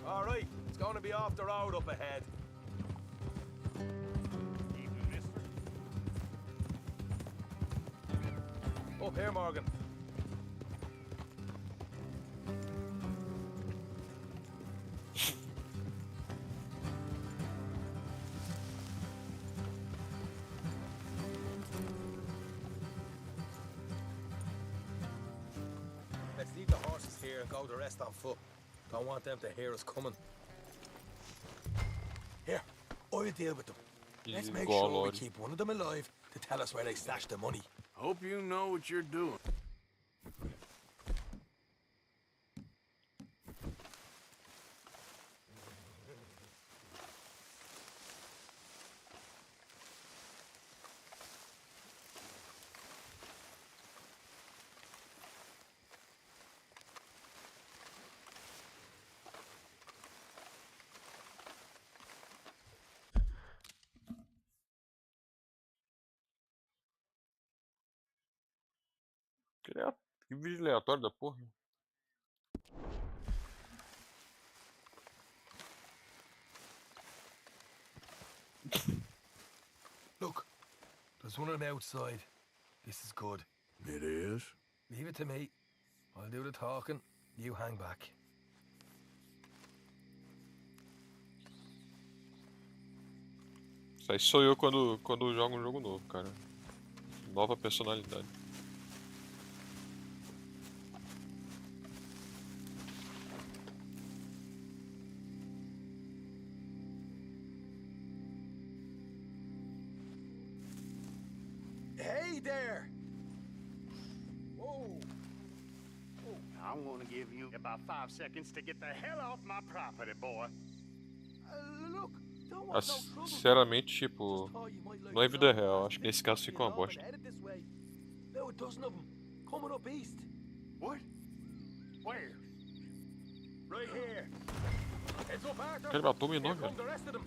All right, it's going to be off the road up ahead. Up here, Morgan. Let's leave the horses here and go the rest on foot. Don't want them to hear us coming. Here, I'll deal with them. Let's make sure we keep one of them alive to tell us where they stashed the money. Hope you know what you're doing. Que vídeo aleatório da porra. Look, there's one of them outside. This is good. It is? Leave it to me. I'll do the talking. You hang back. Isso aí sou eu quando jogo um jogo novo, cara. Nova personalidade. Hey there! Whoa! I'm gonna give you about 5 seconds to get the hell off my property, boy. Look, don't want no trouble. Sinceramente, tipo, não é vida real. Acho que nesse caso fica uma bosta. Now a dozen of them coming up east. What? Where? Right here. Heads up, Arthur. Ele matou meu Here nome, come velho. the rest of them.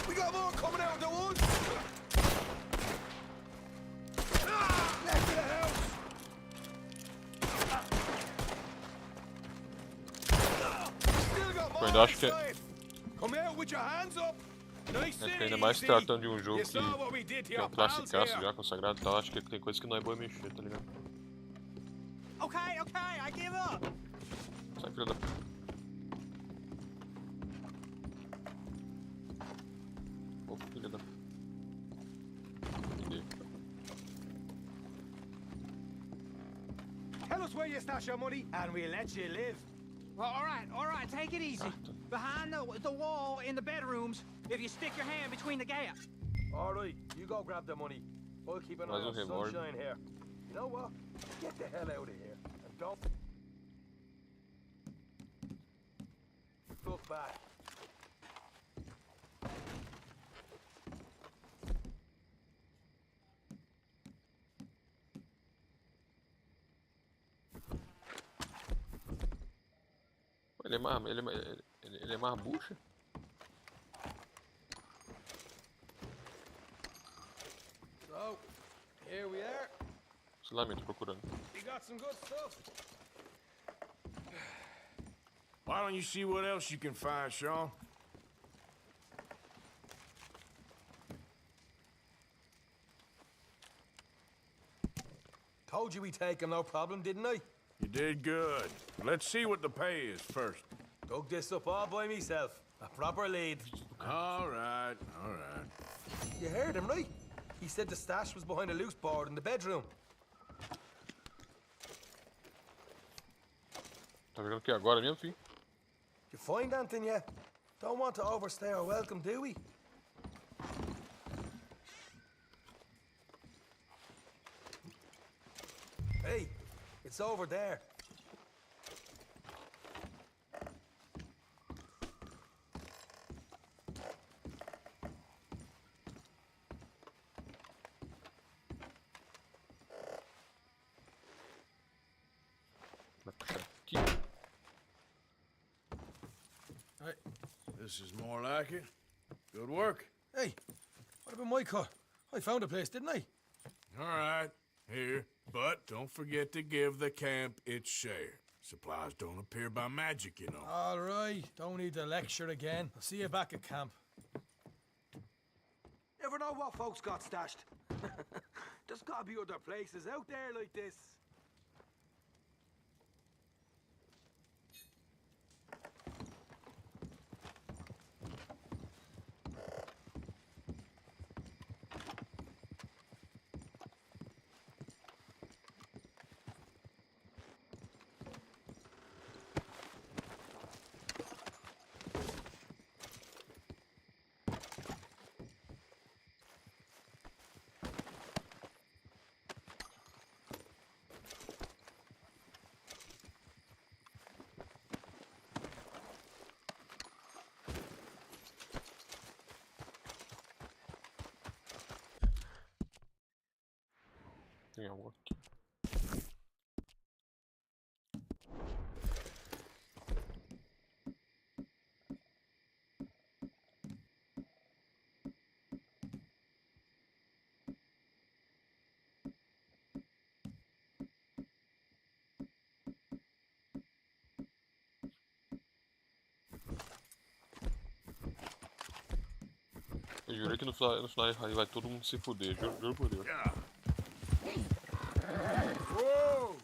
We got more coming out of the woods. Left of the house. Still got Eu ainda more acho que inside. Come out with your hands up. Nice acho que and ainda mais easy. tratando de um jogo You saw what we did to que é your um pals classicaço here. já consagrado, então acho que tem coisa que não é boa mexer, tá ligado? Okay, I give up. Sai, filho da... Tell us where you stash your money, and we'll let you live. Well, all right, take it easy. Behind the wall in the bedrooms, if you stick your hand between the gaps. All right, you go grab the money. I'll keep an eye on Sunshine here. You know what? Get the hell out of here. And don't look back. Ele é mais bucha? So, here we are. Sei lá, me tô procurando. We got some good stuff. Why don't you see what else you can find, Sean? Told you we'd take him, no problem, didn't I? You did good. Let's see what the pay is first. Dug this up all by myself. A proper lead. All right, all right. You heard him, right? He said the stash was behind a loose board in the bedroom. Tá jogando aqui agora mesmo, filho? You find anything yet? Don't want to overstay our welcome, do we? Hey, it's over there. Hey, this is more like it. Good work. Hey, what about my cut? I found a place, didn't I? All right, here. But don't forget to give the camp its share. Supplies don't appear by magic, you know. All right, don't need to lecture again. I'll see you back at camp. Never know what folks got stashed. There's gotta be other places out there like this. Tem algo aqui. Eu jurei que no final aí vai todo mundo se fuder, juro por Deus. Whoa!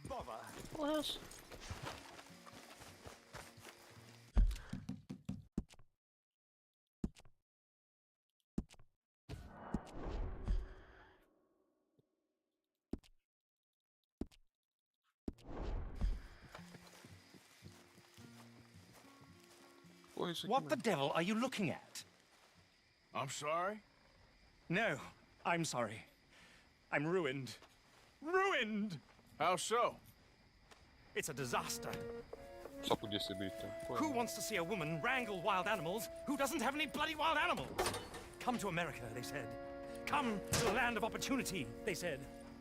Bother. What the devil are you looking at? I'm sorry? No, I'm sorry. I'm ruined. Ruined! How so? It's a disaster. Só podia ser britânico. Who wants to see a woman wrangle wild animals who doesn't have any bloody wild animals? Come to America, they said. Come to the land of opportunity, they said.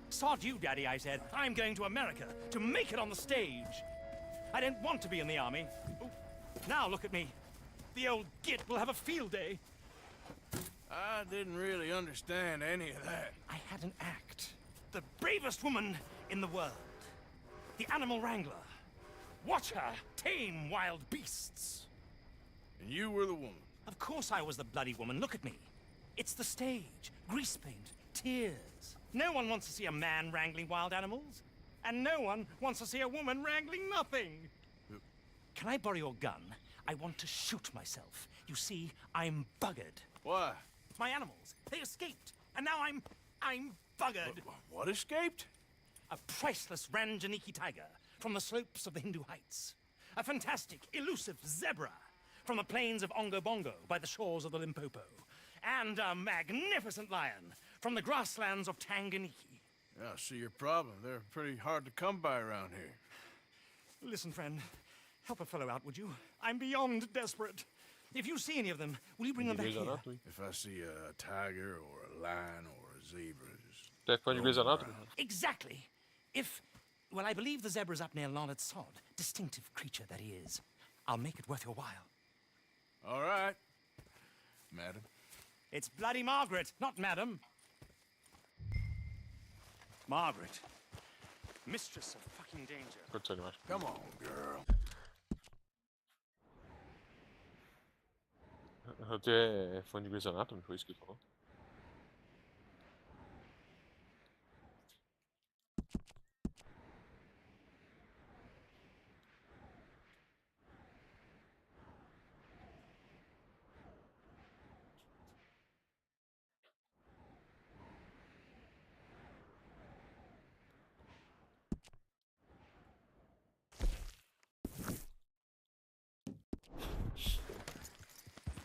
Sod you, Daddy, I said. I'm going to America to make it on the stage. I don't want to be in the army. Ooh. Now look at me. The old git will have a field day. I didn't really understand any of that. I had an act. The bravest woman in the world. The animal wrangler. Watch her tame wild beasts. And you were the woman? Of course I was the bloody woman. Look at me. It's the stage. Grease paint. Tears. No one wants to see a man wrangling wild animals. And no one wants to see a woman wrangling nothing. Can I borrow your gun? I want to shoot myself. You see, I'm buggered. Why? My animals, they escaped. And now I'm buggered. What escaped? A priceless Ranjaniki tiger from the slopes of the Hindu Heights. A fantastic, elusive zebra from the plains of Ongo Bongo by the shores of the Limpopo. And a magnificent lion from the grasslands of Tanganyika. Yeah, I see your problem. They're pretty hard to come by around here. Listen, friend. Help a fellow out, would you? I'm beyond desperate. If you see any of them, will you bring them back here? If I see a tiger or a lion or a zebra, just... Deve pode Grey's Anatomy. Exactly. Well, I believe the zebra's up near Lonnet Sod. Distinctive creature that he is. I'll make it worth your while. All right, madam. It's bloody Margaret, not madam. Margaret. Mistress of fucking danger. Come on, girl. Até é fã de Grey's Anatomy, foi isso que ele falou.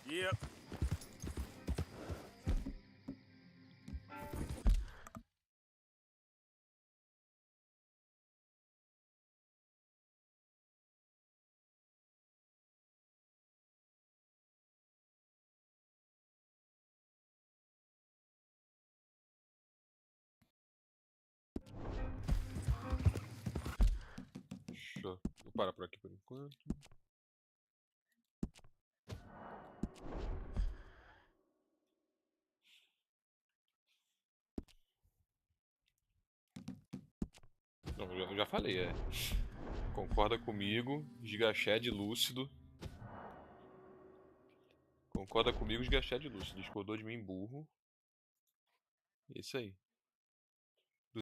Yep. Vou parar por aqui por enquanto. Não, eu já falei, concorda comigo, Gigashed lúcido. Concorda comigo, Gigashed lúcido. Discordou de mim, burro. Isso aí.